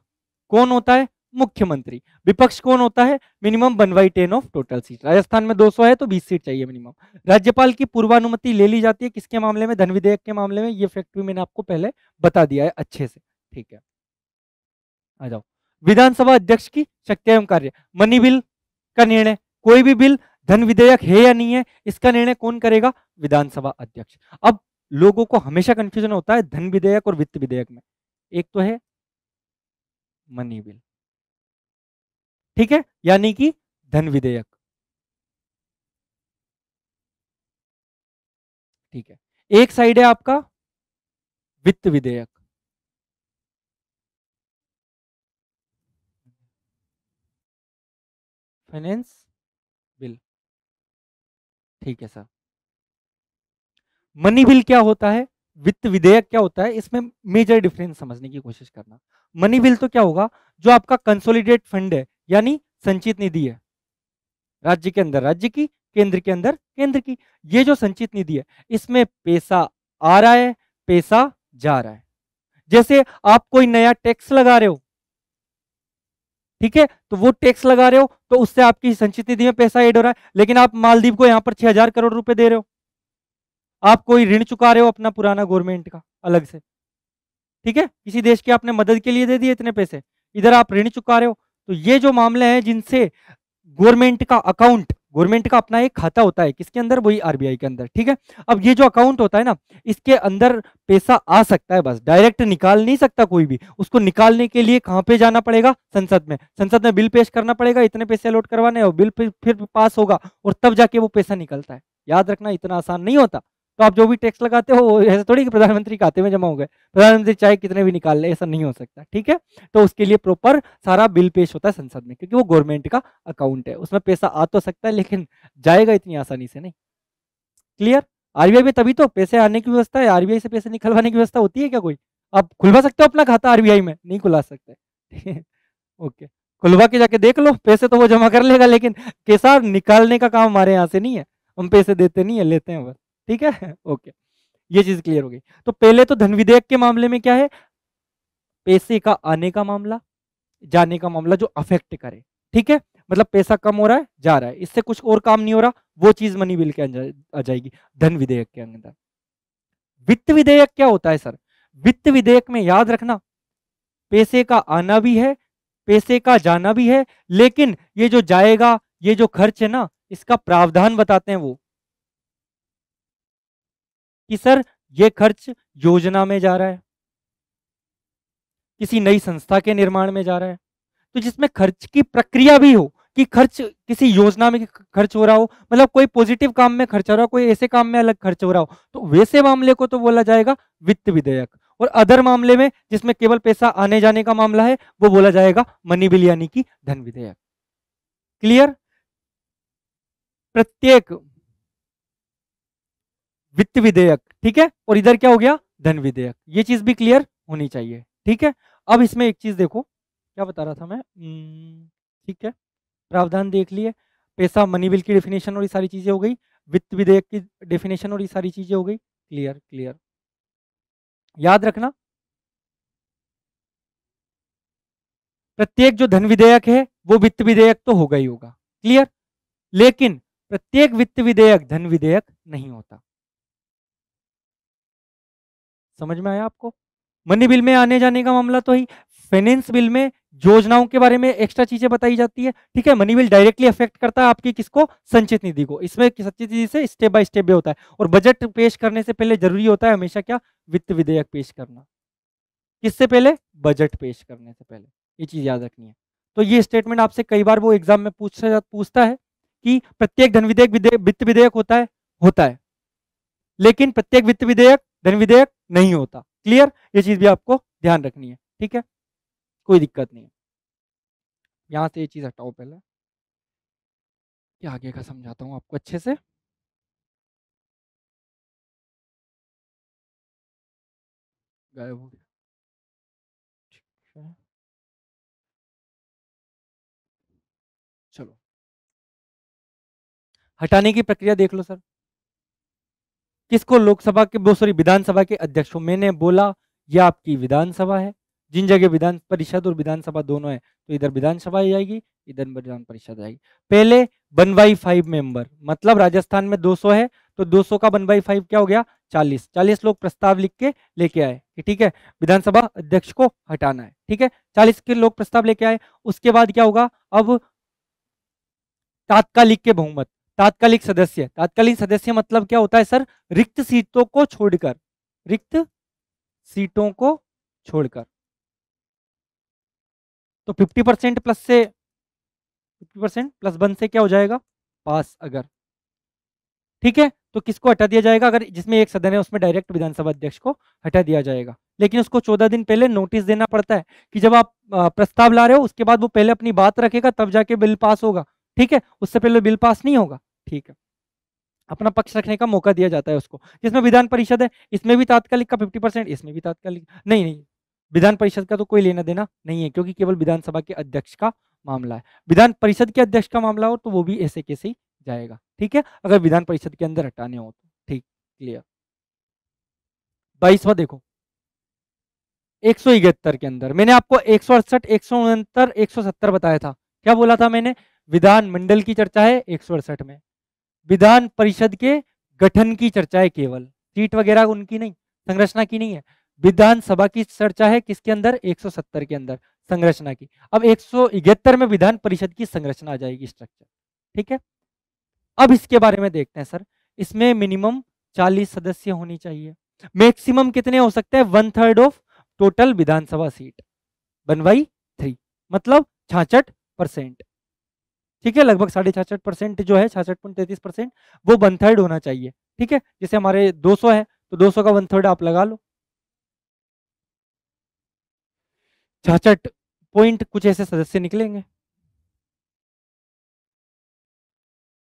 कौन होता है? मुख्यमंत्री। विपक्ष कौन होता है? Minimum 1/10 of total seat. Rajasthan में 200 है तो 20 सीट चाहिए मिनिमम। राज्यपाल की पूर्वानुमति ले ली जाती है किसके मामले में? धन विधेयक के मामले में। ये फैक्ट भी मैंने आपको पहले बता दिया है अच्छे से। ठीक है, आ जाओ। विधानसभा अध्यक्ष की शक्ति एवं कार्य। मनी बिल का निर्णय, कोई भी बिल धन विधेयक है या नहीं है, इसका निर्णय कौन करेगा? विधानसभा अध्यक्ष। अब लोगों को हमेशा कंफ्यूजन होता है धन विधेयक और वित्त विधेयक में। एक तो है मनी बिल, ठीक है, यानी कि धन विधेयक, ठीक है। एक साइड है आपका वित्त विधेयक, फाइनेंस बिल, ठीक है सर। मनी बिल क्या होता है, वित्त विधेयक क्या होता है, इसमें मेजर डिफरेंस समझने की कोशिश करना। मनी बिल तो क्या होगा, जो आपका कंसोलिडेट फंड है, यानी संचित निधि है, राज्य के अंदर राज्य की, केंद्र के अंदर केंद्र की। ये जो संचित निधि है, इसमें पैसा आ रहा है, पैसा जा रहा है। जैसे आप कोई नया टैक्स लगा रहे हो, ठीक है, तो वो टैक्स लगा रहे हो तो उससे आपकी संचित निधि में पैसा ऐड हो रहा है। लेकिन आप मालदीव को यहां पर 6,000 करोड़ रुपए दे रहे हो, आप कोई ऋण चुका रहे हो अपना पुराना गवर्नमेंट का अलग से, ठीक है, किसी देश की आपने मदद के लिए दे दिए इतने पैसे, इधर आप ऋण चुका रहे हो। तो ये जो मामले हैं जिनसे गवर्नमेंट का अकाउंट, गवर्नमेंट का अपना एक खाता होता है किसके अंदर, वही आरबीआई के अंदर, ठीक है। अब ये जो अकाउंट होता है ना, इसके अंदर पैसा आ सकता है, बस डायरेक्ट निकाल नहीं सकता कोई भी। उसको निकालने के लिए कहां पे जाना पड़ेगा? संसद में। संसद में बिल पेश करना पड़ेगा, इतने पैसे अलॉट करवाने, और बिल फिर पास होगा और तब जाके वो पैसा निकलता है। याद रखना, इतना आसान नहीं होता। तो आप जो भी टैक्स लगाते हो वो ऐसा थोड़ी कि प्रधानमंत्री खाते में जमा हो गए, प्रधानमंत्री चाहे कितने भी निकाल ले, ऐसा नहीं हो सकता, ठीक है। तो उसके लिए प्रॉपर सारा बिल पेश होता है संसद में, क्योंकि वो गवर्नमेंट का अकाउंट है, उसमें पैसा आ तो सकता है लेकिन जाएगा इतनी आसानी से नहीं। क्लियर? आरबीआई में तभी तो पैसे आने की व्यवस्था है, आरबीआई से पैसे निकलवाने की व्यवस्था होती है क्या कोई? आप खुलवा सकते हो अपना खाता आरबीआई में? नहीं खुला सकते। ओके, खुलवा के जाके देख लो, पैसे तो वो जमा कर लेगा, लेकिन पैसा निकालने का काम हमारे यहाँ से नहीं है, हम पैसे देते नहीं है, लेते हैं बस, ठीक है। ओके, ये चीज क्लियर हो गई। तो पहले तो धन विधेयक के मामले में क्या है, पैसे का आने का मामला, जाने का मामला जो अफेक्ट करे, ठीक है, मतलब पैसा कम हो रहा है, जा रहा है, इससे कुछ और काम नहीं हो रहा, वो चीज मनी बिल के अंदर आ जाएगी, धन विधेयक के अंदर। वित्त विधेयक क्या होता है सर? वित्त विधेयक में याद रखना, पैसे का आना भी है, पैसे का जाना भी है, लेकिन ये जो जाएगा, ये जो खर्च है ना, इसका प्रावधान बताते हैं वो, कि सर ये खर्च योजना में जा रहा है, किसी नई संस्था के निर्माण में जा रहा है, तो जिसमें खर्च की प्रक्रिया भी हो, कि खर्च किसी योजना में खर्च हो रहा हो, मतलब कोई पॉजिटिव काम में खर्च हो रहा हो, कोई ऐसे काम में अलग खर्च हो रहा हो, तो वैसे मामले को तो बोला जाएगा वित्त विधेयक। और अदर मामले में जिसमें केवल पैसा आने जाने का मामला है, वो बोला जाएगा मनी बिल, यानी कि धन विधेयक। क्लियर? प्रत्येक वित्त विधेयक, ठीक है, और इधर क्या हो गया, धन विधेयक, ये चीज भी क्लियर होनी चाहिए, ठीक है। अब इसमें एक चीज देखो, क्या बता रहा था मैं, ठीक है, प्रावधान देख लिए, पैसा, मनी बिल की डेफिनेशन और ये सारी चीजें हो गई, वित्त विधेयक की डेफिनेशन और ये सारी चीजें हो गई। क्लियर? क्लियर, याद रखना, प्रत्येक जो धन विधेयक है वो वित्त विधेयक तो होगा ही होगा, क्लियर, लेकिन प्रत्येक वित्त विधेयक धन विधेयक नहीं होता। समझ में आया आपको? मनी बिल में आने जाने का मामला तो ही, फाइनेंस बिल में योजनाओं के बारे में एक्स्ट्रा चीजें बताई जाती है, ठीक है। मनी बिल डायरेक्टली अफेक्ट करता है आपकी किसको, संचित निधि को, इसमें संचित निधि से स्टेप बाय स्टेप भी होता है। और बजट पेश करने से पहले जरूरी होता है हमेशा क्या, वित्त विधेयक पेश करना। किससे पहले? बजट पेश करने से पहले, ये चीज याद रखनी है। तो ये स्टेटमेंट आपसे कई बार वो एग्जाम में पूछता है कि प्रत्येक धन विधेयक वित्त विधेयक होता है, लेकिन प्रत्येक वित्त विधेयक धन विधेयक नहीं होता। क्लियर? ये चीज भी आपको ध्यान रखनी है, ठीक है, कोई दिक्कत नहीं है। यहाँ से ये चीज हटाओ पहले, कि आगे का समझाता हूँ आपको अच्छे से। गायब हो गया, ठीक है, चलो हटाने की प्रक्रिया देख लो सर। किसको? लोकसभा के, वो सॉरी विधानसभा के अध्यक्ष को। मैंने बोला ये आपकी विधानसभा है, जिन जगह विधान परिषद और विधानसभा दोनों है तो इधर विधानसभा ही आएगी, इधर विधान परिषद आएगी। पहले 1/5 मेंबर, मतलब राजस्थान में 200 है तो 200 का 1/5 क्या हो गया? 40। 40 लोग प्रस्ताव लिख के लेके आए कि ठीक है विधानसभा अध्यक्ष को हटाना है, ठीक है 40 के लोग प्रस्ताव लेके आए। उसके बाद क्या होगा? अब तात्कालिक के बहुमत, तात्कालिक सदस्य, तात्कालिक सदस्य मतलब क्या होता है सर? रिक्त सीटों को छोड़कर, रिक्त सीटों को छोड़कर। तो 50% प्लस से 50% प्लस 1 से क्या हो जाएगा? पास। अगर ठीक है तो किसको हटा दिया जाएगा? अगर जिसमें एक सदन है उसमें डायरेक्ट विधानसभा अध्यक्ष को हटा दिया जाएगा, लेकिन उसको 14 दिन पहले नोटिस देना पड़ता है कि जब आप प्रस्ताव ला रहे हो उसके बाद वो पहले अपनी बात रखेगा तब जाके बिल पास होगा, ठीक है, उससे पहले बिल पास नहीं होगा, ठीक है। अपना पक्ष रखने का मौका दिया जाता है उसको। जिसमें विधान परिषद है इसमें भी तात्कालिक का 50%, इसमें भी तात्कालिक, नहीं नहीं विधान परिषद का तो कोई लेना देना नहीं है क्योंकि केवल विधानसभा के अध्यक्ष का मामला है। विधान परिषद के अध्यक्ष का मामला हो तो वो भी ऐसे कैसे ही जाएगा, ठीक है, अगर विधान परिषद के अंदर हटाने हो तो। ठीक, क्लियर। 22वां देखो, 171 के अंदर मैंने आपको 168, 169, 170 बताया था। क्या बोला था मैंने? विधानमंडल की चर्चा है 168 में, विधान परिषद के गठन की चर्चा है, केवल सीट वगैरह उनकी नहीं, संरचना की नहीं है। विधानसभा की चर्चा है किसके अंदर? 170 के अंदर, संरचना की। अब 171 में विधान परिषद की संरचना आ जाएगी, स्ट्रक्चर, ठीक है। अब इसके बारे में देखते हैं सर। इसमें मिनिमम 40 सदस्य होनी चाहिए, मैक्सिमम कितने हो सकते हैं? 1/3 ऑफ टोटल विधानसभा सीट, 1/3 मतलब 66%, ठीक है, लगभग 66.5% जो है, 66.33% वो 1/3 होना चाहिए, ठीक है। जैसे हमारे 200 है तो 200 का 1/3 आप लगा लो, 66 पॉइंट कुछ ऐसे सदस्य निकलेंगे,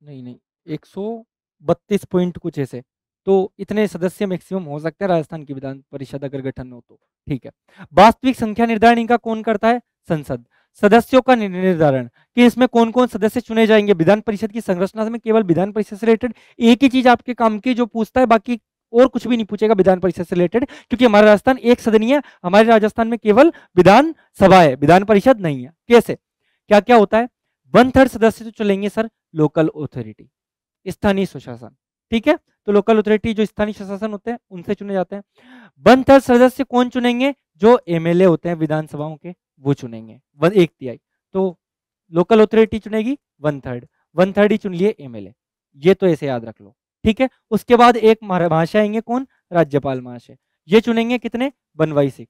नहीं नहीं 132 पॉइंट कुछ ऐसे, तो इतने सदस्य मैक्सिमम हो सकते हैं राजस्थान की विधान परिषद अगर गठन हो तो, ठीक है। वास्तविक संख्या निर्धारण इनका कौन करता है? संसद। सदस्यों का निर्धारण कि इसमें कौन कौन सदस्य चुने जाएंगे, विधान परिषद की संरचना में केवल विधान परिषद से रिलेटेड एक ही चीज आपके काम की जो पूछता है, बाकी और कुछ भी नहीं पूछेगा विधान परिषद से रिलेटेड, क्योंकि हमारा राजस्थान एक सदनीय है, हमारे राजस्थान में केवल विधान सभा है, विधान परिषद नहीं है। कैसे, क्या क्या होता है? 1/3 सदस्य तो चलेंगे सर लोकल अथॉरिटी, स्थानीय सुशासन, ठीक है, तो लोकल अथॉरिटी जो स्थानीय प्रशासन होते हैं उनसे चुने जाते हैं। 1/3 सदस्य कौन चुनेंगे? जो एमएलए होते हैं विधानसभाओं के, वो चुनेंगे, 1/3। तो लोकल अथॉरिटी चुनेगी 1/3, 1/3 ही चुन लिए एमएलए, ये तो ऐसे याद रख लो, ठीक है। उसके बाद एक महाशय आएंगे, कौन? राज्यपाल महाशय, ये चुनेंगे कितने? 1/6,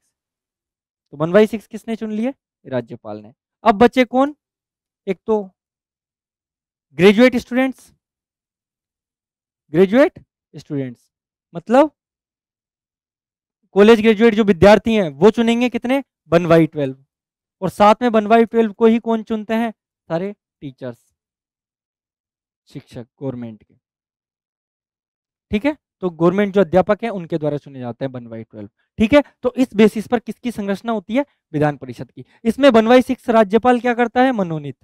तो 1/6 किसने चुन लिए? राज्यपाल ने। अब बचे कौन? एक तो ग्रेजुएट स्टूडेंट्स, ग्रेजुएट स्टूडेंट्स मतलब कॉलेज ग्रेजुएट जो विद्यार्थी हैं वो चुनेंगे कितने? 1/12, और साथ में 1/12 को ही कौन चुनते हैं? सारे टीचर्स, शिक्षक गवर्नमेंट के, ठीक है, तो गवर्नमेंट जो अध्यापक हैं उनके द्वारा चुने जाते हैं 1/12, ठीक है। तो इस बेसिस पर किसकी संरचना होती है? विधान परिषद की। इसमें 1/6 राज्यपाल क्या करता है? मनोनीत।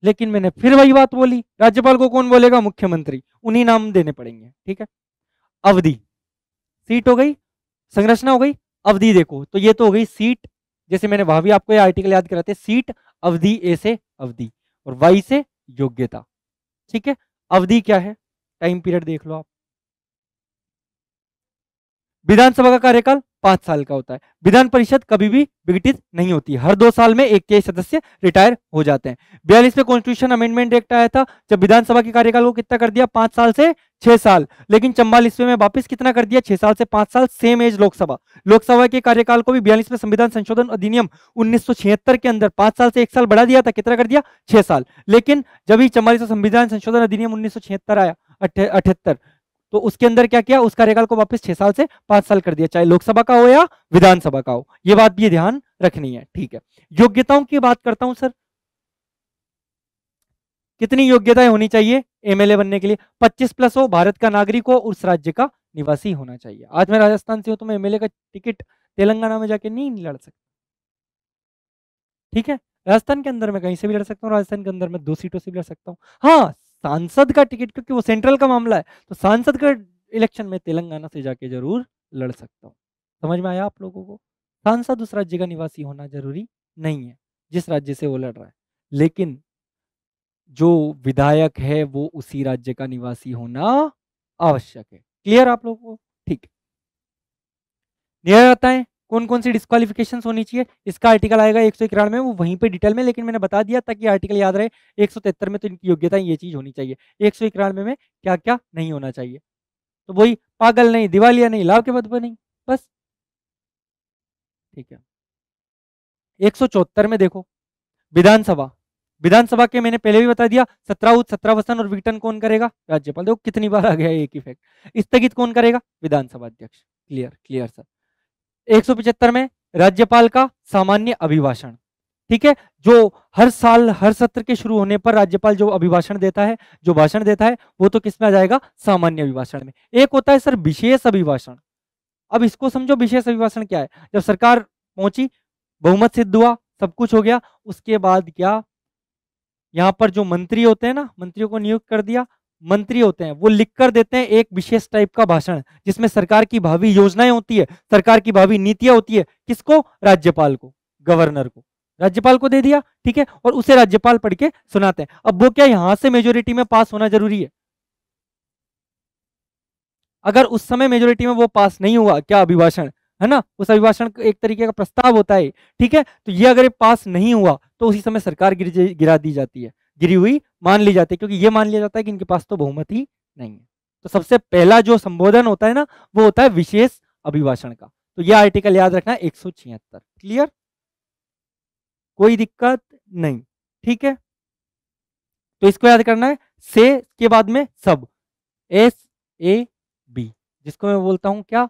लेकिन मैंने फिर वही बात बोली, राज्यपाल को कौन बोलेगा? मुख्यमंत्री, उन्हीं नाम देने पड़ेंगे, ठीक है। अवधि, सीट हो गई, संरचना हो गई, अवधि देखो तो ये तो हो गई सीट, जैसे मैंने वहां भी आपको ये आर्टिकल याद कराते, सीट, अवधि, ए से अवधि और वाई से योग्यता, ठीक है। अवधि क्या है? टाइम पीरियड देख लो आप। विधानसभा का कार्यकाल 5 साल का होता है। विधान परिषद कभी भी विघटित नहीं होती, हर 2 साल में एक के सदस्य रिटायर हो जाते हैं। 42 में कॉन्स्टिट्यूशन अमेंडमेंट एक्ट आया था, जब विधानसभा के कार्यकाल को कितना कर दिया? 5 साल से 6 साल, लेकिन 44वें में वापस कितना कर दिया? 6 साल से 5 साल, सेम एज लोकसभा। लोकसभा के कार्यकाल को भी 42 में संविधान संशोधन अधिनियम 1976 के अंदर 5 साल से 1 साल बढ़ा दिया था, कितना कर दिया? 6 साल। लेकिन जब ही 44वां संविधान संशोधन अधिनियम 1976 आया, 78, तो उसके अंदर क्या किया? उस कार्यकाल को वापस 6 साल से 5 साल कर दिया, चाहे लोकसभा का हो या विधानसभा का हो। ये बात भी ध्यान रखनी है। ठीक है, योग्यताओं की बात करता हूं सर, कितनी योग्यताएं होनी चाहिए एमएलए बनने के लिए? 25 प्लस हो, भारत का नागरिक हो, उस राज्य का निवासी होना चाहिए। आज मैं राजस्थान से हूं तो मैं एमएलए का टिकट तेलंगाना में जाके नहीं लड़ सकता। ठीक है, राजस्थान के अंदर मैं कहीं से भी लड़ सकता हूँ, राजस्थान के अंदर मैं 2 सीटों से भी लड़ सकता हूँ। हाँ, सांसद का टिकट, क्योंकि वो सेंट्रल का मामला है, तो सांसद का इलेक्शन में तेलंगाना से जाके जरूर लड़ सकता हूँ। समझ में आया आप लोगों को? सांसद उस राज्य का निवासी होना जरूरी नहीं है जिस राज्य से वो लड़ रहा है, लेकिन जो विधायक है वो उसी राज्य का निवासी होना आवश्यक है। क्लियर आप लोगों को? ठीक है, क्लियर आता है कौन कौन सी डिस्क्वालिफिकेशन होनी चाहिए? इसका आर्टिकल आएगा 191 में, वो वहीं पे डिटेल में, लेकिन मैंने बता दिया ताकि आर्टिकल याद रहे। 173 में तो इनकी योग्यता ये चीज होनी चाहिए, 191 में क्या क्या नहीं होना चाहिए। तो वही पागल नहीं, दिवालिया नहीं, लाभ के पद पर नहीं, बस। ठीक है, 174 में देखो, विधानसभा, विधानसभा के मैंने पहले भी बता दिया, 17 17 और विघटन कौन करेगा? राज्यपाल। देखो कितनी बार आ गया एक ही फैक्ट। स्थगित कौन करेगा? विधानसभा अध्यक्ष। Clear, clear sir. 175 में राज्यपाल का सामान्य अभिभाषण। ठीक है, जो हर साल हर सत्र के शुरू होने पर राज्यपाल जो अभिभाषण देता है, जो भाषण देता है, वो तो किस में आ जाएगा? सामान्य अभिभाषण में। एक होता है सर विशेष अभिभाषण। अब इसको समझो, विशेष अभिभाषण क्या है? जब सरकार पहुंची, बहुमत सिद्ध हुआ, सब कुछ हो गया, उसके बाद क्या, यहाँ पर जो मंत्री होते हैं ना, मंत्रियों को नियुक्त कर दिया, मंत्री होते हैं वो लिख कर देते हैं एक विशेष टाइप का भाषण, जिसमें सरकार की भावी योजनाएं होती है, सरकार की भावी नीतियां होती है। किसको? राज्यपाल को, गवर्नर को, राज्यपाल को दे दिया। ठीक है, और उसे राज्यपाल पढ़ के सुनाते हैं। अब वो क्या यहां से मेजोरिटी में पास होना जरूरी है? अगर उस समय मेजोरिटी में वो पास नहीं हुआ, क्या अभिभाषण है ना, उस अभिभाषण एक तरीके का प्रस्ताव होता है, ठीक है, तो ये अगर पास नहीं हुआ तो उसी समय सरकार गिरा दी जाती है, गिरी हुई मान ली जाती है, क्योंकि ये मान लिया जाता है कि इनके पास तो बहुमत ही नहीं है। तो सबसे पहला जो संबोधन होता है ना, वो होता है विशेष अभिभाषण का। तो ये आर्टिकल याद रखना है 176। क्लियर, कोई दिक्कत नहीं? ठीक है, तो इसको याद करना है। से के बाद में सब, SAB, जिसको मैं बोलता हूं क्या,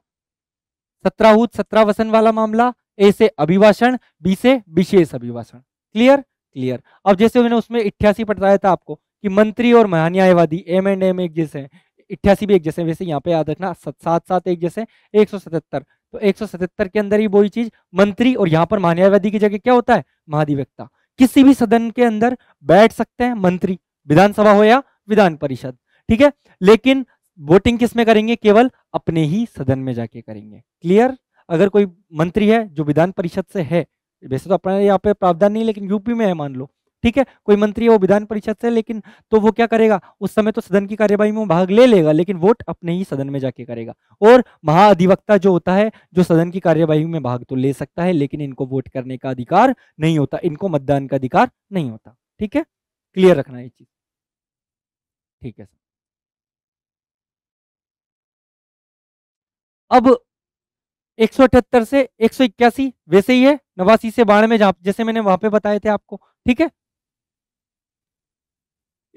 17 वसन वाला मामला। ए से अभिभाषण, बी से विशेष अभिभाषण। Clear, clear. अब जैसे मैंने उसमें 88 बताया था आपको कि मंत्री और महान्यायवादी M&M एक जैसे हैं, 88 भी एक जैसे, वैसे यहाँ पे याद रखना 7 एक जैसे। 177, तो 177 के अंदर ही वही चीज, मंत्री और यहाँ पर महान्यायवादी की जगह क्या होता है? महाधिवक्ता। किसी भी सदन के अंदर बैठ सकते हैं मंत्री, विधानसभा हो या विधान परिषद। ठीक है, लेकिन वोटिंग किस में करेंगे? केवल अपने ही सदन में जाके करेंगे। क्लियर। अगर कोई मंत्री है जो विधान परिषद से है, वैसे तो अपने यहाँ पे प्रावधान नहीं, लेकिन यूपी में है मान लो, ठीक है, कोई मंत्री है वो विधान परिषद से, लेकिन तो वो क्या करेगा? उस समय तो सदन की कार्यवाही में भाग ले लेगा, लेकिन वोट अपने ही सदन में जाके करेगा। और महाधिवक्ता जो होता है, जो सदन की कार्यवाही में भाग तो ले सकता है, लेकिन इनको वोट करने का अधिकार नहीं होता, इनको मतदान का अधिकार नहीं होता। ठीक है, क्लियर रखना ये चीज। ठीक है सर। अब 178 से 181 वैसे ही है, 89 से 92 जहां जैसे मैंने वहां पे बताए थे आपको। ठीक है,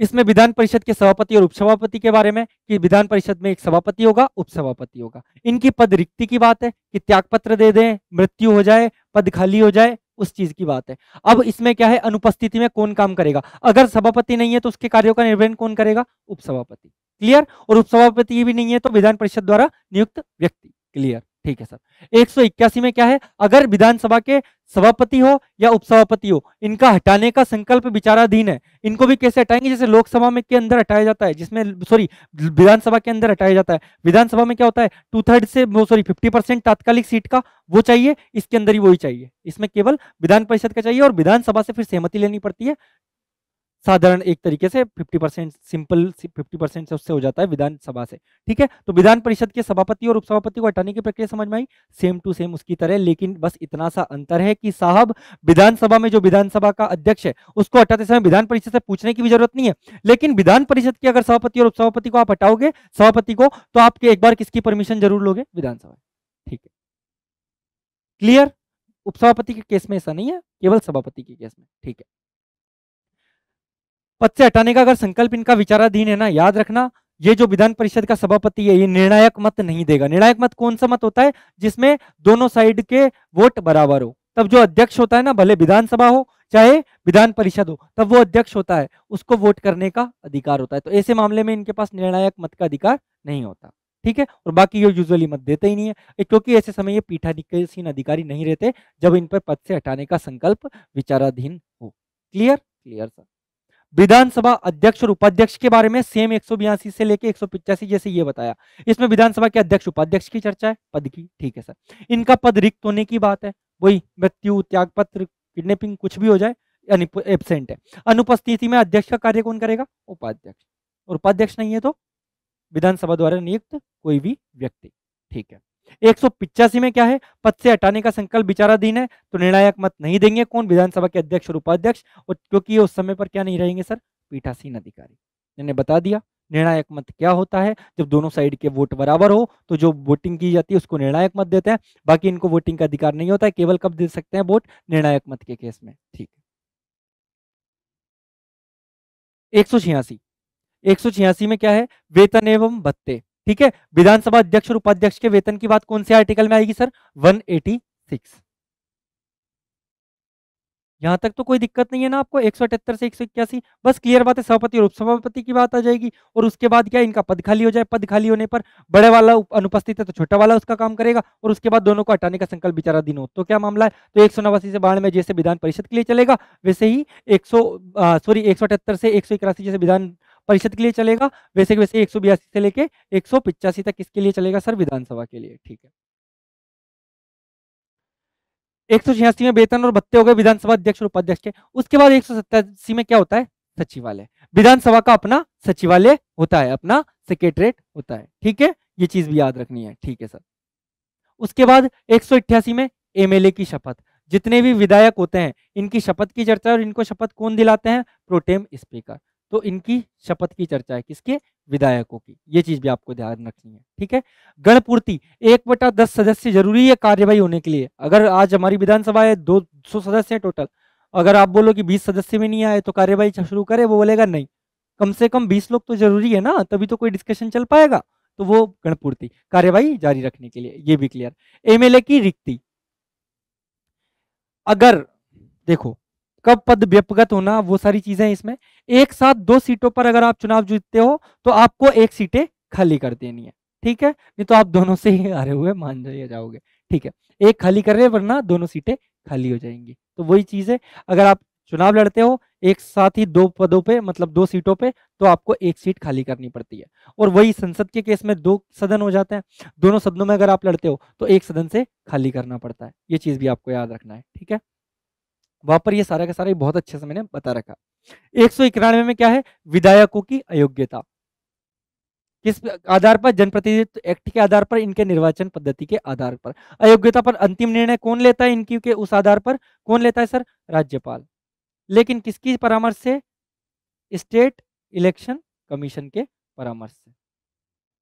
इसमें विधान परिषद के सभापति और उपसभापति के बारे में, कि विधान परिषद में एक सभापति होगा, उपसभापति होगा। इनकी पद रिक्ति की बात है कि त्यागपत्र दे दें, मृत्यु हो जाए, पद खाली हो जाए, उस चीज की बात है। अब इसमें क्या है? अनुपस्थिति में कौन काम करेगा? अगर सभापति नहीं है तो उसके कार्यों का निर्वहन कौन करेगा? उपसभापति। क्लियर। और उपसभापति भी नहीं है तो विधान परिषद द्वारा नियुक्त व्यक्ति। क्लियर, ठीक है सर। 181 में क्या है? अगर विधानसभा के सभापति हो या उपसभापति हो, इनका हटाने का संकल्प विचाराधीन है। इनको भी कैसे हटाएंगे? जैसे लोकसभा में के अंदर हटाया जाता है, जिसमें सॉरी विधानसभा के अंदर हटाया जाता है। विधानसभा में क्या होता है? 2/3 से 50% तात्कालिक सीट का वो चाहिए, इसके अंदर ही वही चाहिए। इसमें केवल विधान परिषद का चाहिए और विधानसभा से फिर सहमति लेनी पड़ती है। साधारण एक तरीके से 50% सिंपल 50% से उससे हो जाता है विधानसभा से। ठीक है, तो विधान परिषद के सभापति और उपसभापति को हटाने की प्रक्रिया समझ में आई? सेम टू सेम उसकी तरह, लेकिन बस इतना सा अंतर है कि साहब विधानसभा में जो विधानसभा का अध्यक्ष है उसको हटाते समय विधान परिषद से पूछने की भी जरूरत नहीं है, लेकिन विधान परिषद के अगर सभापति और उपसभापति को आप हटाओगे, सभापति को, तो आपके एक बार किसकी परमिशन जरूर लोगे? विधानसभा। ठीक है, क्लियर। उपसभापति के केस में ऐसा नहीं है, केवल सभापति के केस में। ठीक है, पद से हटाने का अगर संकल्प इनका विचाराधीन है ना, याद रखना ये जो विधान परिषद का सभापति है ये निर्णायक मत नहीं देगा। निर्णायक मत कौन सा मत होता है? जिसमें दोनों साइड के वोट बराबर हो। तब जो अध्यक्ष होता है ना, भले विधानसभा हो चाहे विधान परिषद हो, तब वो अध्यक्ष होता है, उसको वोट करने का अधिकार होता है। तो ऐसे मामले में इनके पास निर्णायक मत का अधिकार नहीं होता, ठीक है। और बाकी ये यूजुअली मत देते ही नहीं है, क्योंकि ऐसे समय ये पीठासीन अधिकारी नहीं रहते जब इन पर पद से हटाने का संकल्प विचाराधीन हो। क्लियर? Clear sir. विधानसभा अध्यक्ष और उपाध्यक्ष के बारे में सेम 182 से लेके 185 जैसे ये बताया। इसमें विधानसभा के अध्यक्ष उपाध्यक्ष की चर्चा है, पद की, ठीक है सर। इनका पद रिक्त होने की बात है, वही मृत्यु, त्यागपत्र, किडनैपिंग कुछ भी हो जाए, यानी एब्सेंट है। अनुपस्थिति में अध्यक्ष का कार्य कौन करेगा? उपाध्यक्ष। और उपाध्यक्ष नहीं है तो विधानसभा द्वारा नियुक्त कोई भी व्यक्ति, ठीक है। 185 में क्या है? पद से हटाने का संकल्प विचाराधीन है, तो निर्णायक मत नहीं देंगे कौन? विधानसभा के अध्यक्ष और उपाध्यक्ष। और क्योंकि ये उस समय पर क्या नहीं रहेंगे सर? पीठासीन अधिकारी। मैंने बता दिया निर्णायक मत क्या होता है। जब दोनों साइड के वोट बराबर हो तो जो वोटिंग की जाती है उसको निर्णायक मत देते हैं, बाकी इनको वोटिंग का अधिकार नहीं होता है। केवल कब दे सकते हैं वोट? निर्णायक मत के केस में, ठीक है। 186 186 में क्या है? वेतन एवं भत्ते, ठीक है। विधानसभा अध्यक्ष और उपाध्यक्ष के वेतन की बात कौन से आर्टिकल में आएगी सर? 186। यहां तक तो कोई दिक्कत नहीं है ना आपको? 178 से 181 बस क्लियर बात है। सभापति और उपसभापति की बात आ जाएगी, और उसके बाद क्या? इनका पद खाली हो जाए। पद खाली होने पर बड़े वाला अनुपस्थित है तो छोटा वाला उसका काम करेगा, और उसके बाद दोनों को हटाने का संकल्प विचाराधीन हो तो क्या मामला है? तो 189 से 92 में जैसे विधान परिषद के लिए चलेगा, वैसे ही 178 से 181 जैसे विधान परिषद के लिए चलेगा, वैसे वैसे 182 से लेके 185 तक किसके लिए चलेगा सर? विधानसभा के लिए, ठीक है। 186 में वेतन और भत्ते हो गए विधानसभा अध्यक्ष और उपाध्यक्ष के। उसके बाद 187 में क्या होता है? सचिवालय। विधानसभा का अपना सचिवालय होता है, अपना सेक्रेटरीट होता है, ठीक है। ये चीज भी याद रखनी है, ठीक है सर। उसके बाद 188 में एमएलए की शपथ। जितने भी विधायक होते हैं इनकी शपथ की चर्चा, और इनको शपथ कौन दिलाते हैं? Protem speaker. तो इनकी शपथ की चर्चा है किसके? विधायकों की। ये चीज भी आपको ध्यान रखनी है, ठीक है। गणपूर्ति 1/10 सदस्य जरूरी है कार्यवाही होने के लिए। अगर आज हमारी विधानसभा है 200 सदस्य है टोटल, अगर आप बोलो कि 20 सदस्य में नहीं आए तो कार्यवाही शुरू करे, वो बोलेगा नहीं, कम से कम 20 लोग तो जरूरी है ना, तभी तो कोई डिस्कशन चल पाएगा। तो वो गणपूर्ति कार्यवाही जारी रखने के लिए, ये भी क्लियर। एमएलए की रिक्ति, अगर देखो कब पद व्यपगत होना, वो सारी चीजें इसमें। एक साथ 2 सीटों पर अगर आप चुनाव जीतते हो तो आपको 1 सीटें खाली कर देनी है, ठीक है। नहीं तो आप दोनों से ही हारे हुए मान जाओगे, ठीक है। एक खाली कर रहे, वरना दोनों सीटें खाली हो जाएंगी। तो वही चीज है, अगर आप चुनाव लड़ते हो एक साथ ही 2 पदों पे, मतलब 2 सीटों पे, तो आपको 1 सीट खाली करनी पड़ती है। और वही संसद के केस में 2 सदन हो जाते हैं, दोनों सदनों में अगर आप लड़ते हो तो 1 सदन से खाली करना पड़ता है। ये चीज भी आपको याद रखना है, ठीक है। वहां पर ये सारा का सारा बहुत अच्छे से मैंने बता रखा। 191 में क्या है? विधायकों की अयोग्यता। किस आधार पर? जनप्रतिनिधित्व एक्ट के आधार पर, इनके निर्वाचन पद्धति के आधार पर। अयोग्यता पर अंतिम निर्णय कौन लेता है इनकी के उस आधार पर? कौन लेता है सर? राज्यपाल। लेकिन किसकी परामर्श से? स्टेट इलेक्शन कमीशन के परामर्श से,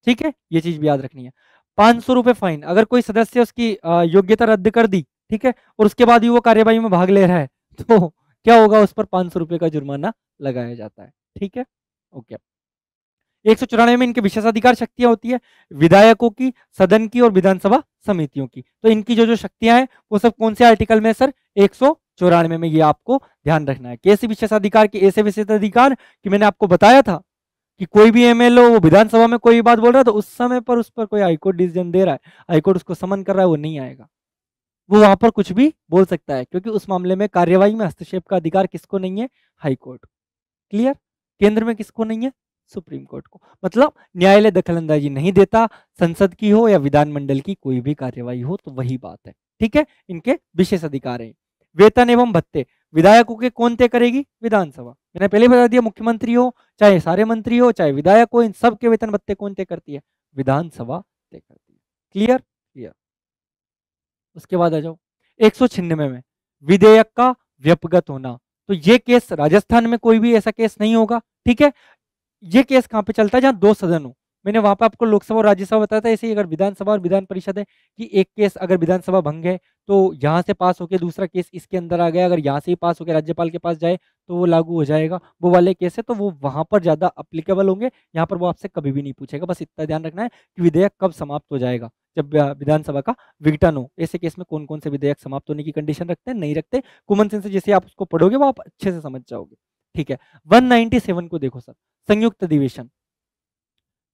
ठीक है। ये चीज भी याद रखनी है। 500 रुपए फाइन, अगर कोई सदस्य उसकी योग्यता रद्द कर दी, ठीक है, और उसके बाद भी वो कार्यवाही में भाग ले रहा है, तो क्या होगा? उस पर 500 रुपए का जुर्माना लगाया जाता है, ठीक है। ओके। 194 में इनके विशेषाधिकार शक्तियां होती है, विधायकों की, सदन की और विधानसभा समितियों की। तो इनकी जो जो शक्तियां हैं वो सब कौन से आर्टिकल में सर? 194 में। ये आपको ध्यान रखना है। कैसे विशेषाधिकार के? ऐसे विशेषाधिकार कि मैंने आपको बताया था कि कोई भी एमएलए वो विधानसभा में कोई भी बात बोल रहा है तो उस समय पर उस पर कोई हाईकोर्ट डिसीजन दे रहा है, हाईकोर्ट उसको समन कर रहा है, वो नहीं आएगा। वो वहां पर कुछ भी बोल सकता है, क्योंकि उस मामले में कार्यवाही में हस्तक्षेप का अधिकार किसको नहीं है? हाईकोर्ट। क्लियर? केंद्र में किसको नहीं है? सुप्रीम कोर्ट को। मतलब न्यायालय दखलंदाजी नहीं देता, संसद की हो या विधानमंडल की कोई भी कार्यवाही हो, तो वही बात है, ठीक है। इनके विशेष अधिकार है। वेतन एवं भत्ते विधायकों के कौन तय करेगी? विधानसभा। मैंने पहले बता दिया, मुख्यमंत्री हो चाहे सारे मंत्री हो चाहे विधायक हो, इन सब के वेतन भत्ते कौन तय करती है? विधानसभा तय करती है। क्लियर? क्लियर। उसके बाद आ जाओ 196 में विधेयक का व्यपगत होना। तो ये केस राजस्थान में कोई भी ऐसा केस नहीं होगा, ठीक है। ये केस कहां पे चलता है? जहां 2 सदन हो। मैंने वहां पे आपको लोकसभा और राज्यसभा बताया था। ऐसे ही अगर विधानसभा और विधान परिषद है कि एक केस अगर विधानसभा भंग है तो यहाँ से पास होकर दूसरा केस इसके अंदर आ गया, अगर यहाँ से ही पास होकर राज्यपाल के पास जाए तो वो लागू हो जाएगा। वो वाले केस है तो वो वहां पर ज्यादा अप्लीकेबल होंगे, यहाँ पर वो आपसे कभी भी नहीं पूछेगा। बस इतना ध्यान रखना है कि विधेयक कब समाप्त हो जाएगा, जब विधानसभा का विघटन हो। ऐसे केस में कौन कौन से विधेयक समाप्त होने की कंडीशन रखते हैं, नहीं रखते। कॉमन सेंस से जैसे आप उसको पढ़ोगे वो आप अच्छे से समझ जाओगे। ठीक है, 197 को देखो सर, संयुक्त अधिवेशन।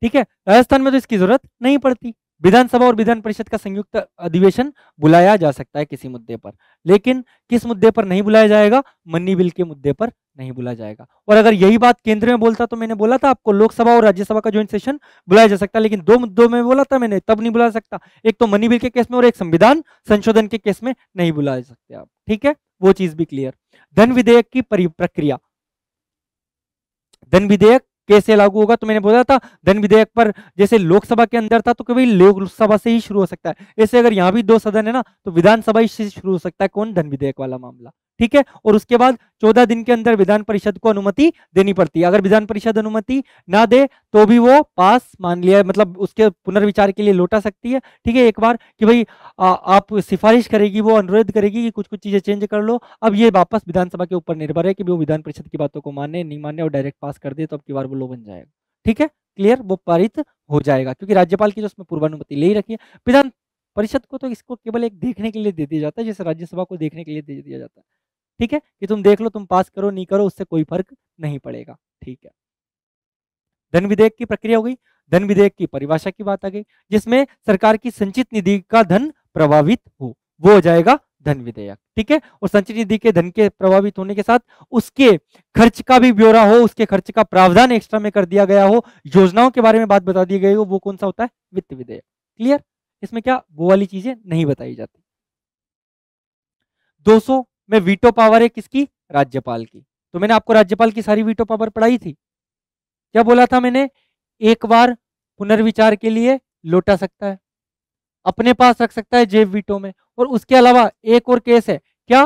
ठीक है, राजस्थान में तो इसकी जरूरत नहीं पड़ती। विधानसभा और विधान परिषद का संयुक्त अधिवेशन बुलाया जा सकता है किसी मुद्दे पर, लेकिन किस मुद्दे पर नहीं बुलाया जाएगा? मनी बिल के मुद्दे पर नहीं बुलाया जाएगा। और अगर यही बात केंद्र में बोलता तो मैंने बोला था आपको लोकसभा और राज्यसभा का ज्वाइंट सेशन बुलाया जा सकता, लेकिन दो मुद्दों में बोला था मैंने, तब नहीं बुला सकता। एक तो मनी बिल के केस में और एक संविधान संशोधन के केस में नहीं बुला सकते आप। ठीक है, वो चीज भी क्लियर। धन विधेयक की प्रक्रिया, धन विधेयक कैसे लागू होगा? तो मैंने बोला था धन विधेयक पर जैसे लोकसभा के अंदर था तो कभी लोकसभा से ही शुरू हो सकता है, ऐसे अगर यहाँ भी 2 सदन है ना तो विधानसभा से शुरू हो सकता है। कौन? धन विधेयक वाला मामला। ठीक है, और उसके बाद 14 दिन के अंदर विधान परिषद को अनुमति देनी पड़ती है। अगर विधान परिषद अनुमति ना दे तो भी वो पास मान लिया, मतलब उसके पुनर्विचार के लिए लौटा सकती है। ठीक है, एक बार कि भाई आप सिफारिश करेगी, वो अनुरोध करेगी कि कुछ कुछ चीजें चेंज कर लो। अब ये वापस विधानसभा के ऊपर निर्भर है कि वो विधान परिषद की बातों को माने नहीं माने, और डायरेक्ट पास कर दे तो अब की बार वो लो बन जाएगा। ठीक है, क्लियर, वो पारित हो जाएगा क्योंकि राज्यपाल की जो उसमें पूर्वानुमति ले ही रखी है। विधान परिषद को तो इसको केवल एक देखने के लिए दे दिया जाता है, जैसे राज्यसभा को देखने के लिए दे दिया जाता है। ठीक है, कि तुम देख लो, तुम पास करो नहीं करो उससे कोई फर्क नहीं पड़ेगा। ठीक है, धन विधेयक की प्रक्रिया हो गई। धन विधेयक की परिभाषा की बात आ गई, जिसमें सरकार की संचित निधि का धन प्रभावित हो, वो हो जाएगा धन विधेयक। ठीक है, और संचित निधि के धन के प्रभावित होने के साथ उसके खर्च का भी ब्यौरा हो, उसके खर्च का प्रावधान एक्स्ट्रा में कर दिया गया हो, योजनाओं के बारे में बात बता दी गई हो, वो कौन सा होता है? वित्त विधेयक। क्लियर, इसमें क्या वो वाली चीजें नहीं बताई जाती। 200 में वीटो पावर है किसकी? राज्यपाल की। तो मैंने आपको राज्यपाल की सारी वीटो पावर पढ़ाई थी। क्या बोला था मैंने? एक बार पुनर्विचार के लिए लौटा सकता है, अपने पास रख सकता है जेब वीटो में, और उसके अलावा एक और केस है क्या?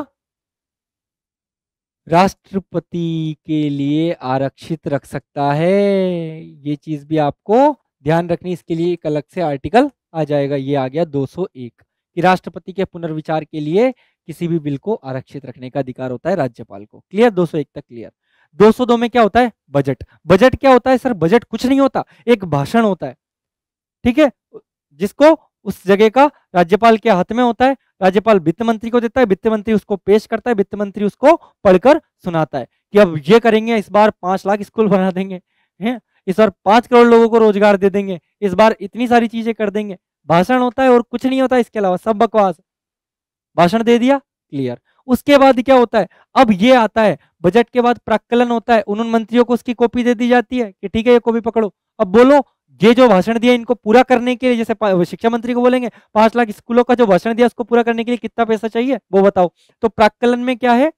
राष्ट्रपति के लिए आरक्षित रख सकता है। ये चीज भी आपको ध्यान रखनी, इसके लिए एक अलग से आर्टिकल आ जाएगा। ये आ गया 201 कि राष्ट्रपति के पुनर्विचार के लिए किसी भी बिल को आरक्षित रखने का अधिकार होता है राज्यपाल को। क्लियर, 201 तक क्लियर। 202 में क्या होता है? बजट। बजट क्या होता है सर? बजट कुछ नहीं होता, एक भाषण होता है। ठीक है, जिसको उस जगह का राज्यपाल के हाथ में होता है। राज्यपाल वित्त मंत्री को देता है, वित्त मंत्री उसको पेश करता है, वित्त मंत्री उसको पढ़कर सुनाता है कि अब ये करेंगे, इस बार 5 लाख स्कूल बना देंगे हैं, इस बार 5 करोड़ लोगों को रोजगार दे देंगे, इस बार इतनी सारी चीजें कर देंगे। भाषण होता है और कुछ नहीं होता, इसके अलावा सब बकवास। भाषण दे दिया, क्लियर। उसके बाद क्या होता है? अब ये आता है बजट के बाद प्राक्कलन होता है, उन मंत्रियों को उसकी कॉपी दे दी जाती है कि ठीक है ये कॉपी पकड़ो, अब बोलो ये जो भाषण दिया इनको पूरा करने के लिए, जैसे शिक्षा मंत्री को बोलेंगे 5 लाख स्कूलों का जो भाषण दिया उसको पूरा करने के लिए कितना पैसा चाहिए वो बताओ। तो प्राक्कलन में क्या है?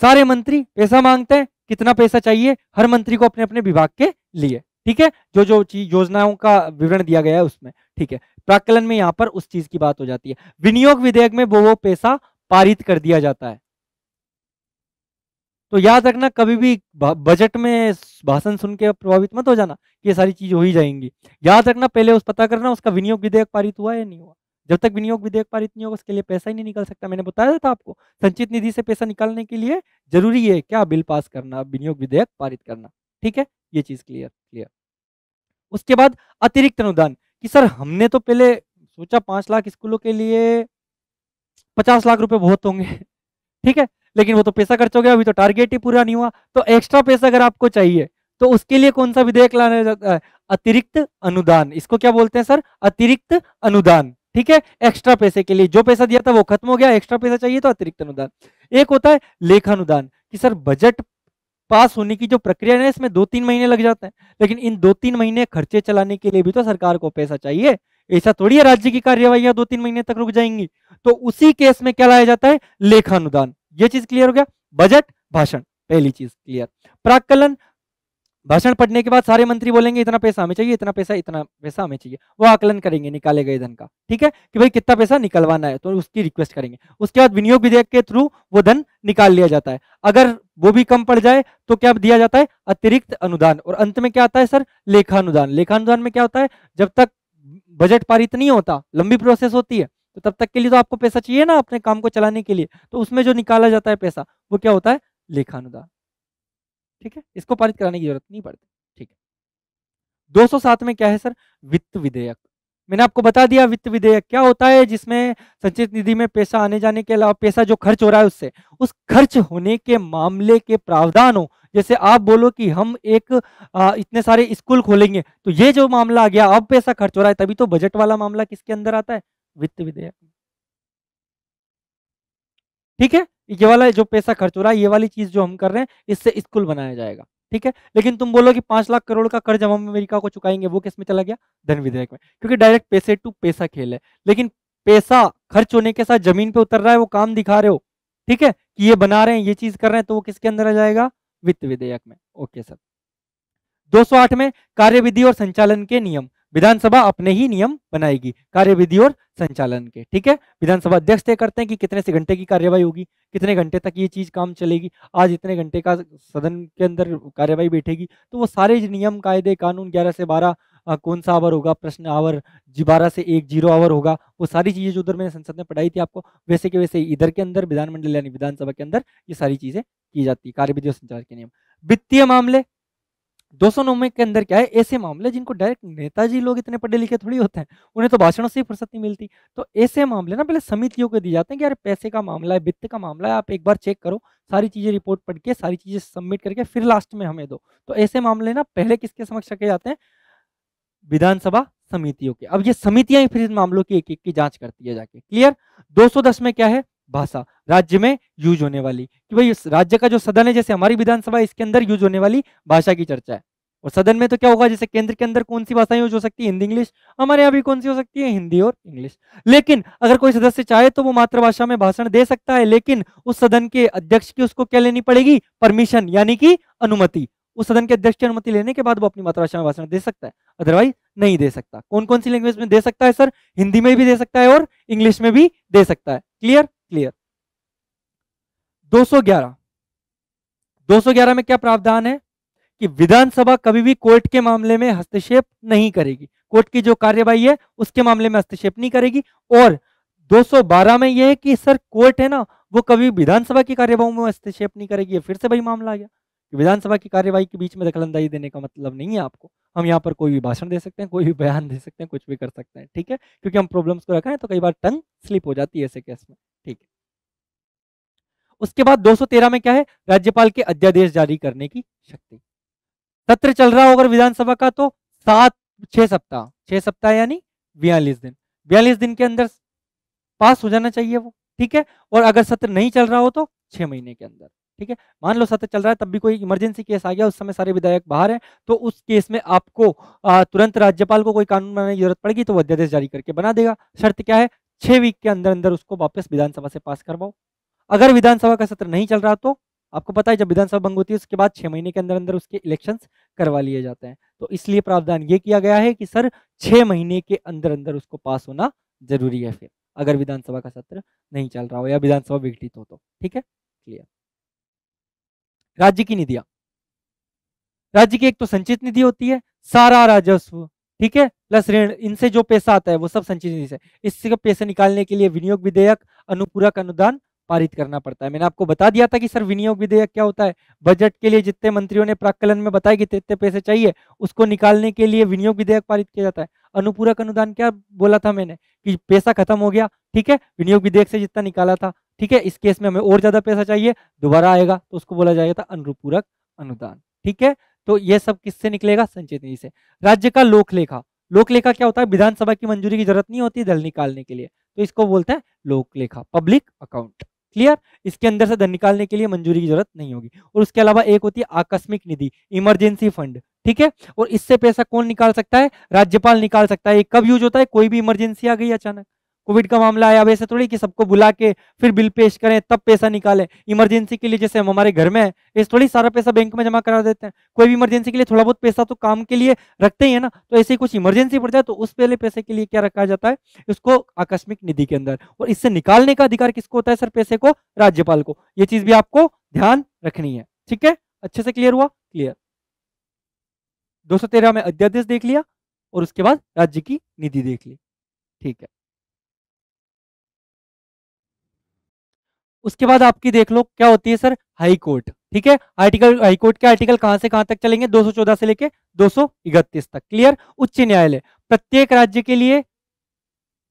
सारे मंत्री पैसा मांगते हैं, कितना पैसा चाहिए हर मंत्री को अपने अपने विभाग के लिए। ठीक है, जो जो चीज योजनाओं का विवरण दिया गया है उसमें। ठीक है, प्राक्कलन में यहां पर उस चीज की बात हो जाती है। विनियोग विधेयक में वो पैसा पारित कर दिया जाता है। तो याद रखना, कभी भी बजट में भाषण सुन के प्रभावित मत हो जाना कि ये सारी चीज हो ही जाएंगी। याद रखना, पहले उस पता करना उसका विनियोग विधेयक पारित हुआ या नहीं हुआ। जब तक विनियोग विधेयक पारित नहीं होगा उसके लिए पैसा ही नहीं निकल सकता। मैंने बताया था आपको, संचित निधि से पैसा निकालने के लिए जरूरी है क्या? बिल पास करना, विनियोग विधेयक पारित करना। ठीक है, ये चीज क्लियर क्लियर। उसके बाद अतिरिक्त अनुदान, कि सर हमने तो पहले सोचा 5 लाख स्कूलों के लिए 50 लाख रुपए बहुत होंगे। ठीक है, लेकिन वो तो पैसा खर्च हो गया, अभी तो टारगेट ही पूरा नहीं हुआ। तो एक्स्ट्रा पैसा अगर आपको चाहिए तो उसके लिए कौन सा विधेयक लाना जाता है? अतिरिक्त अनुदान। इसको क्या बोलते हैं सर? अतिरिक्त अनुदान। ठीक है, एक्स्ट्रा पैसे के लिए, जो पैसा दिया था वो खत्म हो गया, एक्स्ट्रा पैसा चाहिए तो अतिरिक्त अनुदान। एक होता है लेखानुदान, कि सर बजट पास होने की जो प्रक्रिया है इसमें 2-3 महीने लग जाते हैं, लेकिन इन 2-3 महीने खर्चे चलाने के लिए भी तो सरकार को पैसा चाहिए। ऐसा थोड़ी है राज्य की कार्यवाही 2-3 महीने तक रुक जाएंगी। तो उसी केस में क्या लाया जाता है? लेखानुदान। ये चीज क्लियर हो गया। बजट, भाषण, पहली चीज क्लियर। प्राक्कलन, भाषण पढ़ने के बाद सारे मंत्री बोलेंगे इतना पैसा हमें चाहिए, इतना पैसा हमें चाहिए, वो आकलन करेंगे निकाले गए धन का। ठीक है, कि भाई कितना पैसा निकलवाना है, तो उसकी रिक्वेस्ट करेंगे। उसके बाद विनियोग विधेयक के थ्रू वो धन निकाल लिया जाता है। अगर वो भी कम पड़ जाए तो क्या दिया जाता है? अतिरिक्त अनुदान। और अंत में क्या आता है सर? लेखानुदान। लेखानुदान में क्या होता है? जब तक बजट पारित नहीं होता, लंबी प्रोसेस होती है, तो तब तक के लिए तो आपको पैसा चाहिए ना अपने काम को चलाने के लिए, तो उसमें जो निकाला जाता है पैसा वो क्या होता है? लेखानुदान। ठीक है, इसको पारित कराने की जरूरत नहीं पड़ती। ठीक है, 207 में क्या है सर? वित्त विधेयक। मैंने आपको बता दिया वित्त विधेयक क्या होता है, जिसमें संचित निधि में पैसा आने जाने के अलावा पैसा जो खर्च हो रहा है उससे उस खर्च होने के मामले के प्रावधान हो। जैसे आप बोलो कि हम एक इतने सारे स्कूल खोलेंगे, तो ये जो मामला आ गया, अब पैसा खर्च हो रहा है, तभी तो बजट वाला मामला किसके अंदर आता है, वित्त विधेयक। ठीक है, ये वाला जो पैसा खर्च हो रहा है, ये वाली चीज जो हम कर रहे हैं, इससे स्कूल बनाया जाएगा। ठीक है, लेकिन तुम बोलो कि 5 लाख करोड़ का कर्ज हम अमेरिका को चुकाएंगे, वो किस में चला गया, धन विधेयक में, क्योंकि डायरेक्ट पैसे टू पैसा खेल है। लेकिन पैसा खर्च होने के साथ जमीन पे उतर रहा है, वो काम दिखा रहे हो, ठीक है, कि ये बना रहे हैं, ये चीज कर रहे हैं, तो वो किसके अंदर आ जाएगा, वित्त विधेयक में। Okay sir. 208 में कार्यविधि और संचालन के नियम, विधानसभा अपने ही नियम बनाएगी कार्यविधि और संचालन के। ठीक है, विधानसभा अध्यक्ष तय करते हैं कि कितने से घंटे की कार्यवाही होगी, कितने घंटे तक ये चीज काम चलेगी, आज इतने घंटे का सदन के अंदर कार्यवाही बैठेगी, तो वो सारे नियम कायदे कानून 11 से 12 कौन सा आवर होगा, प्रश्न आवर 12 से 1 जीरो आवर होगा, वो सारी चीजें जो उधर मैंने संसद में पढ़ाई थी आपको, वैसे के वैसे इधर के अंदर विधानमंडल यानी विधानसभा के अंदर ये सारी चीजें की जाती है, कार्यविधि और संचालन के नियम। वित्तीय मामले 209 के अंदर क्या है, ऐसे मामले जिनको डायरेक्ट नेताजी लोग इतने पढ़े लिखे थोड़ी होते हैं, उन्हें तो भाषणों से ही फुर्सत नहीं मिलती, तो ऐसे मामले ना पहले समितियों को दिए जाते हैं कि यार पैसे का मामला है, वित्त का मामला है, आप एक बार चेक करो, सारी चीजें रिपोर्ट पढ़ के सारी चीजें सबमिट करके फिर लास्ट में हमें दो। तो ऐसे मामले ना पहले किसके समक्ष रखे जाते हैं, विधानसभा समितियों के। अब ये समितियां ही फिर इन मामलों की एक एक की जांच करती है जाके। क्लियर। 210 में क्या है, भाषा, राज्य में यूज होने वाली, कि भाई इस राज्य का जो सदन है, जैसे हमारी विधानसभा, इसके अंदर यूज होने वाली भाषा की चर्चा है। और सदन में तो क्या होगा, जैसे केंद्र के अंदर कौन सी भाषाएं यूज हो सकती है, हिंदी इंग्लिश, हमारे यहाँ भी कौन सी हो सकती है, हिंदी और इंग्लिश। लेकिन अगर कोई सदस्य चाहे तो वो मातृभाषा में भाषण दे सकता है, लेकिन उस सदन के अध्यक्ष की उसको क्या लेनी पड़ेगी, परमिशन, यानी कि अनुमति। उस सदन के अध्यक्ष की अनुमति लेने के बाद वो अपनी मातृभाषा में भाषण दे सकता है, अदरवाइज नहीं दे सकता। कौन कौन सी लैंग्वेज में दे सकता है सर, हिंदी में भी दे सकता है और इंग्लिश में भी दे सकता है। Clear clear. 211 211 में क्या प्रावधान है कि विधानसभा कभी भी कोर्ट के मामले में हस्तक्षेप नहीं करेगी, कोर्ट की जो कार्यवाही है उसके मामले में हस्तक्षेप नहीं करेगी। और 212 में यह है कि सर कोर्ट है ना, वो कभी विधानसभा की कार्यवाही में हस्तक्षेप नहीं करेगी। फिर से भाई मामला आ गया कि विधानसभा की कार्यवाही के बीच में दखलंदाजी देने का मतलब नहीं है आपको, हम यहाँ पर कोई भी भाषण दे सकते हैं, कोई भी बयान दे सकते हैं, कुछ भी कर सकते हैं। ठीक है, क्योंकि हम प्रॉब्लम्स को रखा है तो कई बार टंग स्लिप हो जाती है ऐसे केस में। ठीक है, उसके बाद 213 में क्या है, राज्यपाल के अध्यादेश जारी करने की शक्ति। सत्र चल रहा हो अगर विधानसभा का तो 6 सप्ताह 6 सप्ताह यानी 42 दिन, 42 दिन के अंदर पास हो जाना चाहिए वो। ठीक है, और अगर सत्र नहीं चल रहा हो तो 6 महीने के अंदर। ठीक है, मान लो सत्र चल रहा है तब भी कोई इमरजेंसी केस आ गया, उस समय सारे विधायक बाहर हैं, तो उस केस में आपको तुरंत राज्यपाल को कोई कानून बनाने की जरूरत पड़ेगी तो वो अध्यादेश जारी करके बना देगा। शर्त क्या है, 6 वीक के अंदर अंदर उसको वापस विधानसभा से पास करवाओ। अगर विधानसभा का सत्र नहीं चल रहा तो आपको पता है जब विधानसभा भंग होती है उसके बाद 6 महीने के अंदर अंदर उसके इलेक्शंस करवा लिए जाते हैं। तो इसलिए प्रावधान ये किया गया है कि सर 6 महीने के अंदर अंदर उसको पास होना जरूरी है, फिर अगर विधानसभा का सत्र नहीं चल रहा हो या विधानसभा विघटित हो तो। ठीक है, क्लियर। राज्य की निधियां, राज्य की एक तो संचित निधि होती है, सारा राजस्व, ठीक है, प्लस ऋण, इनसे जो पैसा आता है वो सब संचित निधि से। इससे पैसे निकालने के लिए विनियोग विधेयक, अनुपूरक अनुदान पारित करना पड़ता है। मैंने आपको बता दिया था कि सर विनियोग विधेयक क्या होता है, बजट के लिए जितने मंत्रियों ने प्राक्कलन में बताया कि कितने पैसे चाहिए, उसको निकालने के लिए विनियोग विधेयक पारित किया जाता है। अनुपूरक अनुदान क्या बोला था मैंने कि पैसा खत्म हो गया, ठीक है, विनियोग विधेयक से जितना निकाला था, ठीक है, इस केस में हमें और ज्यादा पैसा चाहिए, दोबारा आएगा तो उसको बोला जाएगा था अनुपूरक अनुदान। ठीक है, तो ये सब किससे निकलेगा, संचित निधि से। राज्य का लोकलेखा, लोकलेखा क्या होता है, विधानसभा की मंजूरी की जरूरत नहीं होती धन निकालने के लिए, तो इसको बोलते हैं लोकलेखा, पब्लिक अकाउंट। क्लियर, इसके अंदर से धन निकालने के लिए मंजूरी की जरूरत नहीं होगी। और उसके अलावा एक होती है आकस्मिक निधि, इमरजेंसी फंड, ठीक है, और इससे पैसा कौन निकाल सकता है, राज्यपाल निकाल सकता है। ये कब यूज होता है, कोई भी इमरजेंसी आ गई अचानक, कोविड का मामला आया, अब ऐसे थोड़ी कि सबको बुला के फिर बिल पेश करें तब पैसा निकालें। इमरजेंसी के लिए जैसे हम हमारे घर में है, ऐसे थोड़ी सारा पैसा बैंक में जमा करा देते हैं, कोई भी इमरजेंसी के लिए थोड़ा बहुत पैसा तो काम के लिए रखते ही है ना, तो ऐसे ही कुछ इमरजेंसी पड़ जाए तो उस पहले पैसे के लिए क्या रखा जाता है, इसको आकस्मिक निधि के अंदर। और इससे निकालने का अधिकार किसको होता है सर, पैसे को राज्यपाल को। ये चीज भी आपको ध्यान रखनी है। ठीक है, अच्छे से क्लियर हुआ, क्लियर। 213 में अध्यादेश देख लिया और उसके बाद राज्य की निधि देख ली। ठीक है, उसके बाद आपकी देख लो क्या होती है सर, हाई कोर्ट। ठीक है, आर्टिकल, हाई कोर्ट के आर्टिकल कहां से कहां तक चलेंगे, 214 से लेके 231 तक। क्लियर। उच्च न्यायालय, प्रत्येक राज्य के लिए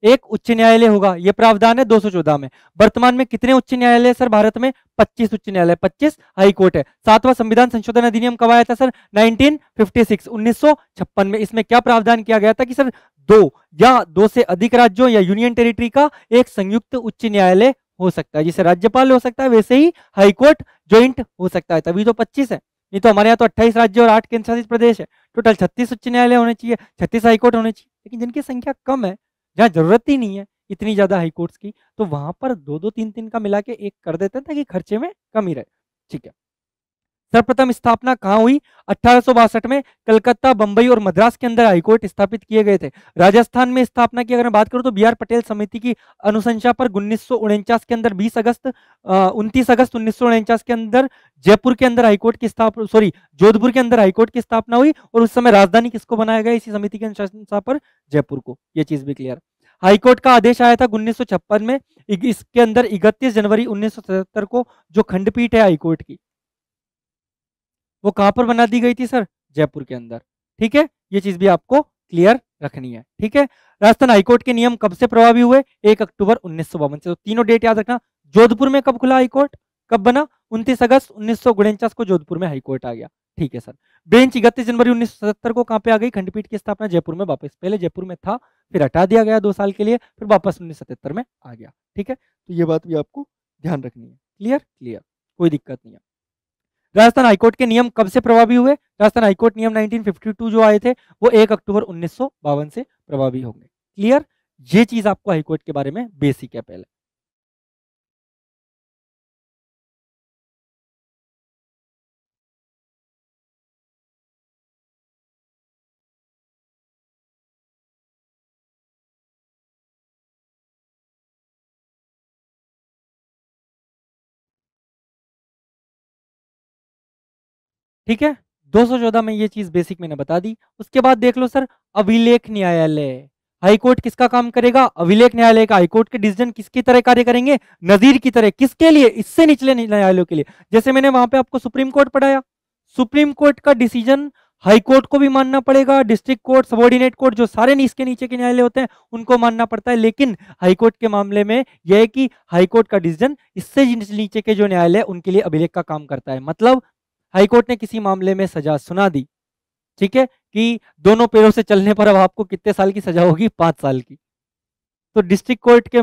एक उच्च न्यायालय होगा, ये प्रावधान है 214 में। वर्तमान में कितने उच्च न्यायालय सर भारत में? 25 उच्च न्यायालय, 25 हाई कोर्ट है। 7वां संविधान संशोधन अधिनियम कब आया था सर? 1956, 1956 में। इसमें क्या प्रावधान किया गया था कि सर दो या दो से अधिक राज्यों या यूनियन टेरिटरी का एक संयुक्त उच्च न्यायालय हो सकता है, जैसे राज्यपाल हो सकता है वैसे ही हाई कोर्ट ज्वाइंट हो सकता है, तभी तो 25 है। नहीं तो हमारे यहाँ तो 28 राज्य और 8 केंद्र शासित प्रदेश है, टोटल 36 उच्च न्यायालय होने चाहिए, 36 हाईकोर्ट होने चाहिए। लेकिन जिनकी संख्या कम है, जहाँ जरूरत ही नहीं है इतनी ज्यादा हाईकोर्ट्स की, तो वहां पर दो दो तीन तीन का मिला के एक कर देते हैं ताकि खर्चे में कमी रहे। ठीक है, सर्वप्रथम स्थापना कहाँ हुई? 1862 में कलकत्ता, बंबई और मद्रास के अंदर हाईकोर्ट स्थापित किए गए थे। राजस्थान में स्थापना की अगर मैं बात करूं तो बी आर पटेल समिति की अनुशंसा पर 1949 के अंदर 29 अगस्त 1949 के अंदर जयपुर के अंदर हाईकोर्ट की स्थापना, सॉरी जोधपुर के अंदर हाईकोर्ट की स्थापना हुई। और उस समय राजधानी किसको बनाया गया इसी समिति की अनुशंसा पर? जयपुर को। ये चीज भी क्लियर। हाईकोर्ट का आदेश आया था 1956 में। इसके अंदर 31 जनवरी 1977 को जो खंडपीठ है हाईकोर्ट की, वो कहां पर बना दी गई थी सर? जयपुर के अंदर। ठीक है, ये चीज भी आपको क्लियर रखनी है। ठीक है, राजस्थान हाईकोर्ट के नियम कब से प्रभावी हुए? 1 अक्टूबर 1952 से। तो तीनों डेट याद रखना। जोधपुर में कब खुला हाईकोर्ट, कब बना? 29 अगस्त 1949 को जोधपुर में हाईकोर्ट आ गया। ठीक है सर। बेंच 31 जनवरी 1977 को कहां पे आ गई? खंडपीठ की स्थापना जयपुर में वापस। पहले जयपुर में था, फिर हटा दिया गया 2 साल के लिए, फिर वापस 1977 में आ गया। ठीक है, तो ये बात भी आपको ध्यान रखनी है। क्लियर? क्लियर, कोई दिक्कत नहीं है। राजस्थान हाईकोर्ट के नियम कब से प्रभावी हुए? राजस्थान हाईकोर्ट नियम 1952 जो आए थे वो 1 अक्टूबर 1952 से प्रभावी होंगे। क्लियर? ये चीज आपको हाईकोर्ट के बारे में बेसिक है पहले। ठीक है, 214 में ये चीज बेसिक मैंने बता दी। उसके बाद देख लो सर, अभिलेख न्यायालय। हाईकोर्ट किसका काम करेगा? अभिलेख न्यायालय का। हाईकोर्ट के डिसीजन किसकी तरह कार्य करेंगे? नजीर की तरह। किसके लिए? इससे निचले न्यायालयों के लिए। जैसे मैंने वहां पे आपको सुप्रीम कोर्ट पढ़ाया, सुप्रीम कोर्ट का डिसीजन हाई कोर्ट को भी मानना पड़ेगा, डिस्ट्रिक्ट कोर्ट, सबऑर्डिनेट कोर्ट, जो सारे इसके नीचे के न्यायालय होते हैं उनको मानना पड़ता है। लेकिन हाई कोर्ट के मामले में यह है कि हाई कोर्ट का डिसीजन इससे नीचे के जो न्यायालय उनके लिए अभिलेख का काम करता है। मतलब हाईकोर्ट ने किसी मामले में सजा सुना दी, ठीक है, कि दोनों पैरों से चलने पर अब आपको कितने साल की सजा होगी? 5 साल की। तो डिस्ट्रिक्ट कोर्ट के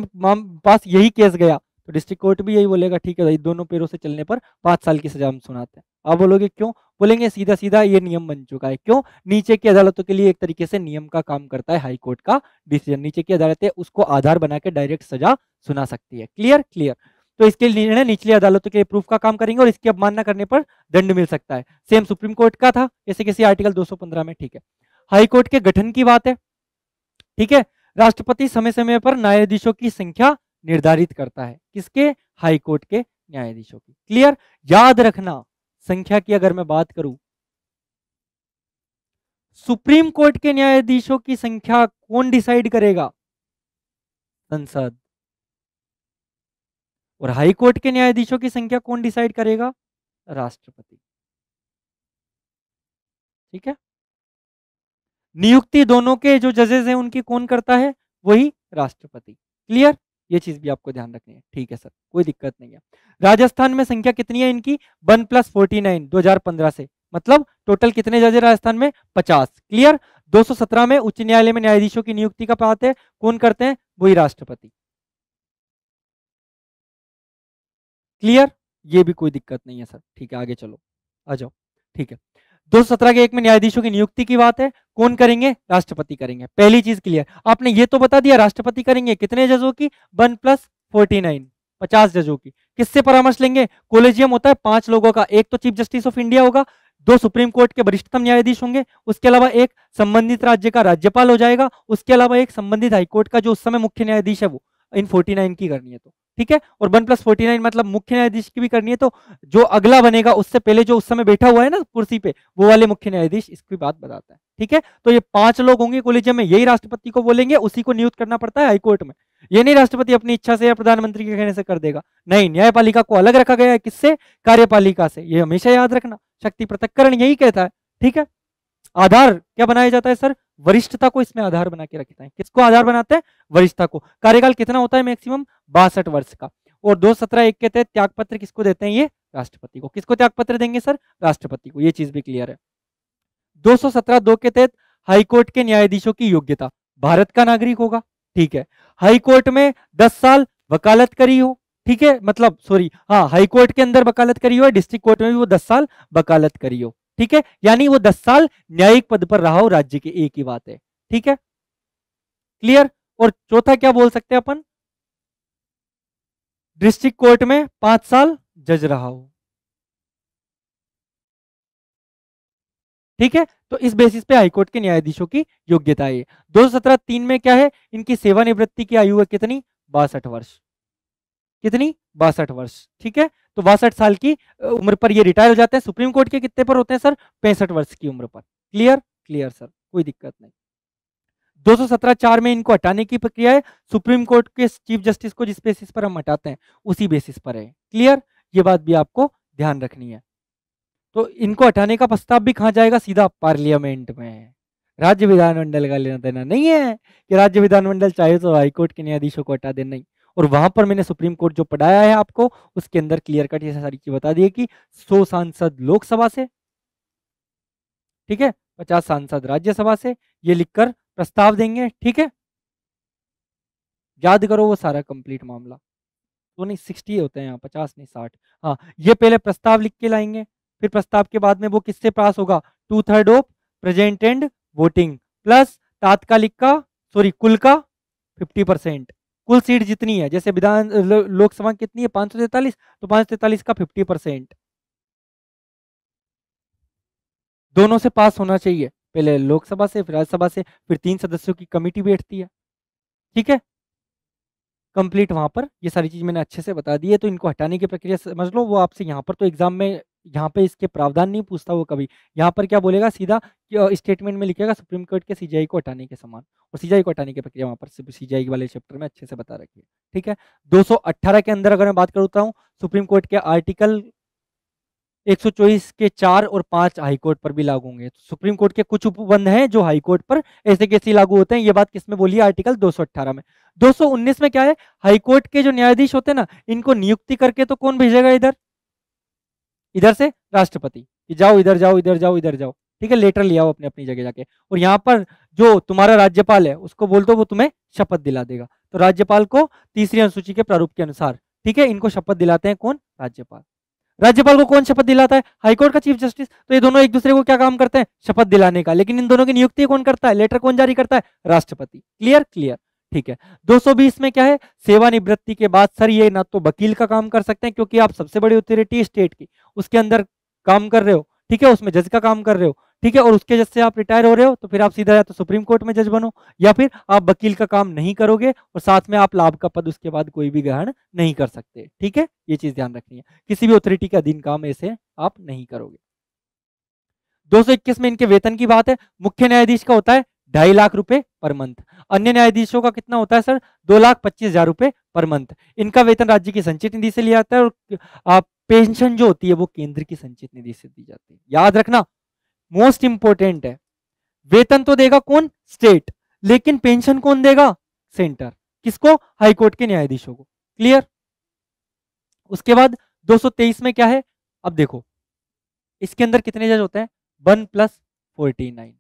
पास यही केस गया तो डिस्ट्रिक्ट कोर्ट भी यही बोलेगा, ठीक है भाई, दोनों पैरों से चलने पर 5 साल की सजा हम सुनाते हैं। आप बोलोगे क्यों? बोलेंगे सीधा सीधा ये नियम बन चुका है। क्यों? नीचे की अदालतों के लिए एक तरीके से नियम का काम करता है हाई कोर्ट का डिसीजन। नीचे की अदालतें उसको आधार बना के डायरेक्ट सजा सुना सकती है। क्लियर? क्लियर। तो इसके निर्णय निचली अदालतों के प्रूफ का काम करेंगे और इसकी अवमानना करने पर दंड मिल सकता है। सेम सुप्रीम कोर्ट का था, जैसे किसी आर्टिकल 215 में। ठीक है, हाई कोर्ट के गठन की बात है। ठीक है, राष्ट्रपति समय समय पर न्यायाधीशों की संख्या निर्धारित करता है। किसके? हाई कोर्ट के न्यायाधीशों की। क्लियर? याद रखना, संख्या की अगर मैं बात करूं, सुप्रीम कोर्ट के न्यायाधीशों की संख्या कौन डिसाइड करेगा? संसद। और हाई कोर्ट के न्यायाधीशों की संख्या कौन डिसाइड करेगा? राष्ट्रपति। ठीक है, नियुक्ति दोनों के जो जजेस हैं उनकी कौन करता है? वही राष्ट्रपति। क्लियर? ये चीज भी आपको ध्यान रखनी है। ठीक है सर, कोई दिक्कत नहीं है। राजस्थान में संख्या कितनी है इनकी? 1+49 2015 से। मतलब टोटल कितने जज है राजस्थान में? 50। क्लियर? 217 में उच्च न्यायालय में न्यायाधीशों की नियुक्ति का बात है, कौन करते हैं? वही राष्ट्रपति। क्लियर? ये भी कोई दिक्कत नहीं है सर। ठीक है, आगे चलो, आ जाओ। ठीक है, 217 के 1 में न्यायाधीशों की नियुक्ति की बात है, कौन करेंगे? राष्ट्रपति करेंगे। पहली चीज क्लियर। आपने ये तो बता दिया राष्ट्रपति करेंगे। कितने जजों की? 1+49, 50 जजों की। किससे परामर्श लेंगे? कोलेजियम होता है 5 लोगों का। एक तो चीफ जस्टिस ऑफ इंडिया होगा, 2 सुप्रीम कोर्ट के वरिष्ठतम न्यायाधीश होंगे, उसके अलावा एक संबंधित राज्य का राज्यपाल हो जाएगा, उसके अलावा एक संबंधित हाईकोर्ट का जो उस समय मुख्य न्यायाधीश है वो। इन 49 की करनी है तो। ठीक है, और 1+49 मतलब मुख्य न्यायाधीश की भी करनी है तो जो अगला बनेगा उससे पहले जो उस समय बैठा हुआ है ना कुर्सी पे, वो वाले मुख्य न्यायाधीश इसकी बात बताता है। ठीक है, तो ये 5 लोग होंगे कोलेजियम में, यही राष्ट्रपति को बोलेंगे, उसी को नियुक्त करना पड़ता है हाईकोर्ट में। ये नहीं राष्ट्रपति अपनी इच्छा से या प्रधानमंत्री के कहने से कर देगा, नहीं, न्यायपालिका को अलग रखा गया है। किससे? कार्यपालिका से। ये हमेशा याद रखना, शक्ति पृथक्करण यही कहता है। ठीक है, आधार क्या बनाया जाता है सर? वरिष्ठता को इसमें आधार बना के रखता है। किसको आधार बनाते हैं? वरिष्ठता को। कार्यकाल कितना होता है मैक्सिमम? 62 वर्ष का। और 217(1) के तहत त्यागपत्र किसको देते हैं? ये राष्ट्रपति को। किसको त्यागपत्र देंगे सर? राष्ट्रपति को। ये चीज भी क्लियर है। 217(2) के तहत हाईकोर्ट के न्यायाधीशों की योग्यता, भारत का नागरिक होगा, ठीक है। हाईकोर्ट में 10 साल वकालत करी हो, ठीक है, मतलब सॉरी, हाँ, हाईकोर्ट के अंदर वकालत करी हो, डिस्ट्रिक्ट कोर्ट में भी वो 10 साल वकालत करी हो, ठीक है, यानी वो 10 साल न्यायिक पद पर रहा हो राज्य के, एक ही बात है, ठीक है, क्लियर। और चौथा क्या बोल सकते हैं अपन? डिस्ट्रिक्ट कोर्ट में 5 साल जज रहा हो, ठीक है। तो इस बेसिस पे हाईकोर्ट के न्यायाधीशों की योग्यता है। 217(3) में क्या है? इनकी सेवानिवृत्ति की आयु है कितनी? 62 वर्ष। कितनी? 62 वर्ष, ठीक है। तो 62 साल की उम्र पर ये रिटायर हो जाते हैं। सुप्रीम कोर्ट के कितने पर होते हैं सर? 65 वर्ष की उम्र पर। क्लियर? क्लियर सर, कोई दिक्कत नहीं। 217(4) में इनको हटाने की प्रक्रिया है। सुप्रीम कोर्ट के चीफ जस्टिस को जिस बेसिस पर हम हटाते हैं उसी बेसिस पर है। क्लियर? ये बात भी आपको ध्यान रखनी है। तो इनको हटाने का प्रस्ताव भी कहां जाएगा? सीधा पार्लियामेंट में। राज्य विधानमंडल का लेना देना नहीं है कि राज्य विधानमंडल चाहे तो हाईकोर्ट के न्यायाधीशों को हटा दे, नहीं। और वहां पर मैंने सुप्रीम कोर्ट जो पढ़ाया है आपको, उसके अंदर क्लियर कट ये सारी चीज बता दी है कि 100 सांसद लोकसभा से, ठीक है, 50 सांसद राज्यसभा से, ये लिखकर प्रस्ताव देंगे, ठीक है। याद करो वो सारा कंप्लीट मामला। तो नहीं 60 होते हैं यहाँ, 50 नहीं 60। हाँ, ये पहले प्रस्ताव लिख के लाएंगे, फिर प्रस्ताव के बाद में वो किससे पास होगा? 2/3 of present and voting plus तात्कालिक का, सॉरी, कुल का 50%। कुल सीट जितनी है, जैसे लोकसभा कितनी है? 543, तो 543 का 50%। दोनों से पास होना चाहिए, पहले लोकसभा से, फिर राज्यसभा से, फिर 3 सदस्यों की कमिटी बैठती है, ठीक है। कंप्लीट वहां पर ये सारी चीज मैंने अच्छे से बता दी है। तो इनको हटाने की प्रक्रिया समझ लो। वो आपसे यहाँ पर तो एग्जाम में यहाँ पे इसके प्रावधान नहीं पूछता वो कभी। यहाँ पर क्या बोलेगा? सीधा स्टेटमेंट में लिखेगा सुप्रीम कोर्ट के सीजीआई को हटाने के समान, और सीजीआई को हटाने की प्रक्रिया वहां पर सीजीआई वाले चैप्टर में अच्छे से बता रखी है, ठीक है। 218 के अंदर अगर मैं बात करता हूँ, सुप्रीम कोर्ट के आर्टिकल 124 के 4 और 5 हाईकोर्ट पर भी लागू होंगे। तो सुप्रीम कोर्ट के कुछ उपबंध हैं जो हाईकोर्ट पर ऐसे कैसे लागू होते हैं। ये बात किसमें बोली है? आर्टिकल 218 में। 219 में क्या है? हाईकोर्ट के जो न्यायाधीश होते हैं ना, इनको नियुक्ति करके तो कौन भेजेगा इधर? इधर से राष्ट्रपति, कि जाओ इधर जाओ, इधर जाओ, इधर जाओ, ठीक है, लेटर ले आओ अपने अपनी जगह जाके। और यहाँ पर जो तुम्हारा राज्यपाल है उसको बोल दो, वो तुम्हें शपथ दिला देगा। तो राज्यपाल को तीसरी अनुसूची के प्रारूप के अनुसार, ठीक है, इनको शपथ दिलाते हैं कौन? राज्यपाल। राज्यपाल को कौन शपथ दिलाता है? हाईकोर्ट का चीफ जस्टिस। तो ये दोनों एक दूसरे को क्या काम करते हैं? शपथ दिलाने का। लेकिन इन दोनों की नियुक्ति कौन करता है? लेटर कौन जारी करता है? राष्ट्रपति। क्लियर? क्लियर, ठीक है। 220 में क्या है? सेवानिवृत्ति के बाद सर ये ना तो वकील का काम कर सकते हैं, क्योंकि आप सबसे बड़ी अथॉरिटी स्टेट की उसके अंदर काम कर रहे हो, ठीक है, उसमें जज का काम कर रहे हो, ठीक है, और उसके जज से आप रिटायर हो रहे हो, तो फिर आप सीधा या तो सुप्रीम कोर्ट में जज बनो, या फिर आप वकील का काम नहीं करोगे, और साथ में आप लाभ का पद उसके बाद कोई भी ग्रहण नहीं कर सकते, ठीक है। ये चीज ध्यान रखनी है, किसी भी अथॉरिटी के अधीन काम ऐसे आप नहीं करोगे। 221 में इनके वेतन की बात है। मुख्य न्यायाधीश का होता है 2.5 लाख रुपए पर मंथ। अन्य न्यायाधीशों का कितना होता है सर? 2,25,000 रुपए पर मंथ। इनका वेतन राज्य की संचित निधि से लिया जाता है, और पेंशन जो होती है वो केंद्र की संचित निधि से दी जाती है। याद रखना, मोस्ट इंपोर्टेंट है। वेतन तो देगा कौन? स्टेट, लेकिन पेंशन कौन देगा? सेंटर। किसको? हाईकोर्ट के न्यायाधीशों को। क्लियर? उसके बाद 223 में क्या है? अब देखो इसके अंदर कितने जज होते हैं? 1+49,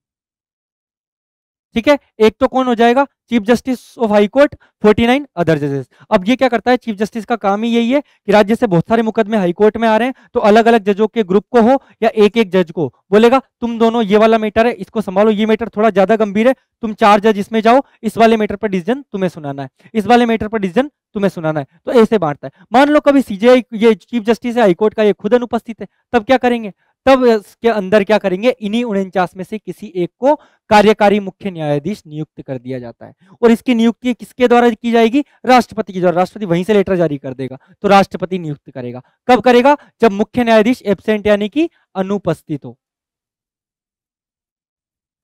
ठीक है। एक तो कौन हो जाएगा? Chief justice of high court, 49 other जजेस। अब ये क्या करता है? चीफ जस्टिस का काम ही यही है कि राज्य से बहुत सारे मुकदमे हाई कोर्ट में आ रहे हैं, तो अलग अलग जजों के ग्रुप को हो या एक एक जज को बोलेगा तुम दोनों ये वाला मैटर है इसको संभालो, ये मैटर थोड़ा ज्यादा गंभीर है, तुम 4 जज इसमें जाओ, इस वाले मैटर पर डिसीजन तुम्हें सुनाना है, इस वाले मैटर पर डिसीजन तुम्हें सुनाना है। तो ऐसे बांटता है। मान लो कभी सीजीआई, ये चीफ जस्टिस है हाईकोर्ट का, ये खुद अनुपस्थित है, तब क्या करेंगे? तब इसके अंदर क्या करेंगे? इन्हीं 49 में से किसी एक को कार्यकारी मुख्य न्यायाधीश नियुक्त कर दिया जाता है, और इसकी नियुक्ति किसके द्वारा की जाएगी? राष्ट्रपति के द्वारा। राष्ट्रपति वहीं से लेटर जारी कर देगा, तो राष्ट्रपति नियुक्त करेगा। कब करेगा? जब मुख्य न्यायाधीश एब्सेंट यानी कि अनुपस्थित हो।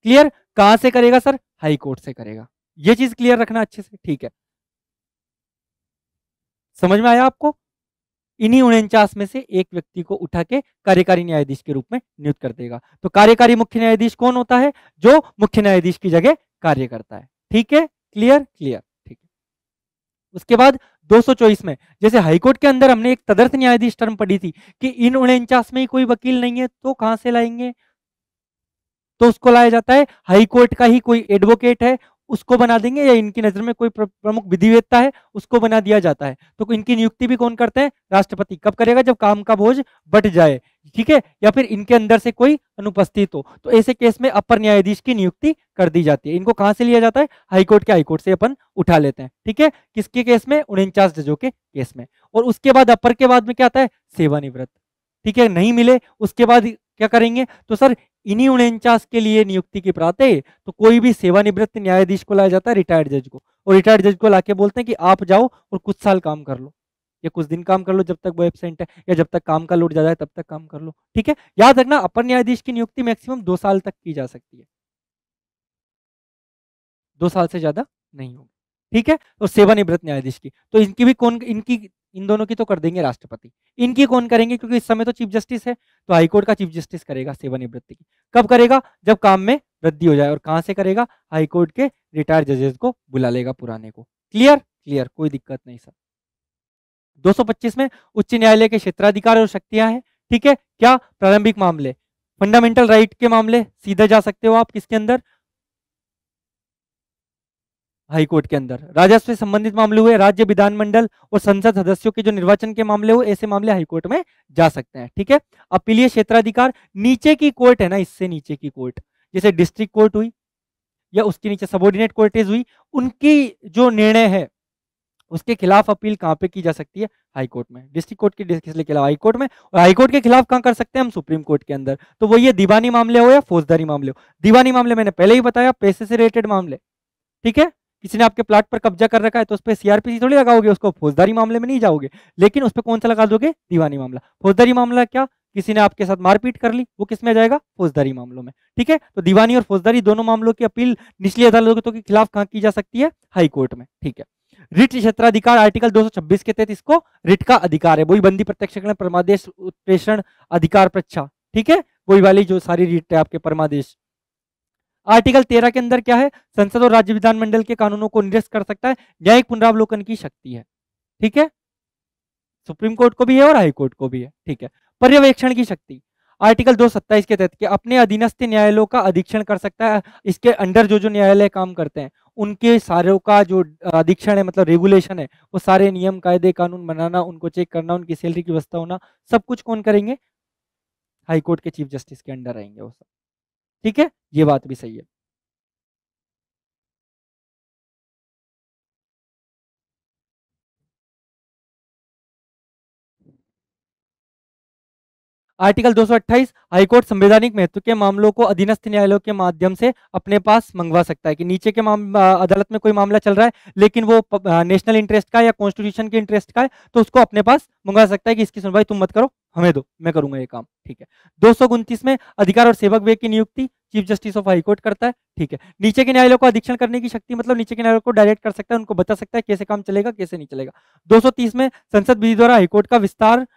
क्लियर? कहां से करेगा सर? हाई कोर्ट से करेगा। यह चीज क्लियर रखना अच्छे से, ठीक है। समझ में आया आपको? इन्हीं 49 में से एक व्यक्ति को उठा के कार्यकारी न्यायाधीश के रूप में नियुक्त कर देगा। तो कार्यकारी मुख्य न्यायाधीश कौन होता है? जो मुख्य न्यायाधीश की जगह कार्य करता है। ठीक है, क्लियर क्लियर, ठीक है। उसके बाद 224 में जैसे हाईकोर्ट के अंदर हमने एक तदर्थ न्यायाधीश टर्म पढ़ी थी कि इन 49 में ही कोई वकील नहीं है, तो कहां से लाएंगे? तो उसको लाया जाता है हाईकोर्ट का ही कोई एडवोकेट है उसको बना देंगे, या इनकी नजर में कोई प्रमुख विधिवेत्ता है उसको बना दिया जाता है। तो इनकी नियुक्ति भी कौन करते हैं? राष्ट्रपति। कब करेगा? जब काम का बोझ बढ़ जाए, ठीक है, या फिर इनके अंदर से कोई अनुपस्थित हो, तो ऐसे केस में अपर न्यायाधीश की नियुक्ति कर दी जाती है। इनको कहां से लिया जाता है? हाईकोर्ट के, हाईकोर्ट से अपन उठा लेते हैं। ठीक है, किसके केस में? 49 जजों के केस में। और उसके बाद अपर के बाद में क्या आता है? सेवानिवृत्त। ठीक है, नहीं मिले उसके बाद क्या करेंगे? तो सर इन्हीं 49 के लिए नियुक्ति की प्राते तो कोई भी सेवानिवृत्त न्यायाधीश को लाया जाता है, रिटायर्ड जज को, और रिटायर्ड जज को लाके बोलते हैं कि आप जाओ और कुछ साल काम कर लो, या कुछ दिन काम कर लो जब तक वो एब्सेंट है, या जब तक काम का लोड ज्यादा है तब तक काम कर लो। ठीक है, याद रखना अपर न्यायाधीश की नियुक्ति मैक्सिमम 2 साल तक की जा सकती है, 2 साल से ज्यादा नहीं होगी। ठीक है, और सेवानिवृत्त न्यायाधीश की तो इनकी भी कौन, इनकी इन दोनों की तो कर देंगे राष्ट्रपति, इनकी कौन करेंगे? क्योंकि इस समय तो चीफ जस्टिस है, तो हाईकोर्ट का चीफ जस्टिस करेगा सेवानिवृत्ति की। कब करेगा? जब काम में वृद्धि हो जाए। और कहां से करेगा? हाईकोर्ट के रिटायर्ड जजेस को बुला लेगा पुराने को। क्लियर क्लियर, कोई दिक्कत नहीं सर। 225 में उच्च न्यायालय के क्षेत्राधिकार और शक्तियां हैं। ठीक है, क्या? प्रारंभिक मामले, फंडामेंटल राइट के मामले सीधे जा सकते हो आप किसके अंदर? हाईकोर्ट के अंदर। राजस्व से संबंधित मामले हुए, राज्य विधानमंडल और संसद सदस्यों के जो निर्वाचन के मामले हुए, ऐसे मामले हाईकोर्ट में जा सकते हैं। ठीक है, अपीलीय क्षेत्राधिकार, नीचे की कोर्ट है ना, इससे नीचे की कोर्ट, जैसे डिस्ट्रिक्ट कोर्ट हुई या उसके नीचे सबऑर्डिनेट कोर्टेज हुई, उनकी जो निर्णय है उसके खिलाफ अपील कहां पे की जा सकती है? हाईकोर्ट में। डिस्ट्रिक्ट कोर्ट की के खिलाफ हाईकोर्ट में, और हाईकोर्ट के खिलाफ कहां कर सकते हैं हम? सुप्रीम कोर्ट के अंदर। तो वो ये दीवानी मामले हो या फौजदारी मामले हो। दीवानी मामले मैंने पहले ही बताया, पैसे से रिलेटेड मामले। ठीक है, किसी ने आपके प्लाट पर कब्जा कर रखा है तो उस पर सीआरपीसी थोड़ी लगाओगे, उसको फौजदारी मामले में नहीं जाओगे, लेकिन उस पर कौन सा लगा दोगे? दीवानी मामला। फौजदारी मामला क्या? किसी ने आपके साथ मारपीट कर ली, वो किस में जाएगा? फौजदारी मामलों में। ठीक है, तो दीवानी और फौजदारी दोनों मामलों की अपील निचली अदालतों के खिलाफ कहां की जा सकती है? हाई कोर्ट में। ठीक है, रिट क्षेत्राधिकार आर्टिकल 226 के तहत इसको रिट का अधिकार है, वही बंदी प्रत्यक्षीकरण परमादेश उत्प्रेषण अधिकार प्रच्छा। ठीक है, वही वाली जो सारी रिट है आपके परमादेश। आर्टिकल 13 के अंदर क्या है? संसद और राज्य विधानमंडल के कानूनों को निरस्त कर सकता है, न्यायिक पुनरावलोकन की शक्ति है। ठीक है, सुप्रीम कोर्ट को भी है और हाई कोर्ट को भी है। ठीक है, पर्यवेक्षण की शक्ति आर्टिकल 227 के तहत के अपने अधीनस्थ न्यायालयों का अधीक्षण कर सकता है। इसके अंडर जो जो न्यायालय काम करते हैं उनके सारों का जो अधीक्षण है, मतलब रेगुलेशन है, वो सारे नियम कायदे कानून बनाना, उनको चेक करना, उनकी सैलरी की व्यवस्था होना, सब कुछ कौन करेंगे? हाई कोर्ट के चीफ जस्टिस के अंडर रहेंगे वो सब। ठीक है, ये बात भी सही है। आर्टिकल 228 हाईकोर्ट संवैधानिक महत्व के मामलों को अधीनस्थ न्यायालयों के माध्यम से अपने पास मंगवा सकता है, कि नीचे के अदालत में कोई मामला चल रहा है लेकिन वो नेशनल इंटरेस्ट का या कॉन्स्टिट्यूशन के इंटरेस्ट का है, तो उसको अपने पास मंगवा सकता है कि इसकी सुनवाई तुम मत करो, हमें दो, मैं करूंगा ये काम। ठीक है, 229 में अधिकार और सेवक व्यय की नियुक्ति चीफ जस्टिस ऑफ हाईकोर्ट करता है। ठीक है, नीचे के न्यायालयों को अधीक्षण करने की शक्ति, मतलब नीचे के न्यायालयों को डायरेक्ट कर सकता है, उनको बता सकता है कैसे काम चलेगा कैसे नहीं चलेगा। 230 में संसद विधि द्वारा हाईकोर्ट का विस्तार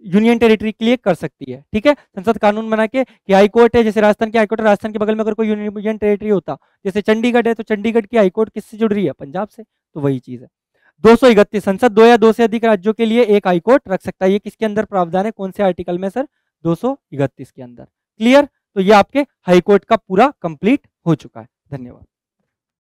यूनियन टेरिटरी के लिए कर सकती है। ठीक है, संसद कानून बना के कि हाई कोर्ट है, जैसे राजस्थान की हाई कोर्ट है, राजस्थान के बगल में अगर कोई यूनियन टेरिटरी होता, जैसे चंडीगढ़ है, तो चंडीगढ़ की हाई कोर्ट किससे जुड़ रही है? पंजाब से, तो वही चीज है। 231 संसद 2 या 2 से अधिक राज्यों के लिए एक हाई कोर्ट रख सकता है। ये किसके अंदर प्रावधान है? कौन से आर्टिकल में सर? 231 के अंदर। क्लियर, तो ये आपके हाई कोर्ट का पूरा कंप्लीट हो चुका है। धन्यवाद।